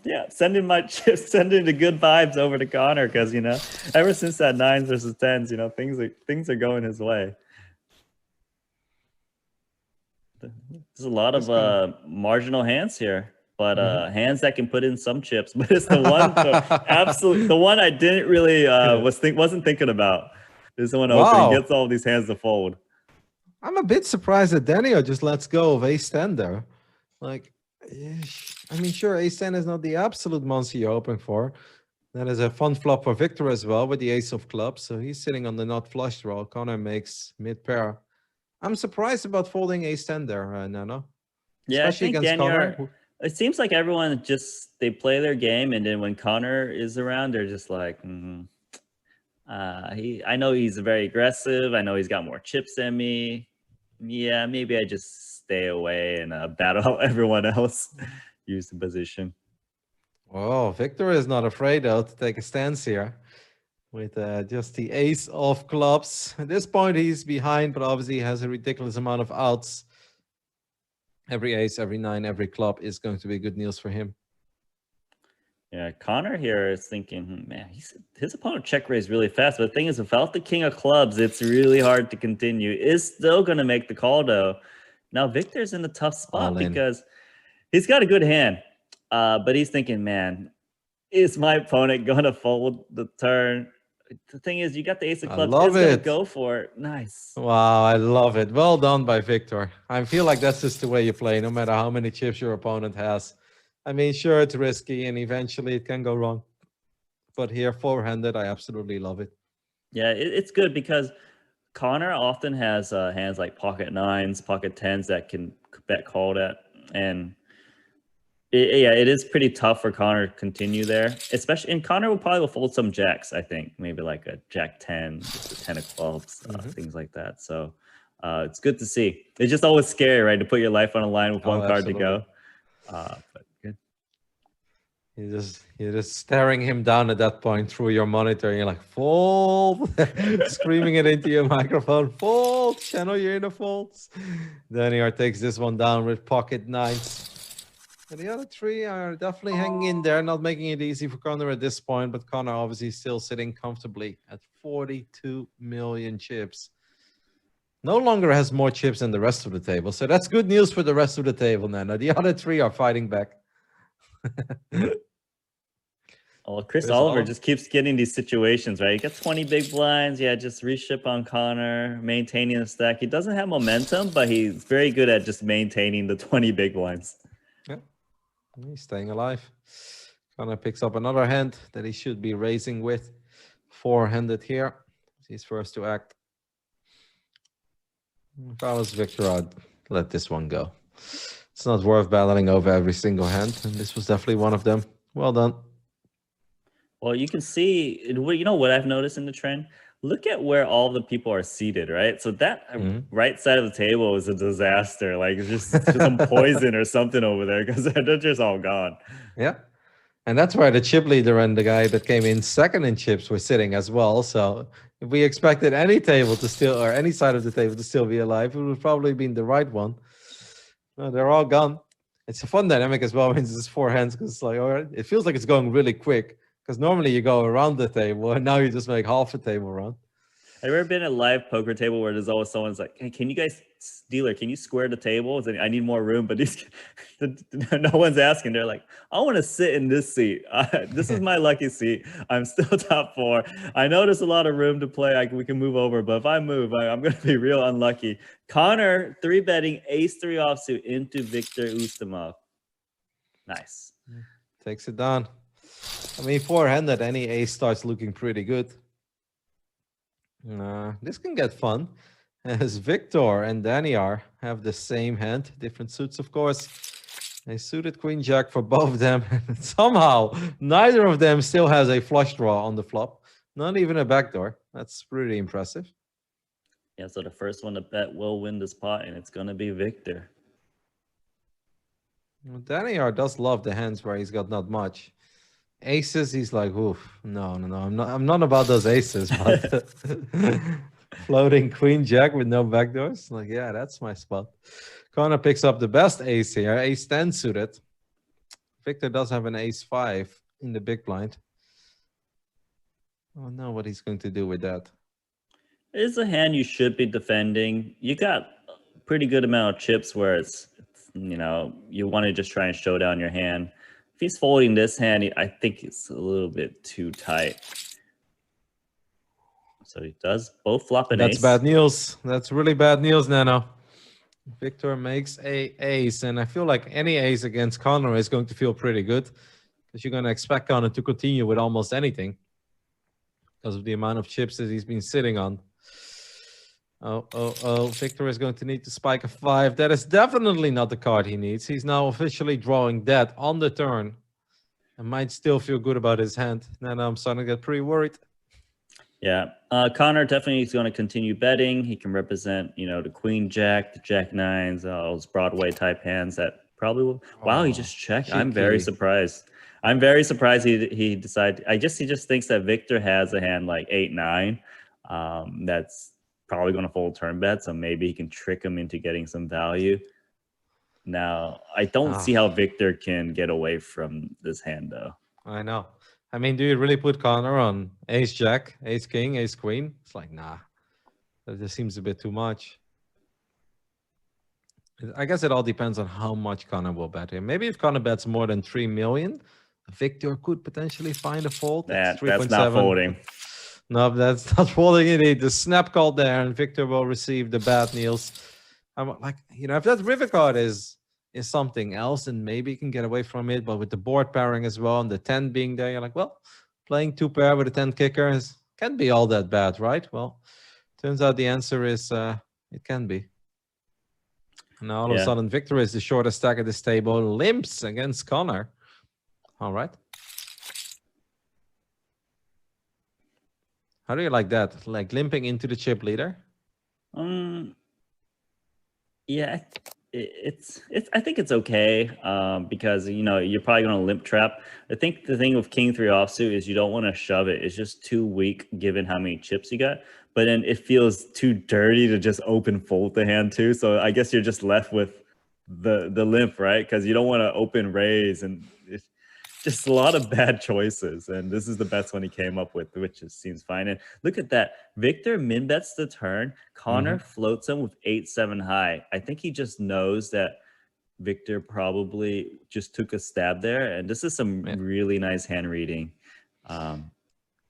Yeah, sending my chips, sending the good vibes over to Connor because, you know, ever since that 9s versus 10s, you know, things are going his way. There's a lot of marginal hands here, but hands that can put in some chips. But it's the one, the one I didn't really wasn't thinking about. Is the one opening gets all these hands to fold. I'm a bit surprised that Daniel just lets go of ace 10 there. Like, I mean, sure, ace 10 is not the absolute monster you're hoping for. That is a fun flop for Victor as well with the ace of clubs. So he's sitting on the not flush draw. Connor makes mid pair. I'm surprised about folding ace 10 there, Nano. Yeah, especially against Connor. It seems like everyone they play their game, and then when Connor is around, they're just like, I know he's very aggressive. I know he's got more chips than me. Yeah, maybe I just stay away and battle everyone else. Use the position. Oh, Victor is not afraid though to take a stance here with just the ace of clubs. At this point, he's behind, but obviously he has a ridiculous amount of outs. Every ace, every 9, every club is going to be good news for him. Yeah, Connor here is thinking, man, his opponent check raised really fast. But the thing is, without the king of clubs, it's really hard to continue. Is still going to make the call, though. Now, Victor's in a tough spot because he's got a good hand. But he's thinking, man, is my opponent going to fold the turn? The thing is, you got the ace of clubs. He's going to go for it. Nice. Wow, I love it. Well done by Victor. I feel like that's just the way you play, no matter how many chips your opponent has. I mean, sure, it's risky and eventually it can go wrong. But here, four-handed, I absolutely love it. Yeah, it's good because Connor often has hands like pocket 9s, pocket 10s that can bet called at. And it is pretty tough for Connor to continue there. Especially, and Connor will probably fold some jacks, I think. Maybe like a jack 10, just a 10 of clubs, things like that. So it's good to see. It's just always scary, right? To put your life on the line with one card to go. But good. You're just staring him down at that point through your monitor. And you're like, fold, screaming it into your microphone. Fold, channel your inner folds. Daniel takes this one down with pocket 9s. And the other 3 are definitely hanging in there, not making it easy for Connor at this point. But Connor obviously still sitting comfortably at 42 million chips. No longer has more chips than the rest of the table. So that's good news for the rest of the table now. The other 3 are fighting back. Oh, Chris Chris Oliver Oliver. just keeps getting these situations, right? He got 20 big blinds. Yeah, just reship on Connor, maintaining the stack. He doesn't have momentum, but he's very good at just maintaining the 20 big blinds. Yeah, he's staying alive. Connor picks up another hand that he should be raising with. Four-handed here. He's first to act. If I was Victor, I'd let this one go. It's not worth battling over every single hand, and this was definitely one of them. Well done. Well, you can see, you know what I've noticed in the trend? Look at where all the people are seated, right? So that right side of the table is a disaster. Like it's just some poison or something over there because they're just all gone. Yeah. And that's where the chip leader and the guy that came in second in chips were sitting as well. So if we expected any table to still, or any side of the table to still be alive, it would probably been the right one. No, they're all gone. It's a fun dynamic as well when it's just four hands, because like, all right, it feels like it's going really quick. Because normally you go around the table, and now you just make half a table run. Have you ever been at a live poker table where there's always someone's like, hey, can you guys, dealer, can you square the table? I need more room, but no one's asking. They're like, I want to sit in this seat. This is my lucky seat. I'm still top four. I know there's a lot of room to play. We can move over, but if I move, I'm going to be real unlucky. Connor, 3-betting ace-3 offsuit into Victor Ustamov. Nice. Takes it down. I mean, four-handed, any ace starts looking pretty good. This can get fun, as Victor and Daniar have the same hand, different suits, of course. A suited queen jack for both of them. Somehow, neither of them still has a flush draw on the flop, not even a backdoor. That's pretty impressive. Yeah, so the first one to bet will win this pot, and it's going to be Victor. Daniar does love the hands where he's got not much. Aces, he's like, oof, no, I'm not about those aces, but floating queen jack with no backdoors, like, yeah, that's my spot. Connor picks up the best ace here, ace 10 suited. Victor does have an ace 5 in the big blind. I don't know what he's going to do with that. It's a hand you should be defending. You got a pretty good amount of chips where it's you know, you want to just try and show down your hand. If he's folding this hand, I think it's a little bit too tight. So he does both flop an ace. That's bad news. That's really bad news, Nano. Victor makes a ace, and I feel like any ace against Connor is going to feel pretty good, because you're going to expect Connor to continue with almost anything because of the amount of chips that he's been sitting on. Oh, Victor is going to need to spike a 5. That is definitely not the card he needs. He's now officially drawing that on the turn and might still feel good about his hand. Now I'm starting to get pretty worried. Yeah, Connor definitely is going to continue betting. He can represent, you know, the queen jack, the jack nines, those Broadway type hands that probably will. Wow, he just checked. Cheeky. I'm very surprised. I'm very surprised he decided. He just thinks that Victor has a hand like 8-9. That's probably going to fold turn bet, so maybe he can trick him into getting some value. Now, I don't see how Victor can get away from this hand, though. I know. I mean, do you really put Connor on ace jack, ace king, ace queen? It's like, nah, that just seems a bit too much. I guess it all depends on how much Connor will bet here. Maybe if Connor bets more than 3 million, Victor could potentially find a fold. That's not folding. No, that's not folding indeed. The snap called there, and Victor will receive the bad Niels. I'm like, you know, if that river card is something else, and maybe you can get away from it, but with the board pairing as well and the 10 being there, you're like, well, playing 2 pair with a 10 kicker can't be all that bad, right? Well, turns out the answer is it can be. And now all of a sudden, Victor is the shortest stack at this table, limps against Connor. All right. How do you like that? Like limping into the chip leader? Yeah, I think it's okay because, you know, you're probably going to limp trap. I think the thing with king 3 offsuit is you don't want to shove it. It's just too weak given how many chips you got. But then it feels too dirty to just open fold the hand too. So I guess you're just left with the limp, right? Because you don't want to open raise, and it's just a lot of bad choices. And this is the best one he came up with, which seems fine. And look at that. Victor min bets the turn. Connor floats him with 8-7 high. I think he just knows that Victor probably just took a stab there, and this is some really nice hand reading. Yeah,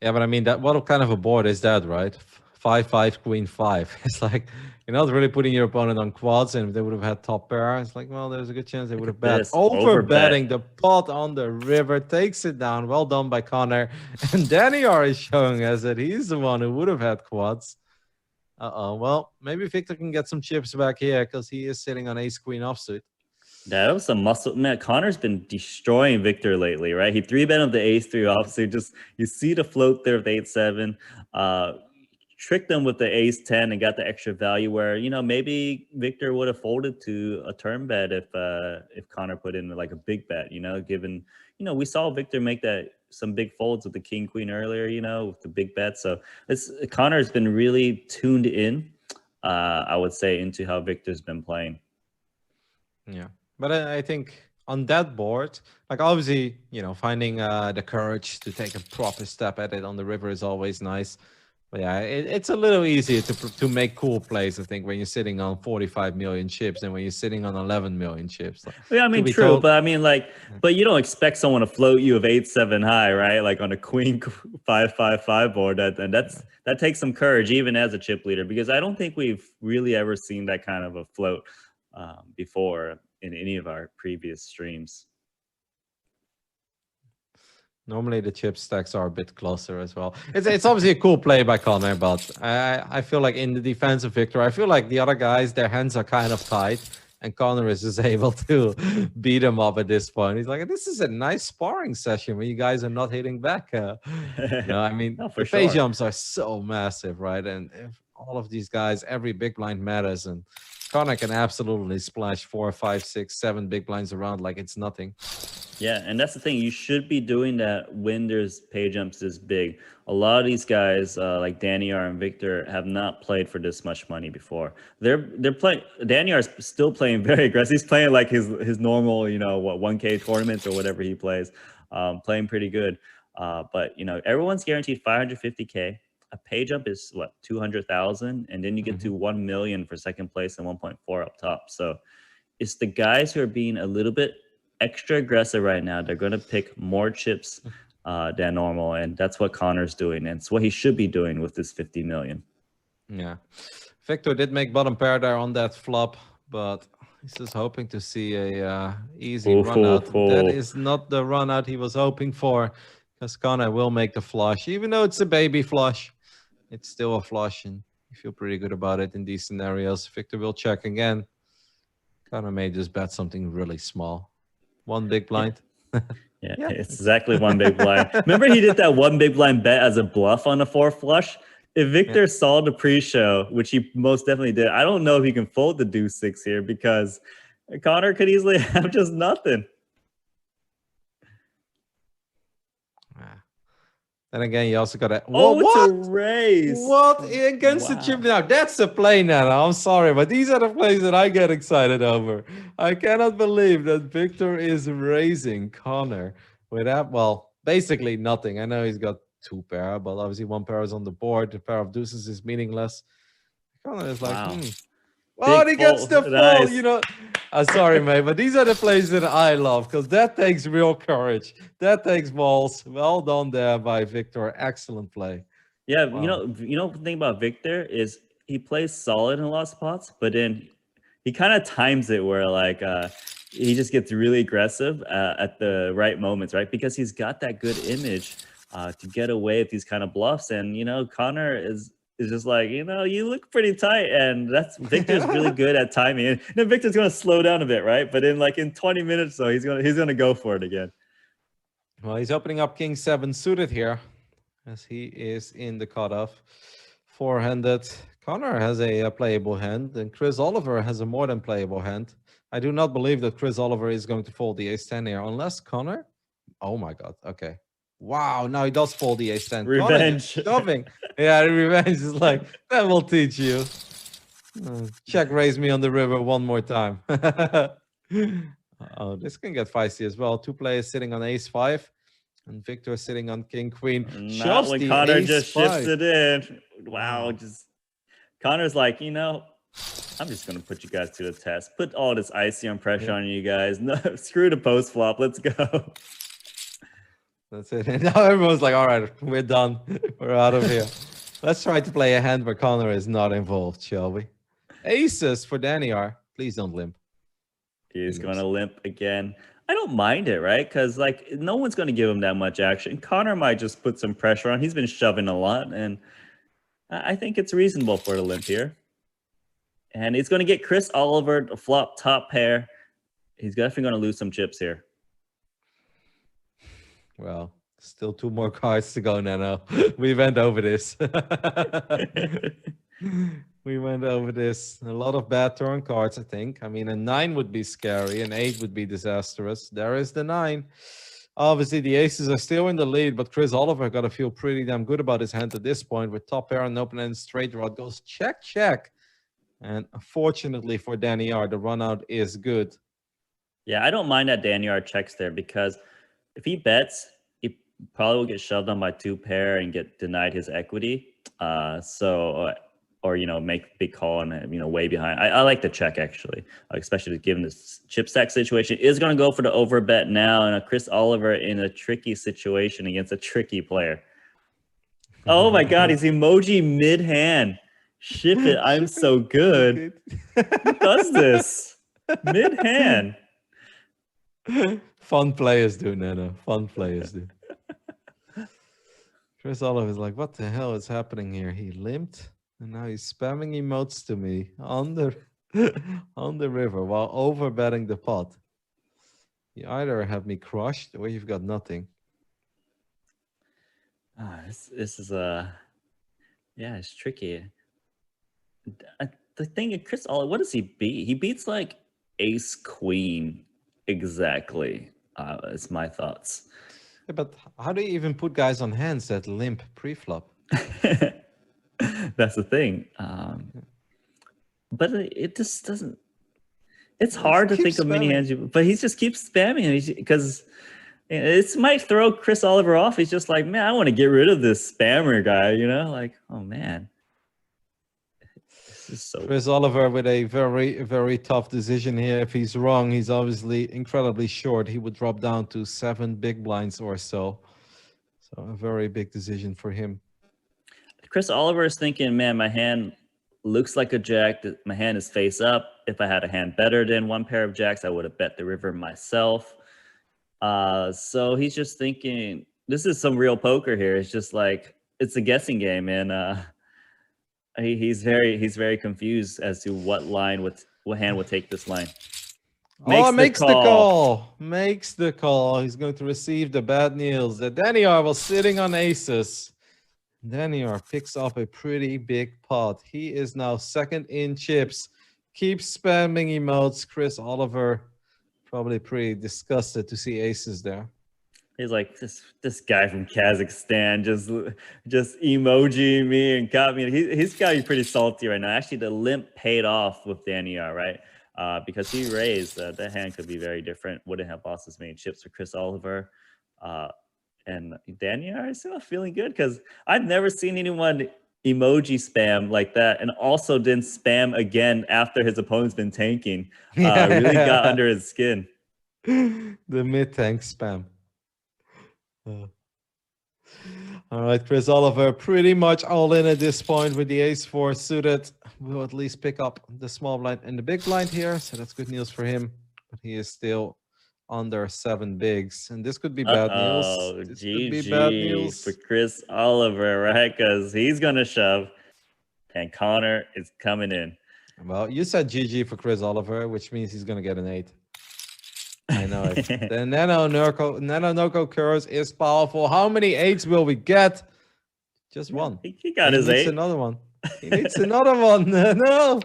but I mean, that what kind of a board is that, right? 5-5, queen 5. It's like you're not really putting your opponent on quads, and if they would have had top pair, it's like, well, there's a good chance they would have bet. Over betting the pot on the river, takes it down. Well done by Connor. And Daniel is showing us that he's the one who would have had quads. Well, maybe Victor can get some chips back here because he is sitting on ace queen offsuit. That was some muscle. Man, Connor's been destroying Victor lately, right? He 3-bet on the ace-3 offsuit. Just you see the float there with 8-7. Tricked them with the ace-10 and got the extra value where, you know, maybe Victor would have folded to a turn bet if Connor put in like a big bet, you know, given, you know, we saw Victor make some big folds with the king queen earlier, you know, with the big bet. So Connor's been really tuned in, I would say, into how Victor's been playing. Yeah. But I think on that board, like obviously, you know, finding the courage to take a proper step at it on the river is always nice. But yeah, it's a little easier to make cool plays, I think, when you're sitting on 45 million chips than when you're sitting on 11 million chips. Like, yeah, I mean, true, but I mean, like, but you don't expect someone to float you of 8-7 high, right? Like on a queen 5-5-5 board, that takes some courage, even as a chip leader, because I don't think we've really ever seen that kind of a float before in any of our previous streams. Normally the chip stacks are a bit closer as well. It's obviously a cool play by Connor, but I feel like in the defense of Victor, I feel like the other guys, their hands are kind of tight, and Connor is just able to beat him up at this point. He's like, this is a nice sparring session when you guys are not hitting back. You know, I mean, the pay jumps are so massive, right? And if all of these guys, every big blind matters, and Connor can absolutely splash 4, 5, 6, 7 big blinds around like it's nothing. Yeah, and that's the thing. You should be doing that when there's pay jumps this big. A lot of these guys, like Daniel and Victor, have not played for this much money before. They're playing. Daniel is still playing very aggressive. He's playing like his normal, you know, what 1K tournaments or whatever he plays, playing pretty good. But you know, everyone's guaranteed 550K. A pay jump is what 200,000, and then you get to 1 million for second place and 1.4 up top. So it's the guys who are being a little bit extra aggressive right now. They're going to pick more chips than normal, and that's what Connor's doing, and it's what he should be doing with this 50 million. Yeah, Victor did make bottom pair there on that flop, but he's just hoping to see a easy run out. That is not the run out he was hoping for, because Connor will make the flush, even though it's a baby flush. It's still a flush, and you feel pretty good about it in these scenarios. Victor will check again. Connor may just bet something really small. One big blind. Yeah, it's exactly one big blind. Remember he did that one big blind bet as a bluff on the 4 flush? If Victor saw the pre-show, which he most definitely did, I don't know if he can fold the deuce 6 here, because Connor could easily have just nothing. Then again, you also got to... It's a raise. What? Against the chip now. That's a play now. I'm sorry, but these are the plays that I get excited over. I cannot believe that Victor is raising Connor without, well, basically nothing. I know he's got 2 pair, but obviously 1 pair is on the board. The pair of deuces is meaningless. Connor is like, Oh, he gets the full, you know. Sorry, mate, but these are the plays that I love, because that takes real courage. That takes balls. Well done there by Victor. Excellent play. Yeah, wow. You know, the thing about Victor is he plays solid in a lot of spots, but then he kind of times it where like he just gets really aggressive at the right moments, right? Because he's got that good image to get away with these kind of bluffs, and you know, Connor is just like, you know, you look pretty tight, and that's Victor's really good at timing. And then Victor's gonna slow down a bit, right? But in 20 minutes, though, he's gonna go for it again. Well, he's opening up King 7 suited here, as he is in the cutoff. 4-handed. Connor has a playable hand, and Chris Oliver has a more than playable hand. I do not believe that Chris Oliver is going to fold the ace-10 here, unless Connor. Oh my God. Okay. Wow, now he does fold the ace-10. Revenge. Yeah, revenge is like, that will teach you. Check raise me on the river one more time. Oh, this can get feisty as well. 2 players sitting on ace-5, and Victor sitting on king-queen. Not when Connor just shifts it in. Wow, just Connor's like, you know, I'm just gonna put you guys to the test. Put all this ICM pressure on you guys. No, screw the post flop. Let's go. That's it. And now everyone's like, all right, we're done. We're out of here. Let's try to play a hand where Connor is not involved, shall we? Aces for Daniar. Please don't limp. He's gonna limp again. I don't mind it, right? Because like no one's gonna give him that much action. Connor might just put some pressure on. He's been shoving a lot, and I think it's reasonable for the limp here. And he's gonna get Chris Oliver to flop top pair. He's definitely gonna lose some chips here. Well, still 2 more cards to go, Nano. We went over this. We went over this. A lot of bad turn cards, I think. I mean, a 9 would be scary. An 8 would be disastrous. There is the 9. Obviously, the aces are still in the lead, but Chris Oliver got to feel pretty damn good about his hand at this point. With top pair and open end straight draw, it goes check, check. And unfortunately for Daniar, the run out is good. Yeah, I don't mind that Daniar checks there because if he bets, he probably will get shoved on by 2 pair and get denied his equity. Or, you know, make big call and, you know, way behind. I like the check, actually, especially given this chip stack situation. Is going to go for the over bet now, and Chris Oliver in a tricky situation against a tricky player. Oh, my God, he's emoji mid-hand. Ship it, I'm so good. Who does this? Mid-hand. Fun players do, Nano. Fun players do. Chris Oliver is like, what the hell is happening here? He limped. And now he's spamming emotes to me on the on the river while over betting the pot. You either have me crushed or you've got nothing. This is yeah, it's tricky. The thing is, Chris Oliver, what does he beat? He beats like ace queen exactly. It's my thoughts. Yeah, but how do you even put guys on hands that limp pre-flop? That's the thing. But it just doesn't. It's hard to think of many hands, but he just keeps spamming because it might throw Chris Oliver off. He's just like, man, I want to get rid of this spammer guy, you know? Like, oh man. This is so Chris Oliver with a very, very tough decision here. If he's wrong, he's obviously incredibly short. He would drop down to 7 big blinds or so. So a very big decision for him. Chris Oliver is thinking, man, my hand looks like a jack. My hand is face up. If I had a hand better than 1 pair of jacks, I would have bet the river myself. So he's just thinking, this is some real poker here. It's just like, it's a guessing game. And he's very confused as to what hand would take this line. Makes the call. Makes the call. He's going to receive the bad news that Daniar was sitting on aces. Daniar picks up a pretty big pot. He is now second in chips. Keeps spamming emotes. Chris Oliver probably pretty disgusted to see aces there. He's like, this guy from Kazakhstan just emojiing me and got me. He's got to be pretty salty right now. Actually, the limp paid off with Daniar, right? Because he raised. That hand could be very different. Wouldn't have lost as many chips for Chris Oliver. And Daniar is still feeling good because I've never seen anyone emoji spam like that and also didn't spam again after his opponent's been tanking. Really got under his skin. The mid-tank spam. All right, Chris Oliver pretty much all in at this point with the ace-4 suited. We'll at least pick up the small blind and the big blind here, so that's good news for him. But he is still under 7 bigs, and this could be bad news. This could be bad news for Chris Oliver, right? Because he's gonna shove, and Connor is coming in. Well, you said GG for Chris Oliver, which means he's gonna get an 8. I know it. The Nano Noko curse is powerful. How many 8s will we get? Just one. He got his 8. Another one. He needs another one. No.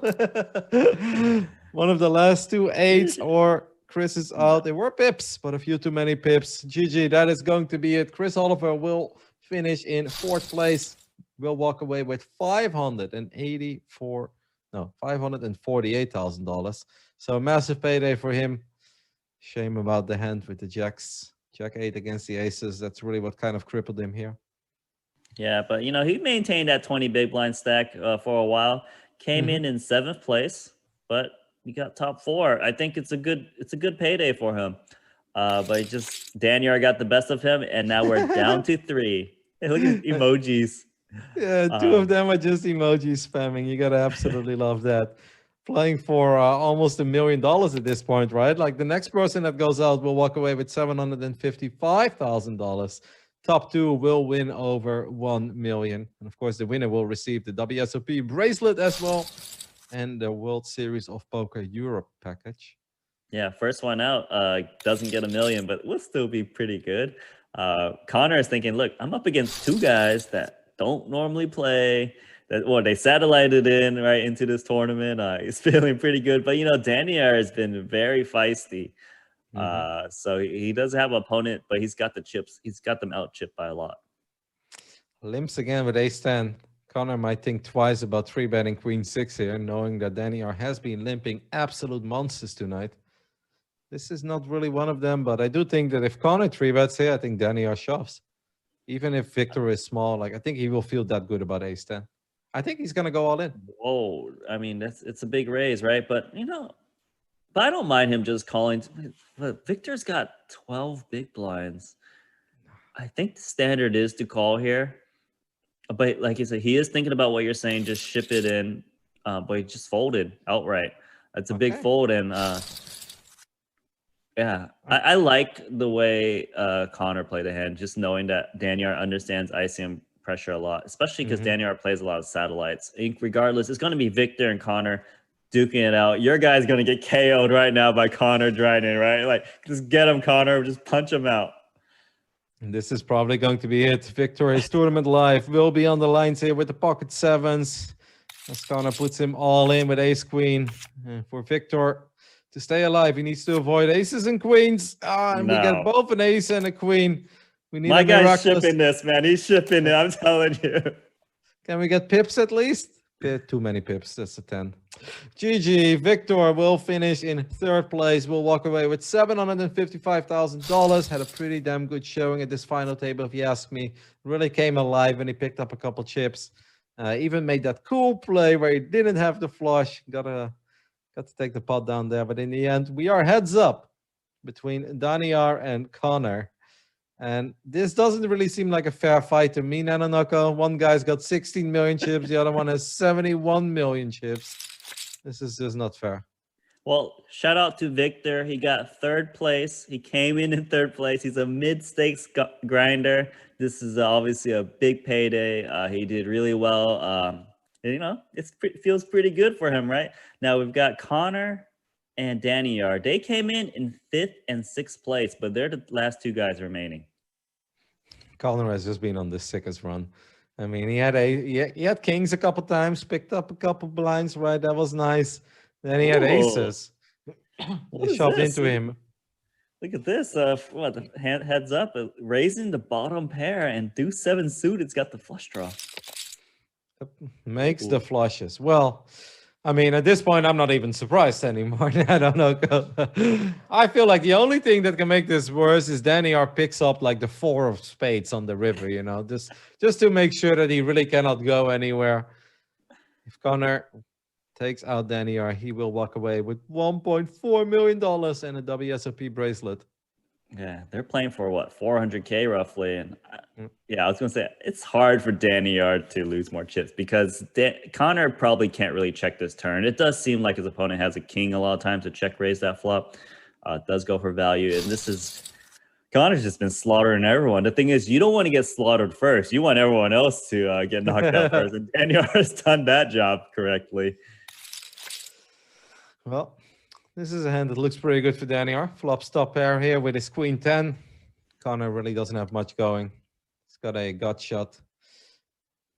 One of the last 2 8s or Chris is out. There were pips, but a few too many pips. GG, that is going to be it. Chris Oliver will finish in 4th place. We'll walk away with $548,000. So a massive payday for him. Shame about the hand with the jacks. Jack 8 against the aces. That's really what kind of crippled him here. Yeah, but, you know, he maintained that 20 big blind stack for a while. came in 7th place, but he got top 4. I think it's a good payday for him. But Daniar got the best of him, and now we're down to 3. Hey, look at his emojis. Yeah, 2 of them are just emoji spamming. You gotta absolutely love that. Playing for almost $1 million at this point, right? Like the next person that goes out will walk away with $755,000. Top 2 will win over 1 million. And of course, the winner will receive the WSOP bracelet as well, and the World Series of Poker Europe package. Yeah, first one out doesn't get $1 million, but will still be pretty good. Connor is thinking, look, I'm up against 2 guys that don't normally play. They satellited in right into this tournament. He's feeling pretty good, but Daniar has been very feisty. So he does have an opponent, but he's got the chips. He's got them out chipped by a lot. Limps again with ace-10. Connor might think twice about 3-betting queen-6 here, knowing that Daniar has been limping absolute monsters tonight. This is not really one of them, but I do think that if Connor 3-bets here, I think Daniar shoves. Even if Victor is small, I think he will feel that good about ace-10. I think he's going to go all in. Whoa. I mean, it's a big raise, right? But, but I don't mind him just calling. But Victor's got 12 big blinds. I think the standard is to call here. But like you said, he is thinking about what you're saying. Just ship it in. But he just folded outright. It's a big fold. And yeah, I like the way Connor played the hand, just knowing that Daniar understands ICM pressure a lot, especially because Daniar plays a lot of satellites. Regardless, it's going to be Victor and Connor duking it out. Your guy's going to get KO'd right now by Connor Dryden, right? Like, just get him, Connor. Just punch him out. And this is probably going to be it. Victor's tournament live will be on the lines here with the pocket sevens. As Connor puts him all in with ace-queen. For Victor to stay alive, he needs to avoid aces and queens. And we get both an ace and a queen. We need My guy's shipping this, man. He's shipping it, I'm telling you. Can we get pips at least? Too many pips. That's a 10. GG. Victor will finish in 3rd place. Will walk away with $755,000. Had a pretty damn good showing at this final table, if you ask me. Really came alive when he picked up a couple chips. Even made that cool play where he didn't have the flush. Got to take the pot down there. But in the end, we are heads up between Daniar and Connor. And this doesn't really seem like a fair fight to me, Nanonoko. One guy's got 16 million chips. The other one has 71 million chips. This is just not fair. Well, shout out to Victor. He got 3rd place. He came in 3rd place. He's a mid-stakes grinder. This is obviously a big payday. He did really well. It feels pretty good for him, right? Now we've got Connor and Daniar. They came in 5th and 6th place, but they're the last 2 guys remaining. Connor has just been on the sickest run. I mean, he had kings a couple times, picked up a couple blinds, right? That was nice. Then he had aces. They shoved into him. Look at this. The heads up, raising the bottom pair and deuce 7 suit. It's got the flush draw. Makes the flushes. Well, I mean, at this point, I'm not even surprised anymore. I don't know. I feel like the only thing that can make this worse is Daniar picks up like the 4 of spades on the river, just to make sure that he really cannot go anywhere. If Connor takes out Daniar, he will walk away with $1.4 million and a WSOP bracelet. Yeah, they're playing for what, 400K roughly, and I was gonna say it's hard for Daniar to lose more chips because Connor probably can't really check this turn. It does seem like his opponent has a king a lot of times to check raise that flop. It does go for value, and Connor's just been slaughtering everyone. The thing is, you don't want to get slaughtered first. You want everyone else to get knocked out first, and Daniar has done that job correctly. Well, this is a hand that looks pretty good for Daniar. Flop stop pair here with his queen 10. Connor really doesn't have much going. He's got a gut shot.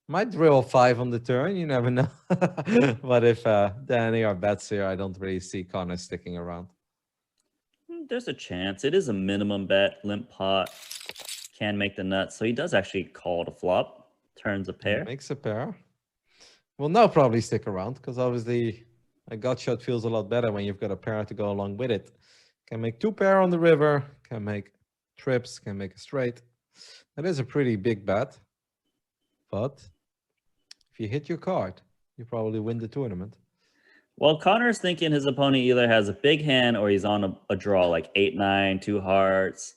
Might drill 5 on the turn. You never know. But if Daniar bets here, I don't really see Connor sticking around. There's a chance. It is a minimum bet. Limp pot can make the nuts. So he does actually call the flop. Turns a pair. Makes a pair. Will now probably stick around because obviously a gut shot feels a lot better when you've got a pair to go along with it. Can make 2 pair on the river. Can make trips. Can make a straight. That is a pretty big bet. But if you hit your card, you probably win the tournament. Well, Connor's thinking his opponent either has a big hand or he's on a draw, like 8-9, 2 hearts.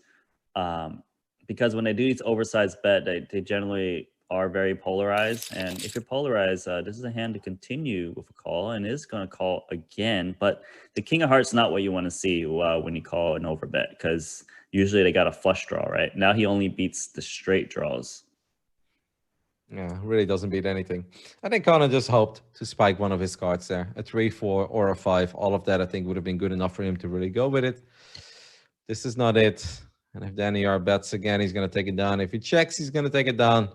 Because when they do these oversized bet, they generally are very polarized. And if you're polarized, this is a hand to continue with a call and is going to call again. But the king of hearts is not what you want to see when you call an overbet, because usually they got a flush draw, right? Now he only beats the straight draws. Yeah, really doesn't beat anything. I think Connor just hoped to spike one of his cards there. A 3, 4, or a 5. All of that, I think, would have been good enough for him to really go with it. This is not it. And if Danny R bets again, he's going to take it down. If he checks, he's going to take it down.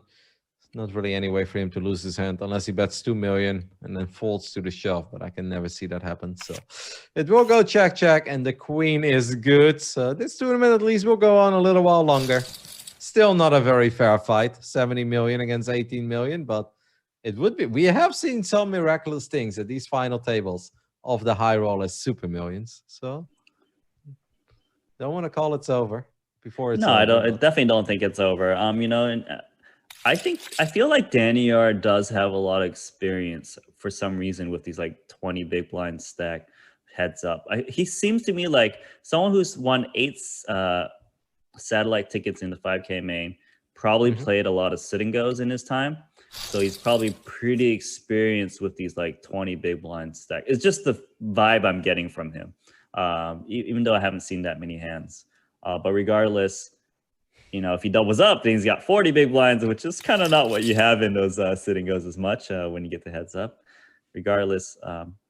Not really any way for him to lose his hand unless he bets 2 million and then folds to the shove, but I can never see that happen. So it will go check, check, and the queen is good. So this tournament at least will go on a little while longer. Still not a very fair fight, 70 million against 18 million, but it would be. We have seen some miraculous things at these final tables of the high rollers super millions. So don't want to call it's over before it's no, over. I don't. I definitely don't think it's over. You know, and I feel like Danny R does have a lot of experience for some reason with these like 20 big blind stack heads up. He seems to me like someone who's won 8 satellite tickets in the 5K main, probably played a lot of sit and goes in his time. So he's probably pretty experienced with these like 20 big blind stack. It's just the vibe I'm getting from him, even though I haven't seen that many hands. But regardless, you know, if he doubles up, then he's got 40 big blinds, which is kind of not what you have in those sit and goes as much when you get the heads up. Regardless,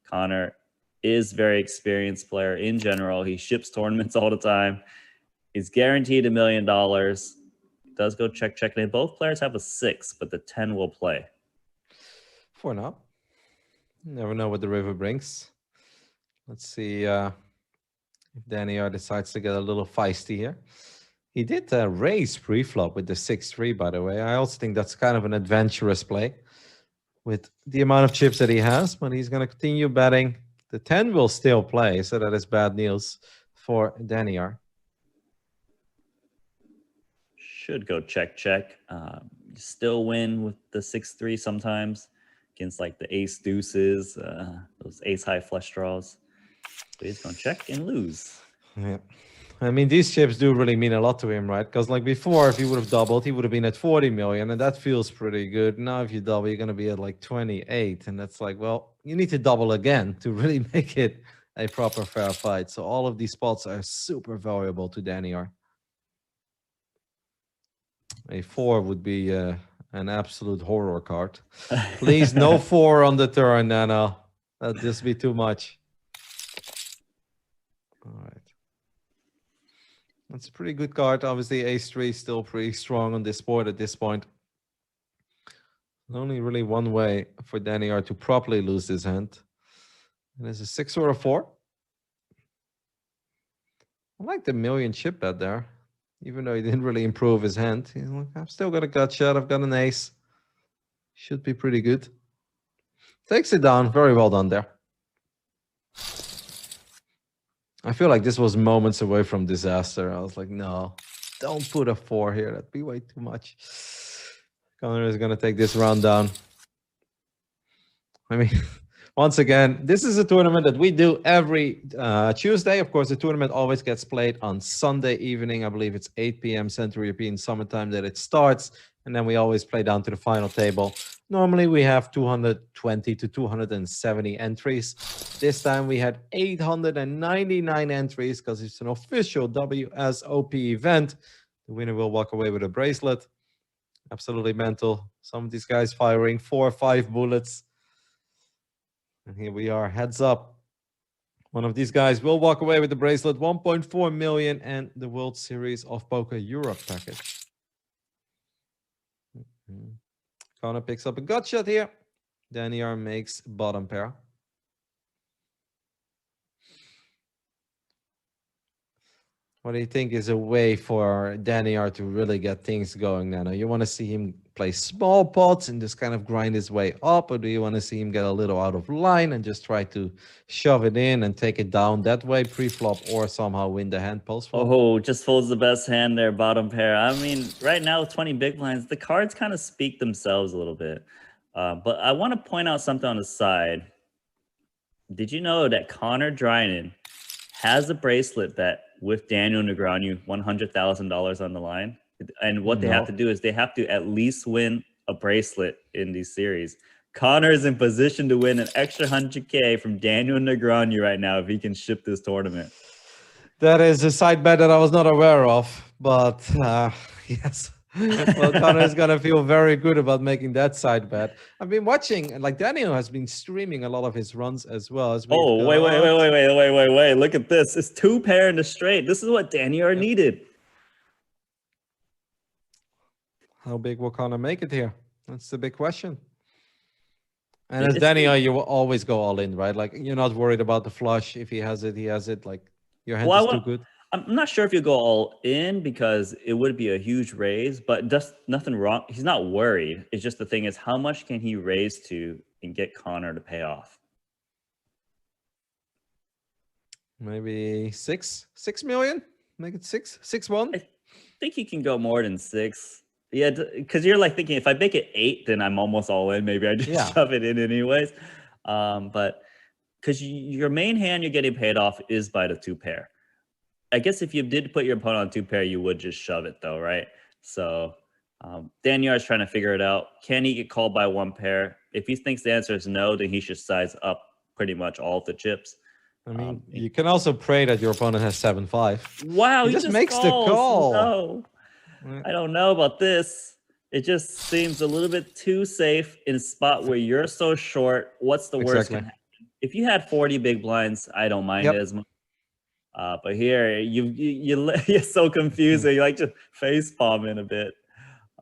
Connor is very experienced player in general. He ships tournaments all the time. He's guaranteed $1 million. Does go check, check. And both players have a 6, but the 10 will play. For now. Never know what the river brings. Let's see if Danny R decides to get a little feisty here. He did raise pre-flop with the 6-3, by the way. I also think that's kind of an adventurous play with the amount of chips that he has, but he's going to continue betting. The 10 will still play, so that is bad news for Danny R. Should go check, check. Still win with the 6-3 sometimes against like the ace deuces, those ace high flush draws. So he's going to check and lose. Yeah. I mean, these chips do really mean a lot to him, right? Because like before, if he would have doubled, he would have been at 40 million, and that feels pretty good. Now, if you double, you're going to be at like 28, and that's like, well, you need to double again to really make it a proper fair fight. So all of these spots are super valuable to Danny R. A 4 would be an absolute horror card. Please, no 4 on the turn, Nano. That'd just be too much. All right. That's a pretty good card. Obviously, ace-3 is still pretty strong on this board at this point. There's only really one way for Danny R to properly lose this hand. And it's a 6 or a 4. I like the million chip bet there. Even though he didn't really improve his hand. He's like, I've still got a gut shot. I've got an ace. Should be pretty good. Takes it down. Very well done there. I feel like this was moments away from disaster. I was like, no, don't put a 4 here. That'd be way too much. Connor is going to take this round down. I mean, once again, this is a tournament that we do every Tuesday. Of course, the tournament always gets played on Sunday evening. I believe it's 8 p.m. Central European Summertime that it starts. And then we always play down to the final table. Normally, we have 220 to 270 entries. This time, we had 899 entries because it's an official WSOP event. The winner will walk away with a bracelet. Absolutely mental. Some of these guys firing 4 or 5 bullets. And here we are, heads up. One of these guys will walk away with the bracelet, 1.4 million, and the World Series of Poker Europe package. Connor picks up a gut shot here. Danny R makes bottom pair. What do you think is a way for Danny R to really get things going, Nano? You want to see him play small pots and just kind of grind his way up, or do you want to see him get a little out of line and just try to shove it in and take it down that way pre-flop, or somehow win the hand post-flop? Oh, just folds the best hand there, bottom pair. I mean, right now with 20 big blinds, the cards kind of speak themselves a little bit. But I want to point out something on the side. Did you know that Connor Drynan has a bracelet bet with Daniel Negreanu, $100,000 on the line? And what they have to No. do is they have to at least win a bracelet in these series. Connor is in position to win an extra 100K from Daniel Negreanu right now if he can ship this tournament. That is a side bet that I was not aware of, but yes. Well, Connor is gonna feel very good about making that side bet. I've been watching, and like Daniel has been streaming a lot of his runs as well as we've Oh, wait. Look at this. It's 2 pair in the straight. This is what Daniel needed. How big will Connor make it here? That's the big question. And as Daniel, you will always go all in, right? Like you're not worried about the flush. If he has it, he has it. Like your hand is too good. I'm not sure if you go all in because it would be a huge raise, but just nothing wrong. He's not worried. It's just the thing is, how much can he raise to and get Connor to pay off? Maybe 6 million. Make it 6-1. I think he can go more than 6. Yeah, because you're like thinking if I make it 8, then I'm almost all in. Maybe I just shove it in anyways. But because your main hand you're getting paid off is by the 2 pair. I guess if you did put your opponent on 2 pair, you would just shove it though, right? So Daniel is trying to figure it out. Can he get called by 1 pair? If he thinks the answer is no, then he should size up pretty much all of the chips. I mean, you can also pray that your opponent has 7-5. Wow, he just makes the call. No, I don't know about this. It just seems a little bit too safe in a spot where you're so short. What's the worst can happen? If you had 40 big blinds, I don't mind it as much. But here, you're so confused. You like just face palming a bit.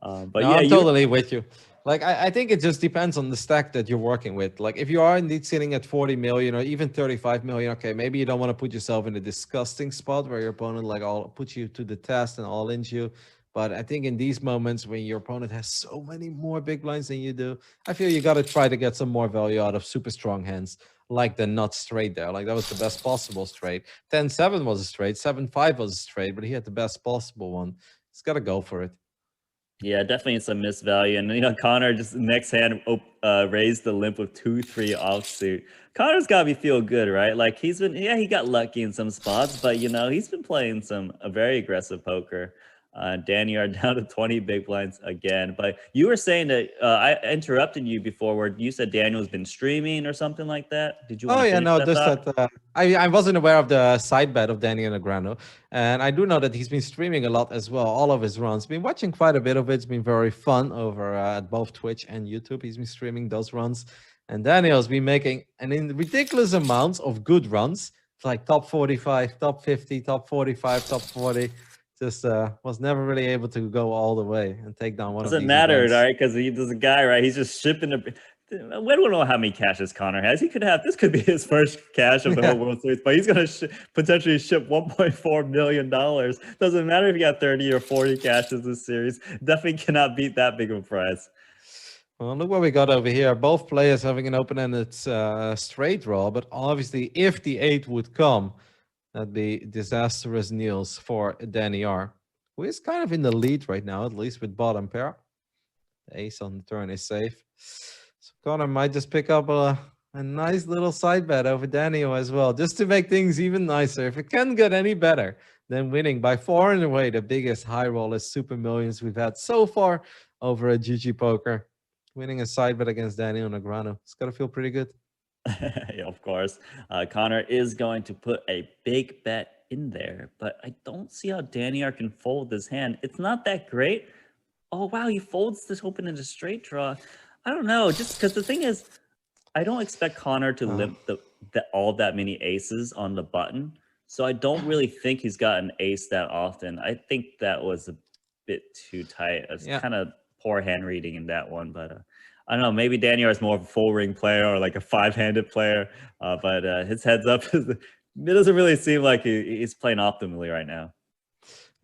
But no, yeah, I'm totally with you. Like I think it just depends on the stack that you're working with. Like if you are indeed sitting at 40 million or even 35 million, okay, maybe you don't want to put yourself in a disgusting spot where your opponent like all puts you to the test and all into you. But I think in these moments when your opponent has so many more big blinds than you do, I feel you got to try to get some more value out of super strong hands like the nut straight there. Like that was the best possible straight. 10-7 was a straight, 7-5 was a straight, but he had the best possible one. He's got to go for it. Yeah, definitely some missed value. And, Connor just next hand raised the limp with 2-3 offsuit. Connor's got me feel good, right? Like he got lucky in some spots, but, he's been playing a very aggressive poker. Danny are down to 20 big blinds again. But you were saying that I interrupted you before where you said Daniel's been streaming or something like that. Did you want to I wasn't aware of the side bet of Daniel Negreanu. And I do know that he's been streaming a lot as well, all of his runs. Been watching quite a bit of it. It's been very fun over at both Twitch and YouTube. He's been streaming those runs. And Daniel's been making ridiculous amounts of good runs. It's like top 45, top 50, top 45, top 40. Just was never really able to go all the way and take down one of these. Doesn't matter, right? Because there's a guy, right? He's just shipping. We don't know how many cashes Connor has. This could be his first cash of the whole World Series, but he's going to potentially ship $1.4 million. Doesn't matter if you got 30 or 40 cashes this series. Definitely cannot beat that big of a prize. Well, look what we got over here. Both players having an open-ended straight draw, but obviously if the 8 would come, that'd be disastrous news for Danny R, who is kind of in the lead right now, at least with bottom pair. The ace on the turn is safe. So Connor might just pick up a nice little side bet over Daniel as well, just to make things even nicer. If it can get any better than winning by far and away the biggest high roller super millions we've had so far over at GGPoker. Winning a side bet against Daniel Negreanu. It's got to feel pretty good. Yeah, of course. Connor is going to put a big bet in there, but I don't see how Danny R can fold this hand. It's not that great. Oh, wow, he folds this open into straight draw. I don't know, just because the thing is, I don't expect Connor to limp all that many aces on the button, so I don't really think he's got an ace that often. I think that was a bit too tight. It's kind of poor hand reading in that one, but I don't know, maybe Daniel is more of a full ring player or like a 5-handed player, but his heads up, it doesn't really seem like he's playing optimally right now.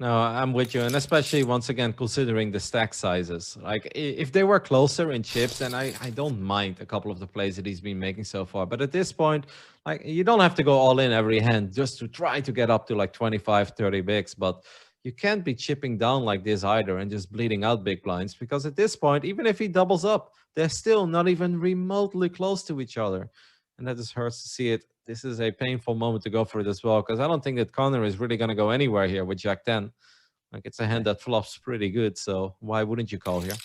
No, I'm with you. And especially once again, considering the stack sizes, like if they were closer in chips, then I don't mind a couple of the plays that he's been making so far. But at this point, like you don't have to go all in every hand just to try to get up to like 25, 30 bigs. But you can't be chipping down like this either and just bleeding out big blinds, because at this point, even if he doubles up, they're still not even remotely close to each other. And that just hurts to see it. This is a painful moment to go for it as well, because I don't think that Connor is really going to go anywhere here with Jack 10. Like, it's a hand that flops pretty good, so why wouldn't you call here?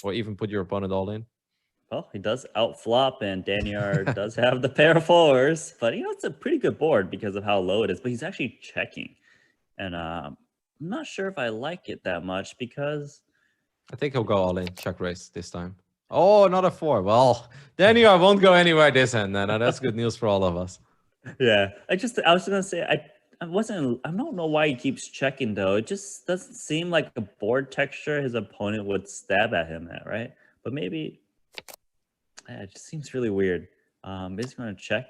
Or even put your opponent all in? Well, he does outflop, and Daniel does have the pair of fours, but it's a pretty good board because of how low it is. But he's actually checking, and I'm not sure if I like it that much because I think he'll go all in, check raise this time. Oh, not a 4. Well, Daniel won't go anywhere this hand, then. That's good news for all of us. yeah, I was gonna say I don't know why he keeps checking though. It just doesn't seem like a board texture his opponent would stab at him at, right? But maybe it just seems really weird. Basically gonna check.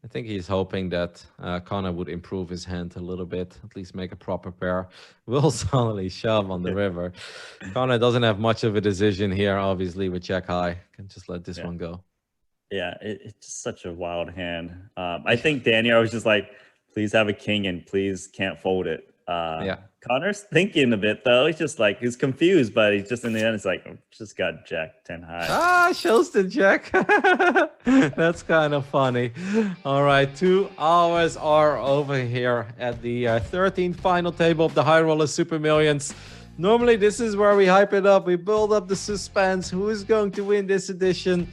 I think he's hoping that Connor would improve his hand a little bit, at least make a proper pair. Will suddenly shove on the river. Connor doesn't have much of a decision here, obviously, with Jack high. Can just let this one go. Yeah, it's just such a wild hand. I think Daniel was just like, please have a king and please can't fold it. Yeah. Connor's thinking a bit though. He's just like, he's confused, but he's just in the end, it's like, just got Jack 10 high. Shows the Jack. That's kind of funny. All right, 2 hours are over here at the 13th final table of the High Roller Super Millions. Normally, this is where we hype it up. We build up the suspense. Who is going to win this edition?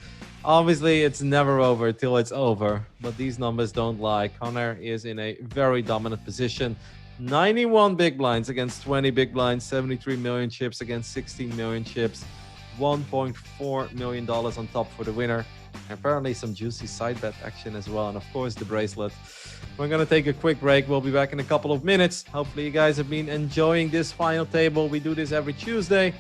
Obviously, it's never over till it's over, but these numbers don't lie. Connor is in a very dominant position. 91 big blinds against 20 big blinds, 73 million chips against 16 million chips, $1.4 million on top for the winner. Apparently some juicy side bet action as well, and of course the bracelet. We're going to take a quick break. We'll be back in a couple of minutes. Hopefully you guys have been enjoying this final table. We do this every Tuesday.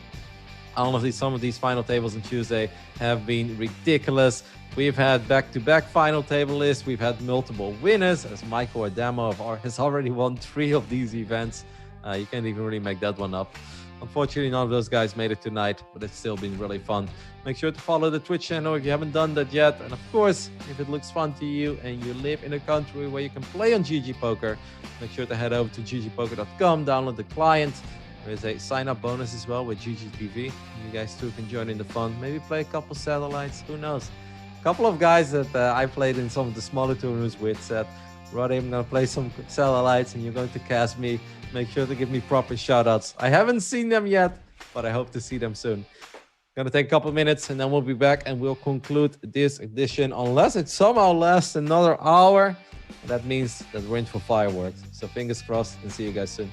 Honestly, some of these final tables on Tuesday have been ridiculous. We've had back-to-back final table lists. We've had multiple winners, as Michael Adamo has already won 3 of these events. You can't even really make that one up. Unfortunately, none of those guys made it tonight, but it's still been really fun. Make sure to follow the Twitch channel if you haven't done that yet. And of course, if it looks fun to you and you live in a country where you can play on GGPoker, make sure to head over to ggpoker.com, download the client. There is a sign-up bonus as well with GGTV. You guys too can join in the fun. Maybe play a couple satellites. Who knows? A couple of guys that I played in some of the smaller tournaments with said, Roddy, I'm going to play some satellites and you're going to cast me. Make sure to give me proper shoutouts. I haven't seen them yet, but I hope to see them soon. Going to take a couple minutes and then we'll be back and we'll conclude this edition unless it somehow lasts another hour. That means that we're in for fireworks. So fingers crossed and see you guys soon.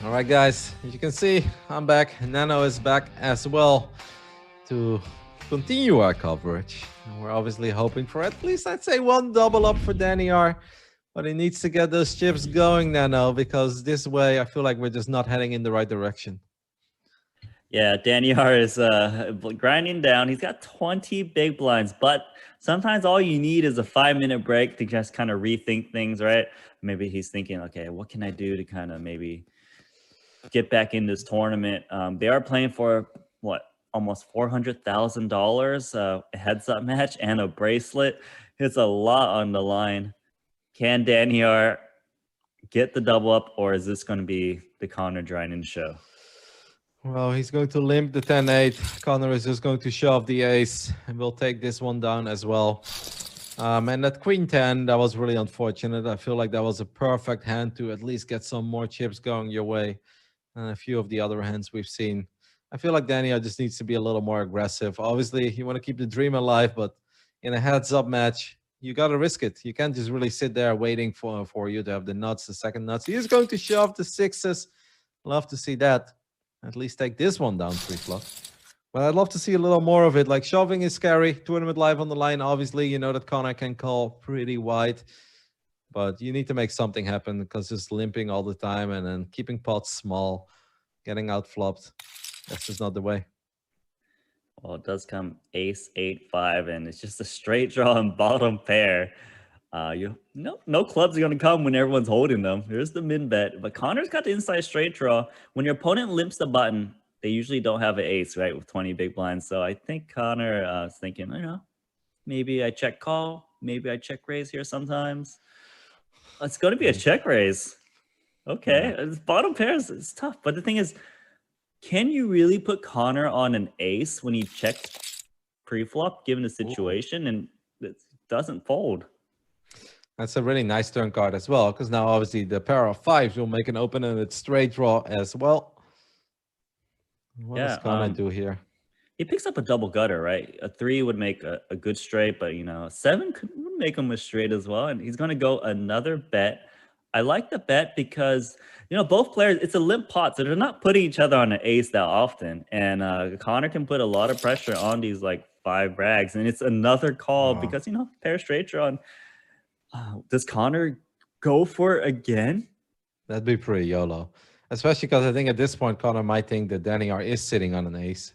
All right, guys, as you can see, I'm back. Nano is back as well to continue our coverage. And we're obviously hoping for at least, I'd say, one double up for Danny R. But he needs to get those chips going, Nano, because this way I feel like we're just not heading in the right direction. Yeah, Danny R is grinding down. He's got 20 big blinds, but sometimes all you need is a 5-minute break to just kind of rethink things, right? Maybe he's thinking, okay, what can I do to kind of maybe get back in this tournament? They are playing for what, almost $400,000, a heads-up match and a bracelet. It's a lot on the line. Can Danny R get the double up, or is this going to be the Connor Drynan show? Well, he's going to limp the 10-8. Connor is just going to shove the ace, and we'll take this one down as well. And that queen 10, that was really unfortunate. I feel like that was a perfect hand to at least get some more chips going your way. And a few of the other hands we've seen. I feel like Danny just needs to be a little more aggressive. Obviously, you want to keep the dream alive, but in a heads-up match, you got to risk it. You can't just really sit there waiting for you to have the nuts, the second nuts. He's going to shove the sixes. Love to see that. At least take this one down pre-flop. But I'd love to see a little more of it. Like, shoving is scary. Tournament live on the line. Obviously, you know that Connor can call pretty wide. But you need to make something happen, because just limping all the time and then keeping pots small, getting out flopped, that's just not the way. Well, it does come ace 8-5, and it's just a straight draw and bottom pair. No clubs are going to come when everyone's holding them. Here's the min bet, but Connor's got the inside straight draw. When your opponent limps the button, they usually don't have an ace, right, with 20 big blinds. So I think Connor is thinking, maybe I check call, maybe I check raise here sometimes. It's going to be a check raise. Okay, bottom pairs is tough, but the thing is, can you really put Connor on an ace when he checks pre-flop, given the situation, and it doesn't fold? That's a really nice turn card as well, because now obviously the pair of fives will make an open and it's straight draw as well. What does Connor do here? He picks up a double gutter, right? A 3 would make a good straight, but a 7 would make him a straight as well. And he's going to go another bet. I like the bet because, both players, it's a limp pot, so they're not putting each other on an ace that often. And Connor can put a lot of pressure on these like 5 rags. And it's another call because, pair straight draw. And, does Connor go for it again? That'd be pretty YOLO. Especially because I think at this point, Connor might think that Danny R is sitting on an ace.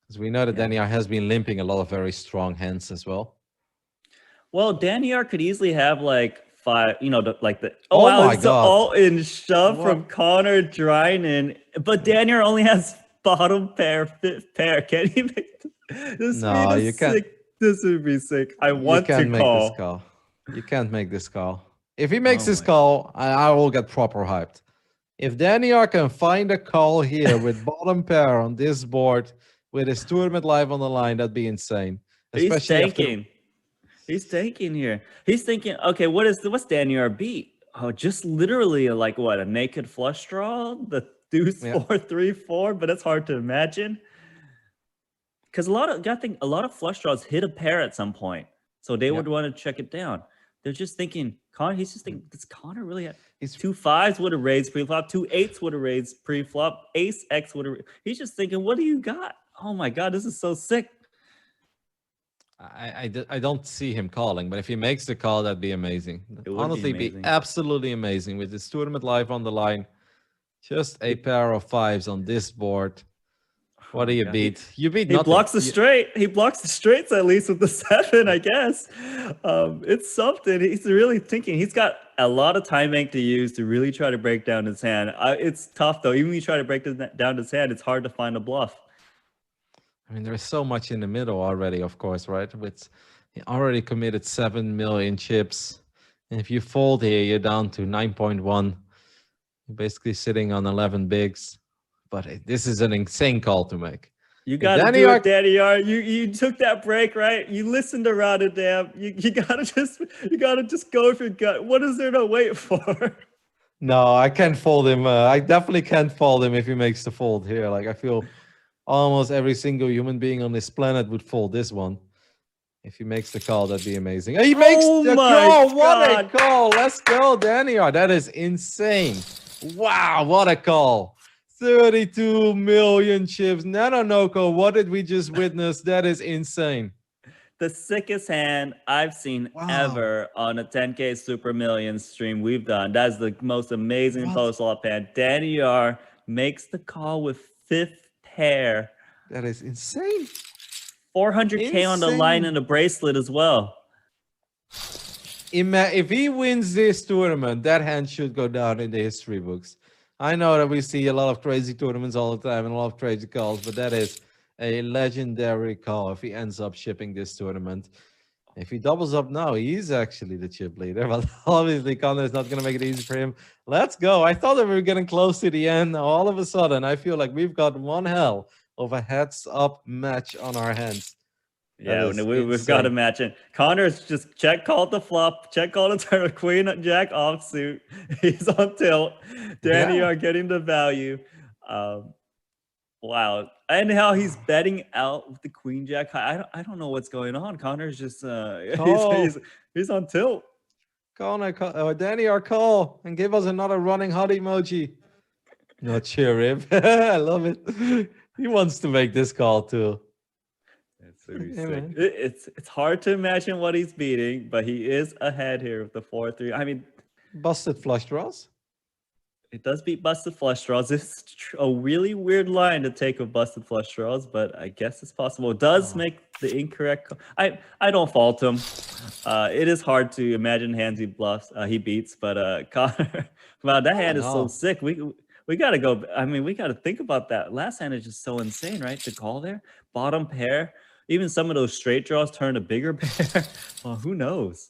Because we know that Danny R has been limping a lot of very strong hands as well. Well, Danny R could easily have like 5, the all-in shove from Connor Drynan. But Danny R only has bottom pair, fifth pair. Can he make this? No, you can't. This would be sick. I want to make this call. You can't make this call. If he makes this call, I will get proper hyped. If Danny R can find a call here with bottom pair on this board with his tournament live on the line, that'd be insane. He's tanking. He's tanking here. He's thinking, okay, what's Danny R beat? Oh, just literally like what, a naked flush draw? The deuce 4-3-4, but it's hard to imagine. Because a lot of flush draws hit a pair at some point, so they would want to check it down. They're just thinking, Connor. He's just thinking, does Connor really have? His 2 5s would have raised pre-flop, 2 8s would have raised pre-flop, ace X would have. He's just thinking, what do you got? Oh my God, this is so sick. I don't see him calling, but if he makes the call, that'd be amazing. Honestly, be absolutely amazing with this tournament live on the line. Just a pair of 5s on this board. What do you beat? You beat nothing. He blocks the straight. He blocks the straights at least with the 7, I guess. It's something. He's really thinking. He's got a lot of time bank to use to really try to break down his hand. It's tough, though. Even when you try to break down his hand, it's hard to find a bluff. I mean, there's so much in the middle already, of course, right? He already committed 7 million chips. And if you fold here, you're down to 9.1. You're basically sitting on 11 bigs. But this is an insane call to make. You got to do it, Danny R. You took that break, right? You listened to Rotterdam. You gotta just go with your gut. What is there to wait for? No, I can't fold him. I definitely can't fold him if he makes the fold here. Like, I feel almost every single human being on this planet would fold this one. If he makes the call, that'd be amazing. He makes the call. What a call. Let's go, Danny R. That is insane. Wow, what a call. 32 million chips. Nanonoko, what did we just witness? That is insane. The sickest hand I've seen Wow. ever on a 10K Super Millions stream we've done. That's the most amazing What? post-flop hand. Danny R makes the call with fifth pair. That is insane. 400K on the line Insane. and a bracelet as well. If he wins this tournament, that hand should go down in the history books. I know that we see a lot of crazy tournaments all the time and a lot of crazy calls, but that is a legendary call if he ends up shipping this tournament. If he doubles up now, he's actually the chip leader. But obviously, Connor is not going to make it easy for him. Let's go. I thought that we were getting close to the end. Now, all of a sudden, I feel like we've got one hell of a heads-up match on our hands. Yeah, we've got to match it. Connor's just check called the flop, check called the turn, queen jack offsuit. He's on tilt. Danny are getting the value. Wow, and how he's betting out with the queen jack. I don't know what's going on. Connor's just he's on tilt. Connor, Danny, our call and give us another running hot emoji. Not sure if I love it. He wants to make this call too. It's hard to imagine what he's beating, but he is ahead here with the 4-3. I mean, busted flush draws. It does beat busted flush draws. It's a really weird line to take with busted flush draws, but I guess it's possible. It does make the incorrect. I don't fault him. It is hard to imagine hands he beats, but Connor, wow, that hand is so sick. We gotta go. I mean, we gotta think about that. Last hand is just so insane, right? The call there, bottom pair. Even some of those straight draws turn a bigger pair. Well, who knows?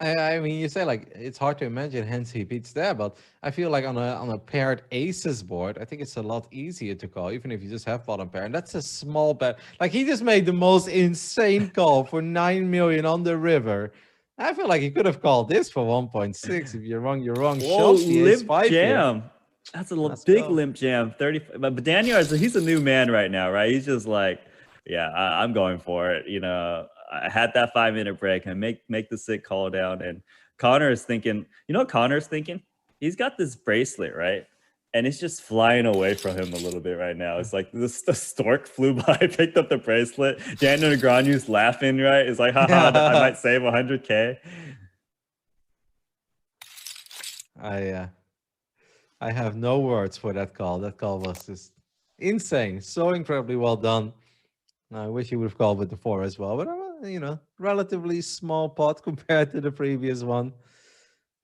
I mean, you say like it's hard to imagine hence he beats there, but I feel like on a paired aces board, I think it's a lot easier to call, even if you just have bottom pair. And that's a small bet. Like he just made the most insane call for 9 million on the river. I feel like he could have called this for 1.6. If you're wrong, you're wrong. Whoa, limp jam. Here. That's a big limp jam. 30. But Daniel, he's a new man right now, right? He's just like, yeah, I'm going for it. You know, I had that 5-minute break and make the sick call down. And Connor is thinking, you know what Connor's thinking? He's got this bracelet, right? And it's just flying away from him a little bit right now. It's like the stork flew by, picked up the bracelet. Daniel Negreanu's laughing, right? It's like, haha, I might save 100K. I have no words for that call. That call was just insane. So incredibly well done. I wish he would have called with the 4 as well, but you know, relatively small pot compared to the previous one.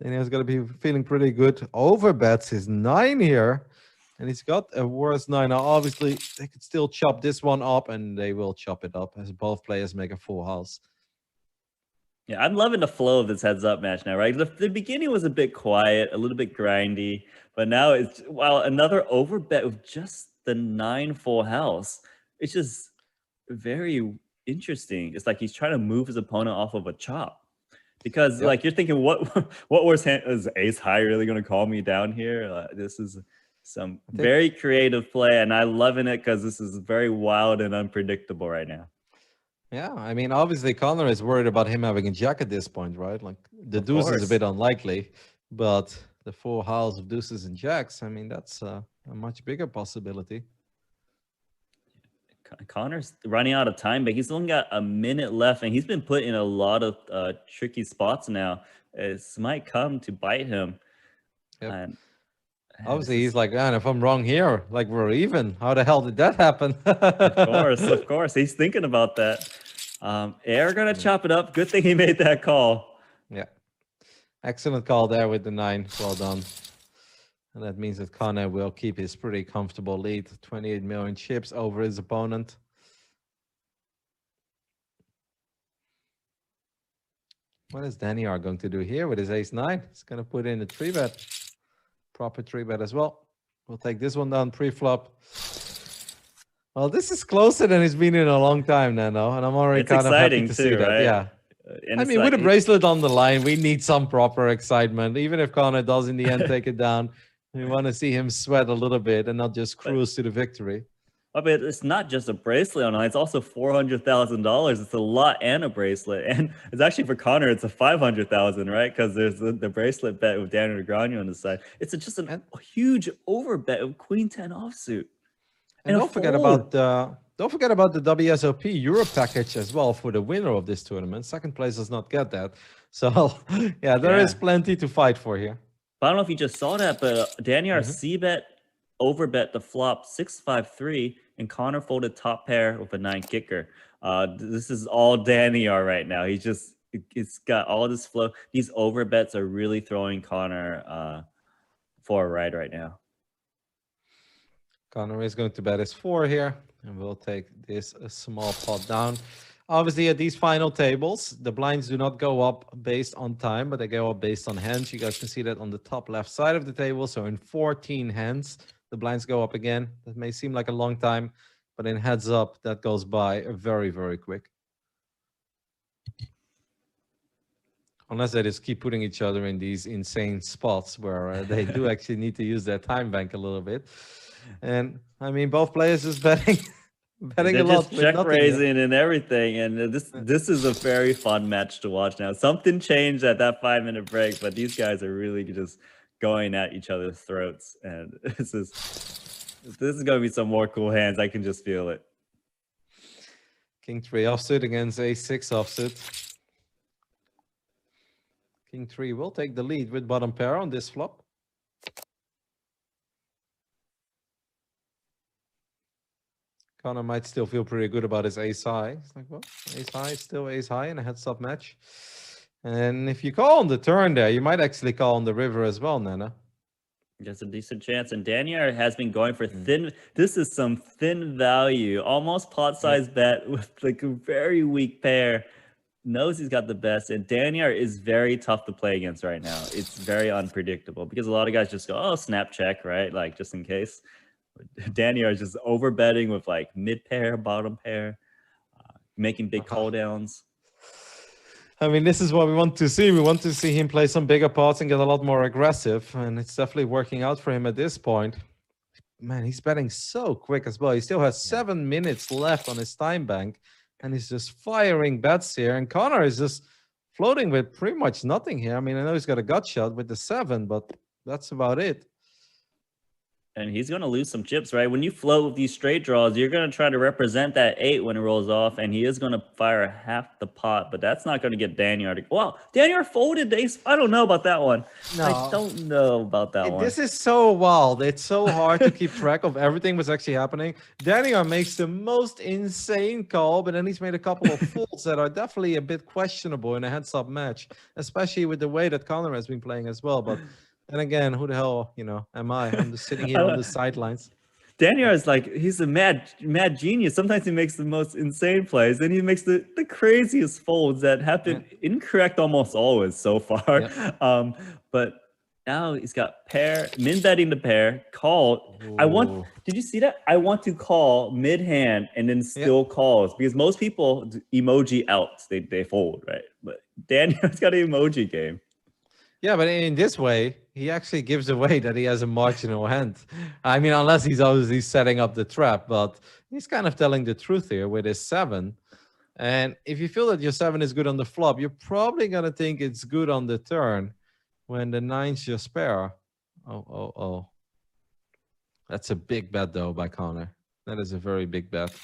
And he's going to be feeling pretty good. Overbets his 9 here, and he's got a worse 9. Now, obviously, they could still chop this one up, and they will chop it up as both players make a full house. Yeah, I'm loving the flow of this heads-up match now, right? The beginning was a bit quiet, a little bit grindy, but now it's, wow, another overbet with just the 9 full house. It's just very interesting. It's like he's trying to move his opponent off of a chop, because like you're thinking, what worse hand is ace high really going to call me down here? This is some very creative play, and I'm loving it because this is very wild and unpredictable right now. Yeah, I mean, obviously Connor is worried about him having a jack at this point, right? Like the deuce is a bit unlikely, but the full house of deuces and jacks, I mean, that's a much bigger possibility. Connor's running out of time, but he's only got a minute left, and he's been put in a lot of tricky spots now. This might come to bite him. And obviously, he's like, man, if I'm wrong here, like we're even. How the hell did that happen? Of course. He's thinking about that. Air gonna chop it up. Good thing he made that call. Yeah. Excellent call there with the 9. Well done. And that means that Connor will keep his pretty comfortable lead, 28 million chips over his opponent. What is Danny R going to do here with his ace-9? He's going to put in a 3-bet. Proper 3-bet as well. We'll take this one down pre-flop. Well, this is closer than it's been in a long time, Nano, and I'm already kind of happy to see that. Right? Yeah. I mean, with a bracelet on the line, we need some proper excitement. Even if Connor does in the end take it down, we want to see him sweat a little bit and not just cruise to the victory. I mean, it's not just a bracelet online. It's also $400,000. It's a lot and a bracelet, and it's actually for Connor. It's a 500,000, right? Because there's the bracelet bet with Daniel Negreanu on the side. It's just a huge over bet with Queen 10 offsuit. And don't forget about the WSOP Europe package as well for the winner of this tournament. Second place does not get that. So yeah, there is plenty to fight for here. But I don't know if you just saw that, but Daniel C-bet overbet the flop 6-5-3, and Connor folded top pair with a 9 kicker. This is all Daniel right now. It's got all this flow. These overbets are really throwing Connor for a ride right now. Connor is going to bet his 4 here, and we'll take this small pot down. Obviously, at these final tables, the blinds do not go up based on time, but they go up based on hands. You guys can see that on the top left side of the table. So in 14 hands, the blinds go up again. That may seem like a long time, but in heads up, that goes by very, very quick. Unless they just keep putting each other in these insane spots where they do actually need to use their time bank a little bit. And I mean, both players is betting a lot. Just check raising and everything. And this is a very fun match to watch now. Something changed at that 5-minute break, but these guys are really just going at each other's throats. And this is going to be some more cool hands. I can just feel it. King 3 offsuit against A6 offsuit. King 3 will take the lead with bottom pair on this flop. Connor might still feel pretty good about his ace high. He's like, well, ace high is still ace high in a heads up match. And if you call on the turn there, you might actually call on the river as well, Nana. There's a decent chance. And Daniel has been going for thin. This is some thin value, almost pot size bet with like a very weak pair. Knows he's got the best. And Daniel is very tough to play against right now. It's very unpredictable because a lot of guys just go, oh, snap check, right? Like just in case. Daniel is just over betting with like mid pair, bottom pair, making big call downs. I mean, this is what we want to see. We want to see him play some bigger pots and get a lot more aggressive. And it's definitely working out for him at this point. Man, he's betting so quick as well. He still has 7 minutes left on his time bank. And he's just firing bets here. And Connor is just floating with pretty much nothing here. I mean, I know he's got a gut shot with the 7, but that's about it. And he's going to lose some chips, right? When you float with these straight draws, you're going to try to represent that 8 when it rolls off, and he is going to fire half the pot, but that's not going to get Daniel to... Wow, Daniel folded ace. I don't know about that one. No. I don't know about that one. This is so wild. It's so hard to keep track of everything that's actually happening. Daniel makes the most insane call, but then he's made a couple of folds that are definitely a bit questionable in a heads-up match, especially with the way that Connor has been playing as well, but... And again, who the hell, am I? I'm just sitting here on the sidelines. Daniel is like, he's a mad genius. Sometimes he makes the most insane plays. Then he makes the craziest folds that have been incorrect almost always so far. Yeah. But now he's got pair, min betting the pair, call. Ooh. Did you see that? I want to call mid hand and then still calls because most people emoji outs, they fold, right? But Daniel's got an emoji game. Yeah, but in this way, he actually gives away that he has a marginal hand. I mean, unless he's obviously setting up the trap, but he's kind of telling the truth here with his 7. And if you feel that your 7 is good on the flop, you're probably going to think it's good on the turn when the 9's your spare. Oh. That's a big bet, though, by Connor. That is a very big bet.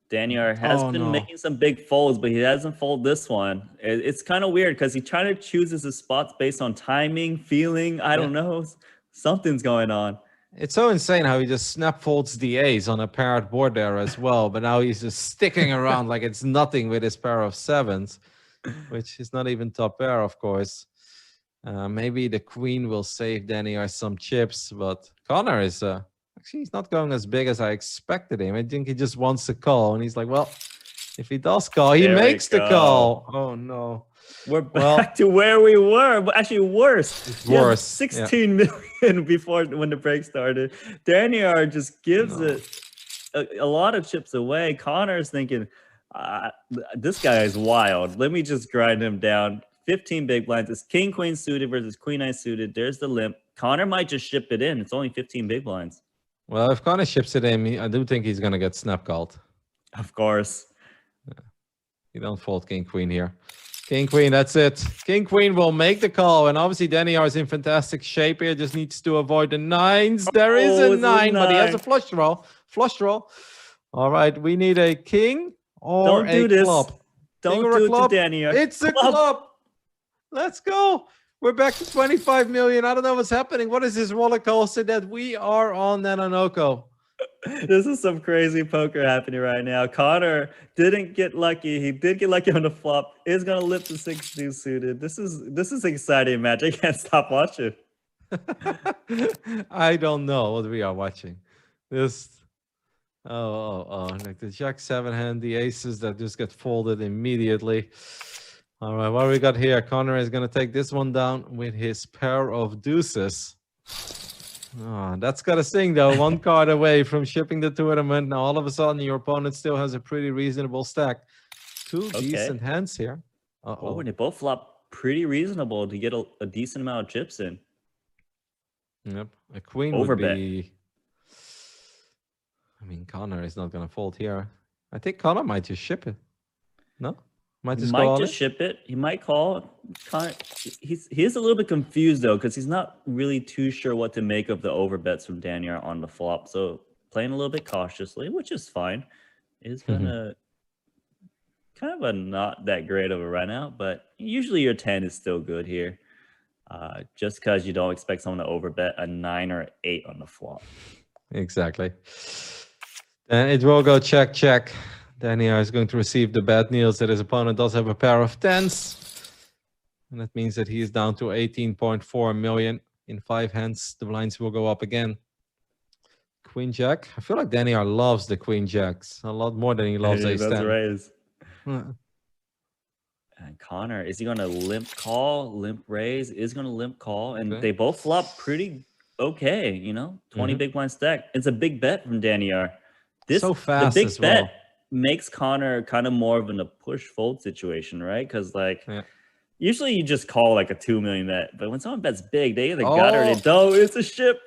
Daniel has been making some big folds, but he hasn't folded this one. It's kind of weird because he trying to choose his spots based on timing, feeling. I don't know. Something's going on. It's so insane how he just snap folds the ace on a paired board there as well. But now he's just sticking around like it's nothing with his pair of 7s, which is not even top pair, of course. Maybe the queen will save Daniel some chips, but Connor is... Actually, he's not going as big as I expected him. I think he just wants to call. And he's like, well, if he does call, he makes the call. Oh, no. We're back to where we were. But actually, worse. It's worse. 16 million before when the break started. Daniel just gives it a lot of chips away. Connor's thinking, this guy is wild. Let me just grind him down. 15 big blinds. It's king, queen suited versus queen, 9 suited. There's the limp. Connor might just ship it in. It's only 15 big blinds. Well, if Connor ships it in, I do think he's gonna get snap called. Of course. You don't fold king queen here. King queen, that's it. King queen will make the call, and obviously Daniel is in fantastic shape here. Just needs to avoid the nines. There is a Oh, it's a 9, but he has a 9. flush draw. Flush draw. All right, we need a king or Don't a do this. club. King Don't or a do it to club? Daniel. It's a club. Let's go. We're back to 25 million. I don't know what's happening. What is this roller coaster that we are on, Nanonoko? This is some crazy poker happening right now. Connor didn't get lucky. He did get lucky on the flop. Is gonna lip the 6-2 suited. This is exciting match. I can't stop watching. I don't know what we are watching. This like the Jack-7 hand, the aces that just get folded immediately. All right, what do we got here? Connor is gonna take this one down with his pair of deuces. Oh, that's got to sting though. One card away from shipping the tournament. Now all of a sudden your opponent still has a pretty reasonable stack. Two decent hands here. Oh, and they both flop pretty reasonable to get a decent amount of chips in. Yep, a queen Overbet. would be. I mean, Connor is not going to fold here. I think Connor might just ship it. No, might just might just ship it. He might call. Connor, he is a little bit confused though, because he's not really too sure what to make of the overbets from Daniel on the flop. So playing a little bit cautiously, which is fine. Is gonna kind of a not that great of a run out, but usually your 10 is still good here. Just because you don't expect someone to overbet a 9 or 8 on the flop. Exactly. And it will go check, check. Daniel is going to receive the bad news that his opponent does have a pair of 10s. And that means that he is down to 18.4 million. In 5 hands, the blinds will go up again. Queen Jack. I feel like Daniel loves the Queen Jacks a lot more than he loves Ace 10. That's raise. And Connor, is he going to limp call, limp raise? Is going to limp call. And they both flop pretty okay, you know? 20 big blind stack. It's a big bet from Daniel. This, so fast the big as well. bet makes Connor kind of more of a push fold situation, right? Because like usually you just call like a 2 million bet, but when someone bets big, they either got it or they don't. It's a ship.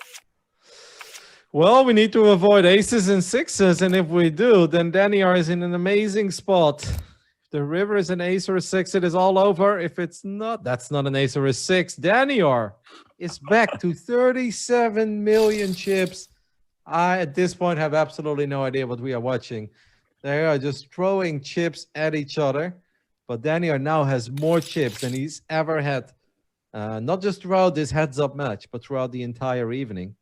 Well, we need to avoid aces and sixes, and if we do, then Daniel is in an amazing spot. If the river is an ace or a six, it is all over. If it's not, that's not an ace or a six. Daniel is back to 37 million chips. I, at this point, have absolutely no idea what we are watching. They are just throwing chips at each other. But Daniel now has more chips than he's ever had. Not just throughout this heads-up match, but throughout the entire evening.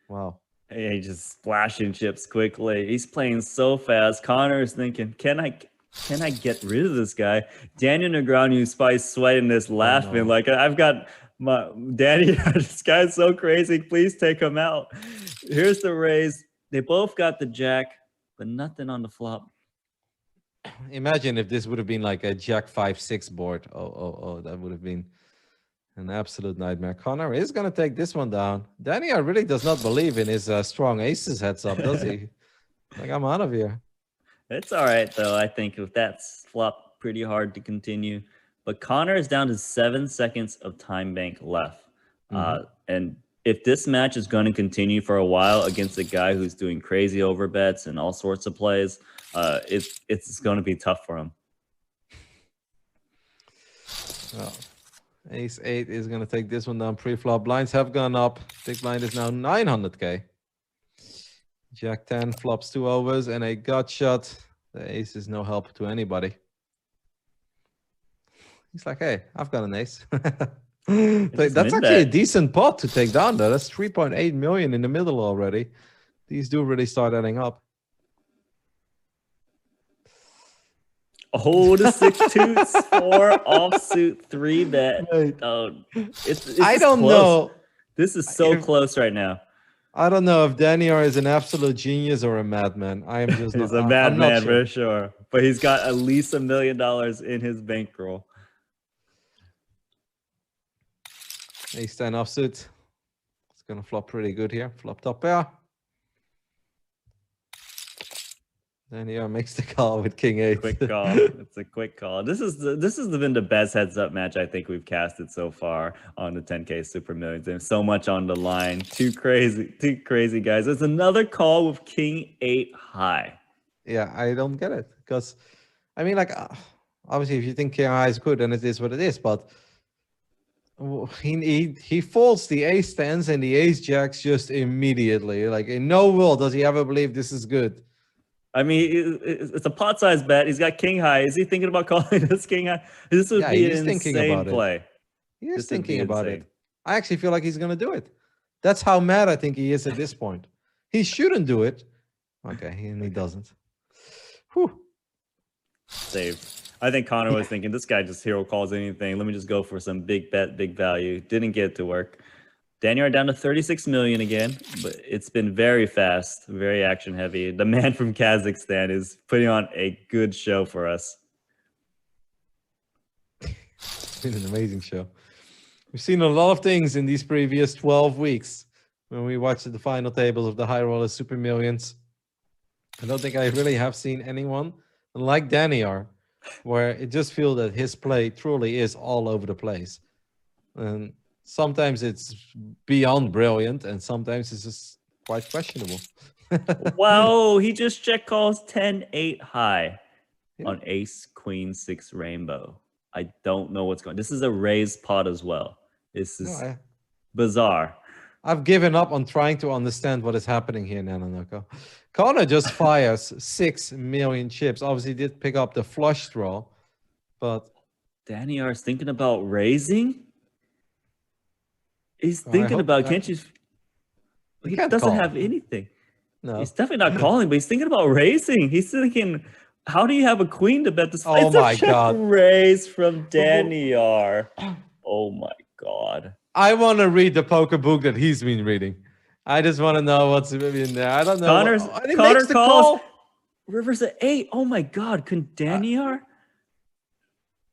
Wow. Hey, just splashing chips quickly. He's playing so fast. Connor is thinking, can I get rid of this guy? Daniel Negreanu is probably sweating this, laughing like, I've got my Danny. This guy's so crazy. Please take him out. Here's the raise. They both got the jack, but nothing on the flop. Imagine if this would have been like a Jack 5-6 board. Oh, that would have been an absolute nightmare. Connor is going to take this one down. Daniel really does not believe in his strong aces heads up, does he? Like, I'm out of here. It's all right, though. I think if that's flop, pretty hard to continue. But Connor is down to 7 seconds of time bank left. And if this match is going to continue for a while against a guy who's doing crazy overbets and all sorts of plays, it's going to be tough for him. Well, Ace 8 is going to take this one down pre-flop. Blinds have gone up. Big blind is now 900k. Jack 10 flops 2 overs and a gut shot. The ace is no help to anybody. He's like, hey, I've got an ace. That's actually a decent pot to take down, though. That's 3.8 million in the middle already. These do really start adding up. Oh, the 6-2 4 offsuit 3-bet. Oh, it's I don't know. This is so close right now. I don't know if Daniel is an absolute genius or a madman. I am just he's a madman for sure. But he's got at least $1 million in his bankroll. Ace 10 offsuit. It's gonna flop pretty good here. Flop top pair. Daniel makes the call with King 8. Quick call. It's a quick call. This has been the best heads up match I think we've casted so far on the 10K Super Millions. There's so much on the line. Too crazy guys. There's another call with King 8 high. Yeah, I don't get it because, I mean, like, obviously, if you think King high is good, then it is what it is. But he folds the ace tens and the ace jacks just immediately. Like, in no world does he ever believe this is good. I mean, it's a pot size bet. He's got king high. Is he thinking about calling this king high? This would be an insane play. He is thinking about it. I actually feel like he's going to do it. That's how mad I think he is at this point. He shouldn't do it. Okay, and he doesn't. Whew. Save. I think Connor was thinking, this guy just hero calls anything. Let me just go for some big bet, big value. Didn't get it to work. Daniel down to 36 million again, but it's been very fast, very action heavy. The man from Kazakhstan is putting on a good show for us. It's been an amazing show. We've seen a lot of things in these previous 12 weeks when we watched the final tables of the High Roller Super Millions. I don't think I really have seen anyone like Daniel, where it just feels that his play truly is all over the place. And sometimes it's beyond brilliant, and sometimes it's just quite questionable. Wow, he just check calls 10-8 high on ace, queen, 6 rainbow. I don't know what's going on. This is a raised pot as well. This is bizarre. I've given up on trying to understand what is happening here, Nanonoko. Connor just fires 6 million chips. Obviously, did pick up the flush draw, but Daniel is thinking about raising. He's thinking about, can't you? He doesn't have anything. No. He's definitely not calling, but he's thinking about raising. He's thinking, how do you have a queen to bet this? Oh my God. Raise from Daniel. Oh my God. I want to read the poker book that he's been reading. I just want to know what's in there. I don't know. Connor calls. River's at 8. Oh my God. Couldn't Daniel?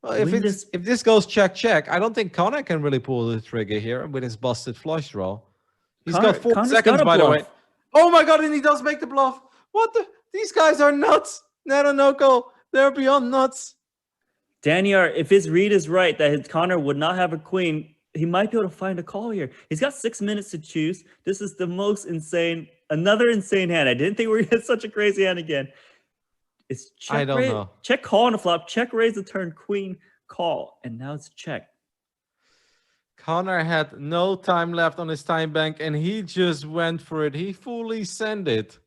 Well, if this goes check, I don't think Connor can really pull the trigger here with his busted flush draw. He's got 4 seconds, by the way. Oh my God, and he does make the bluff. What the? These guys are nuts. Nanonoko, they're beyond nuts. Daniel, if his read is right that his Connor would not have a queen, he might be able to find a call here. He's got 6 minutes to choose. This is the most insane, another insane hand. I didn't think we were going to get such a crazy hand again. It's check, I don't know. Check call on the flop, check raise the turn, queen, call, and now it's check. Connor had no time left on his time bank, and he just went for it. He fully sent it.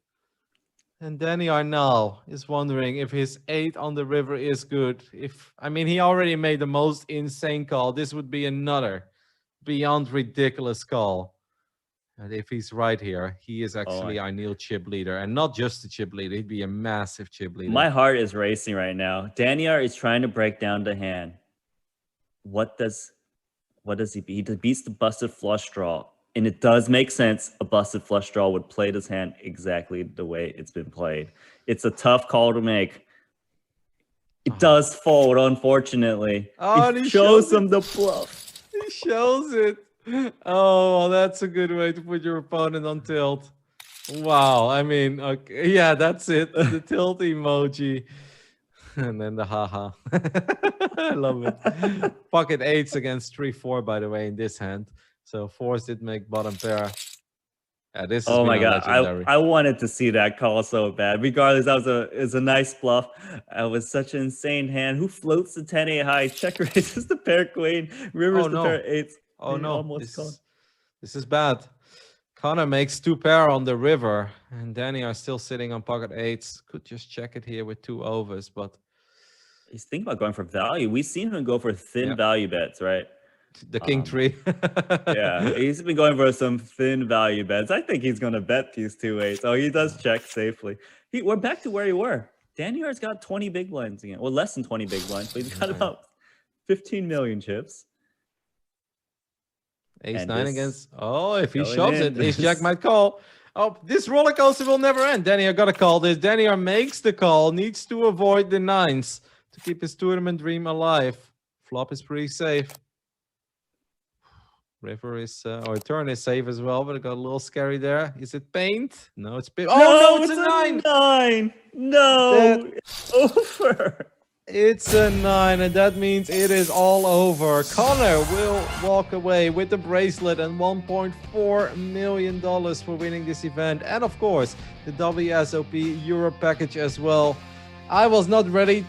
And Danny Arnal is wondering if his 8 on the river is good. I mean, he already made the most insane call. This would be another beyond ridiculous call. And if he's right here, he is actually our Neil chip leader, and not just a chip leader. He'd be a massive chip leader. My heart is racing right now. Daniel is trying to break down the hand. What does he beat? He beats the busted flush draw. And it does make sense. A busted flush draw would play this hand exactly the way it's been played. It's a tough call to make. It does fold, unfortunately. Oh, he shows him the bluff. He shows it. Oh, well, that's a good way to put your opponent on tilt. Wow. I mean, okay. Yeah, that's it. The tilt emoji. And then the haha. I love it. Pocket 8s against 3-4, by the way, in this hand. So 4s did make bottom pair. Yeah, this is oh my God. I wanted to see that call so bad. Regardless, that was a nice bluff. It was such an insane hand. Who floats the 10-8 high? Check raises the pair queen. Rivers the pair 8s. Oh no, this is bad. Connor makes 2 pair on the river, and Danny are still sitting on pocket 8s. Could just check it here with 2 overs, but he's thinking about going for value. We've seen him go for thin value bets, right? The king tree. Yeah, he's been going for some thin value bets. I think he's going to bet these 2 8s. Oh, he does check safely. We're back to where we were. Daniel's got 20 big blinds again. Well, less than 20 big blinds, but he's got about 15 million chips. Ace 9 against. Oh, if he shoves it, ace jack might call. Oh, this roller coaster will never end. Daniel got to call this. Daniel makes the call, needs to avoid the 9s to keep his tournament dream alive. Flop is pretty safe. River is, or turn is safe as well, but it got a little scary there. Is it paint? No, it's paint. Oh, no, it's a 9. No, it's over. It's a 9, and that means it is all over. Connor will walk away with the bracelet and $1.4 million for winning this event. And of course, the WSOP Europe package as well. I was not ready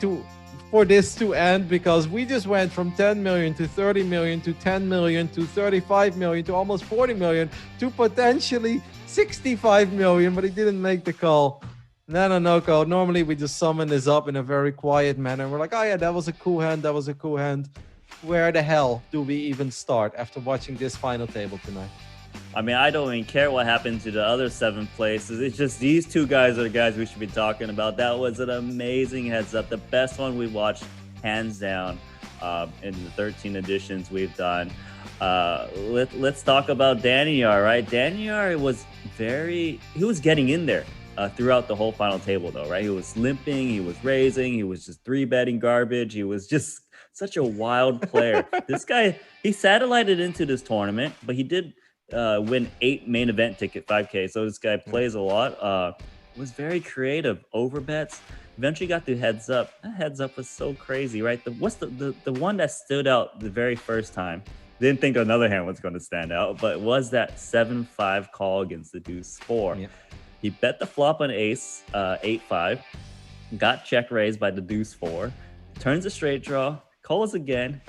for this to end because we just went from 10 million to 30 million to 10 million to 35 million to almost 40 million to potentially 65 million, but he didn't make the call. Noko, normally we just summon this up in a very quiet manner. We're like, oh yeah, that was a cool hand. That was a cool hand. Where the hell do we even start after watching this final table tonight? I mean, I don't even care what happened to the other 7 places. It's just these 2 guys are the guys we should be talking about. That was an amazing heads up. The best one we watched, hands down, in the 13 editions we've done. Let's talk about Daniar, right? Daniar he was getting in there throughout the whole final table, though, right? He was limping, he was raising, he was just 3-betting garbage. He was just such a wild player. This guy, he satellited into this tournament, but he did win 8 main event ticket 5K. So this guy plays a lot. Was very creative. Overbets. Eventually got the heads up. That heads up was so crazy, right? What's the one that stood out the very first time? Didn't think another hand was going to stand out, but was that 7-5 call against the deuce 4. Yeah. He bet the flop on ace 8-5, got check raised by the deuce 4, turns a straight draw, calls again.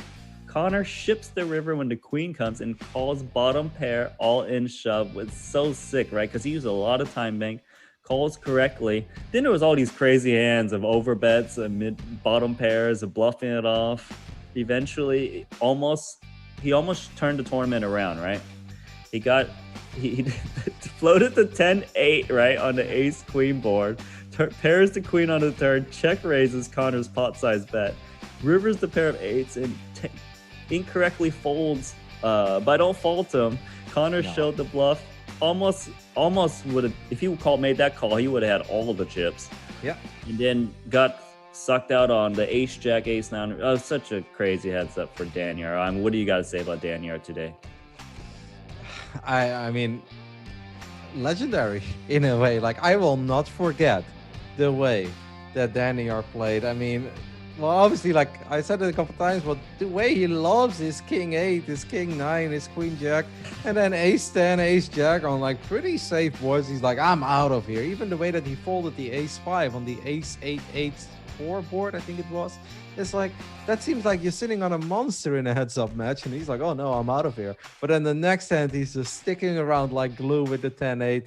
Connor ships the river when the queen comes and calls bottom pair all in shove. Was so sick, right? Because he used a lot of time bank, calls correctly. Then there was all these crazy hands of overbets and mid bottom pairs of bluffing it off. Eventually, he almost turned the tournament around, right? He floated the 10-8, right, on the ace-queen board, pairs the queen on the turn, check raises Connor's pot size bet, rivers the pair of eights, and incorrectly folds, but don't fault him. Connor showed the bluff. Almost would have, if he made that call, he would have had all the chips. Yeah. And then got sucked out on the ace jack, ace nine. Oh, such a crazy heads up for Daniar. What do you got to say about Daniar today? I mean, legendary in a way. Like, I will not forget the way that Daniar played. I mean, well, obviously, like I said it a couple times, but the way he loves his king 8, his king 9, his queen jack, and then ace 10, ace jack on like pretty safe boards. He's like, I'm out of here. Even the way that he folded the ace 5 on the ace 8, 8, 4 board, I think it was. It's like, that seems like you're sitting on a monster in a heads-up match, and he's like, oh no, I'm out of here. But then the next hand, he's just sticking around like glue with the 10-8.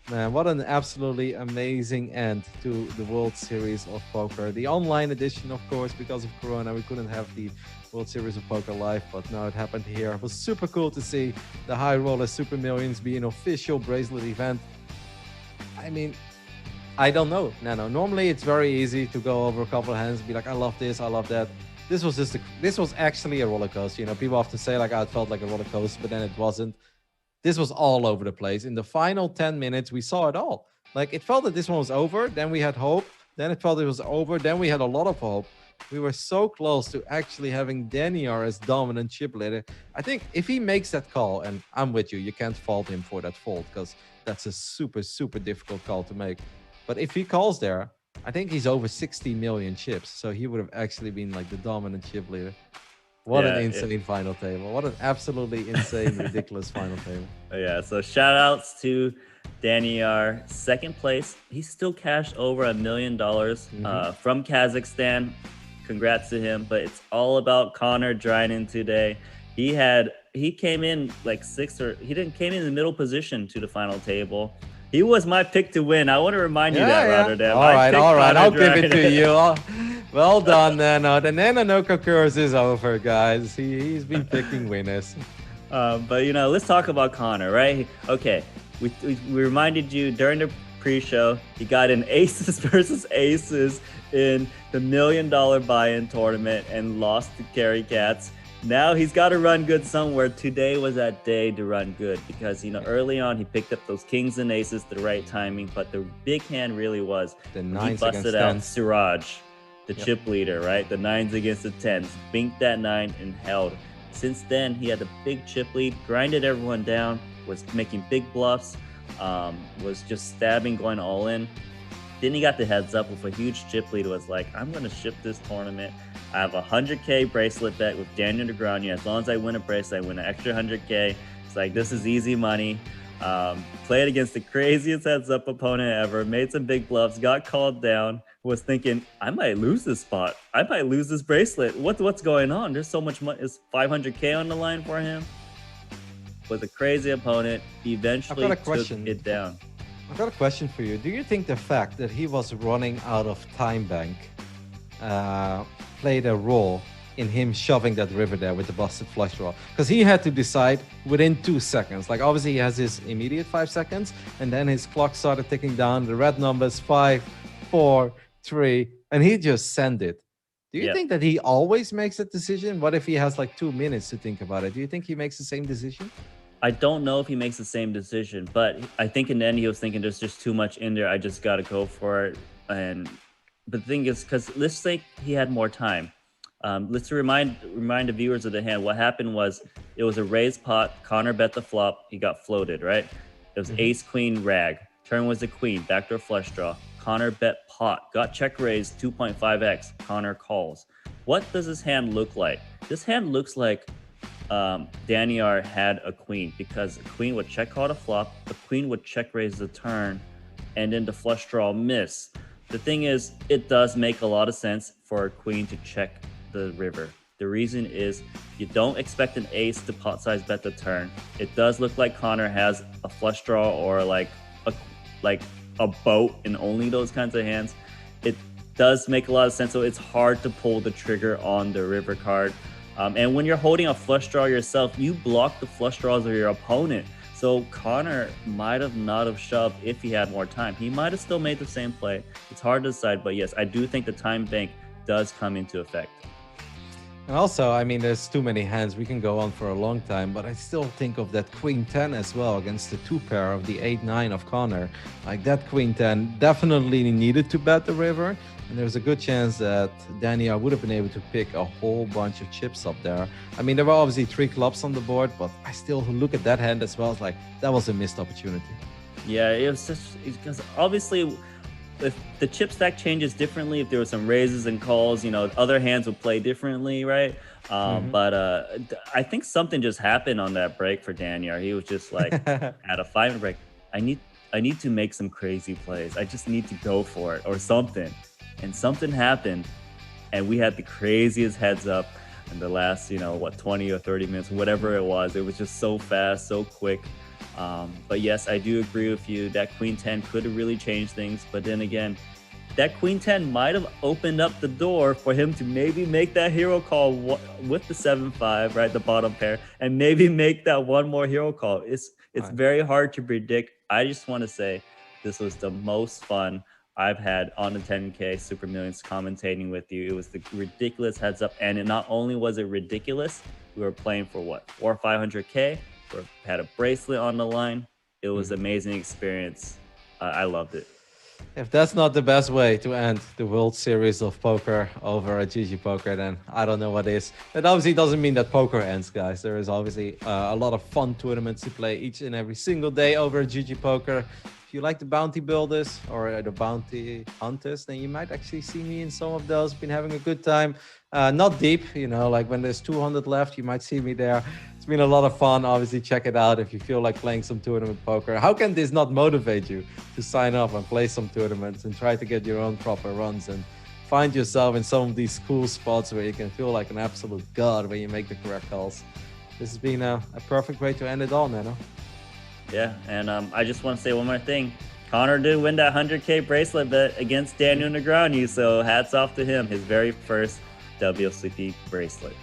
Man, what an absolutely amazing end to the World Series of Poker. The online edition, of course, because of Corona, we couldn't have the World Series of Poker live, but now it happened here. It was super cool to see the High Roller Super Millions be an official Bracelet event. I mean, I don't know, Nano. Normally, it's very easy to go over a couple of hands and be like, I love this, I love that. This was actually a roller coaster. You know, people often say like, oh, it felt like a roller coaster, but then it wasn't. This was all over the place. In the final 10 minutes, we saw it all. Like, it felt that this one was over. Then we had hope. Then it felt it was over. Then we had a lot of hope. We were so close to actually having Daniar as dominant chip leader. I think if he makes that call, and I'm with you, you can't fault him for that fault because that's a super, super difficult call to make. But if he calls there, I think he's over 60 million chips. So he would have actually been like the dominant chip leader. What an insane final table. What an absolutely insane, ridiculous final table. Yeah, so shout outs to Daniar. Second place. He still cashed over $1 million from Kazakhstan. Congrats to him. But it's all about Connor Dryden today. He came in like came in the middle position to the final table. He was my pick to win. I want to remind you that, Rotterdam. All right. I'll give it to you. Well done, Nano. The Nano curse is over, guys. He's been picking winners. But, you know, let's talk about Connor, right? Okay, we reminded you during the pre-show, he got in aces versus aces in the $1 million buy-in tournament and lost to Carry Cats. Now he's got to run good somewhere. Today was that day to run good because, you know, early on he picked up those kings and aces at the right timing, but the big hand really was the nines he busted out tens. Siraj, the chip leader, right? The 9s against the 10s, binked that 9 and held. Since then, he had a big chip lead, grinded everyone down, was making big bluffs, was just stabbing, going all in. Then he got the heads up with a huge chip lead. Was like, I'm going to ship this tournament. I have a 100K bracelet bet with Daniel Negreanu. As long as I win a bracelet, I win an extra 100K. It's like, this is easy money. Played against the craziest heads up opponent ever, made some big bluffs, got called down, was thinking, I might lose this spot. I might lose this bracelet. What's going on? There's so much money. It's 500K on the line for him. With a crazy opponent, eventually took it down. I've got a question for you. Do you think the fact that he was running out of time bank played a role in him shoving that river there with the busted flush draw? Because he had to decide within 2 seconds. Like, obviously he has his immediate 5 seconds, and then his clock started ticking down. The red numbers 5, 4, 3, and he just sent it. Do you think that he always makes a decision? What if he has like 2 minutes to think about it? Do you think he makes the same decision? I don't know if he makes the same decision, but I think in the end he was thinking there's just too much in there. I just got to go for it. But the thing is, because let's say he had more time. Let's remind the viewers of the hand. What happened was it was a raised pot. Connor bet the flop. He got floated, right? It was ace, queen, rag. Turn was a queen, backdoor flush draw. Connor bet pot. Got check raised 2.5x. Connor calls. What does this hand look like? This hand looks like Daniel had a queen, because the queen would check call the flop, the queen would check raise the turn, and then the flush draw miss. The thing is, it does make a lot of sense for a queen to check the river. The reason is you don't expect an ace to pot size bet the turn. It does look like Connor has a flush draw or like a boat in only those kinds of hands. It does make a lot of sense, so it's hard to pull the trigger on the river card. And when you're holding a flush draw yourself, you block the flush draws of your opponent. So Connor might have not have shoved if he had more time. He might have still made the same play. It's hard to decide, but yes, I do think the time bank does come into effect. And also, I mean, there's too many hands. We can go on for a long time, but I still think of that queen 10 as well against the 2 pair of the 8-9 of Connor. Like, that queen 10 definitely needed to bet the river. And there's a good chance that Daniel would have been able to pick a whole bunch of chips up there. I mean, there were obviously 3 clubs on the board, but I still look at that hand as well. It's like, that was a missed opportunity. Yeah, it was just because obviously if the chip stack changes differently, if there were some raises and calls, you know, other hands would play differently, right? But I think something just happened on that break for Daniel. He was just like, at a 5 break, I need to make some crazy plays. I just need to go for it or something. And something happened, and we had the craziest heads up in the last, 20 or 30 minutes, whatever it was. It was just so fast, so quick. But yes, I do agree with you. That queen 10 could have really changed things. But then again, that queen 10 might have opened up the door for him to maybe make that hero call with the 7-5, right, the bottom pair, and maybe make that one more hero call. It's very hard to predict. I just want to say this was the most fun I've had on the 10K Super Millions commentating with you. It was the ridiculous heads up, and not only was it ridiculous, we were playing for what, 400 or 500K. We had a bracelet on the line. It was an amazing experience. I loved it. If that's not the best way to end the World Series of Poker over at GGPoker, then I don't know what is. That obviously doesn't mean that poker ends, guys. There is obviously a lot of fun tournaments to play each and every single day over at GGPoker. If you like the bounty builders or the bounty hunters, then you might actually see me in some of those. Been having a good time. Not deep, like when there's 200 left, you might see me there. It's been a lot of fun. Obviously, check it out if you feel like playing some tournament poker. How can this not motivate you to sign up and play some tournaments and try to get your own proper runs and find yourself in some of these cool spots where you can feel like an absolute god when you make the correct calls? This has been a perfect way to end it all, Nano. Yeah, and I just want to say one more thing. Connor did win that 100K bracelet bet against Daniel Negreanu, so hats off to him. His very first WSOP bracelet.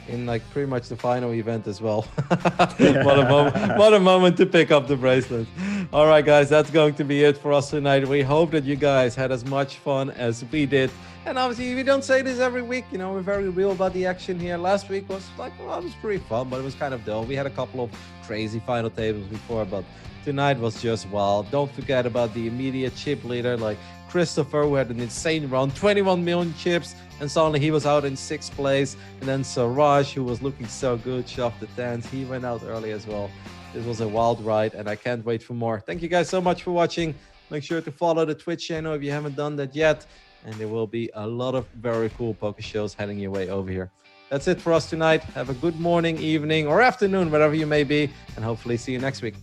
In like pretty much the final event as well. What a moment to pick up the bracelet. All right, guys, that's going to be it for us tonight. We hope that you guys had as much fun as we did. And obviously, we don't say this every week. We're very real about the action here. Last week was it was pretty fun, but it was kind of dull. We had a couple of crazy final tables before, but tonight was just wild. Don't forget about the immediate chip leader, like Christopher, who had an insane run, 21 million chips, and suddenly he was out in 6th place. And then Siraj, who was looking so good, shoved the 10s. He went out early as well. This was a wild ride, and I can't wait for more. Thank you guys so much for watching. Make sure to follow the Twitch channel if you haven't done that yet. And there will be a lot of very cool poker shows heading your way over here. That's it for us tonight. Have a good morning, evening, or afternoon, wherever you may be. And hopefully see you next week.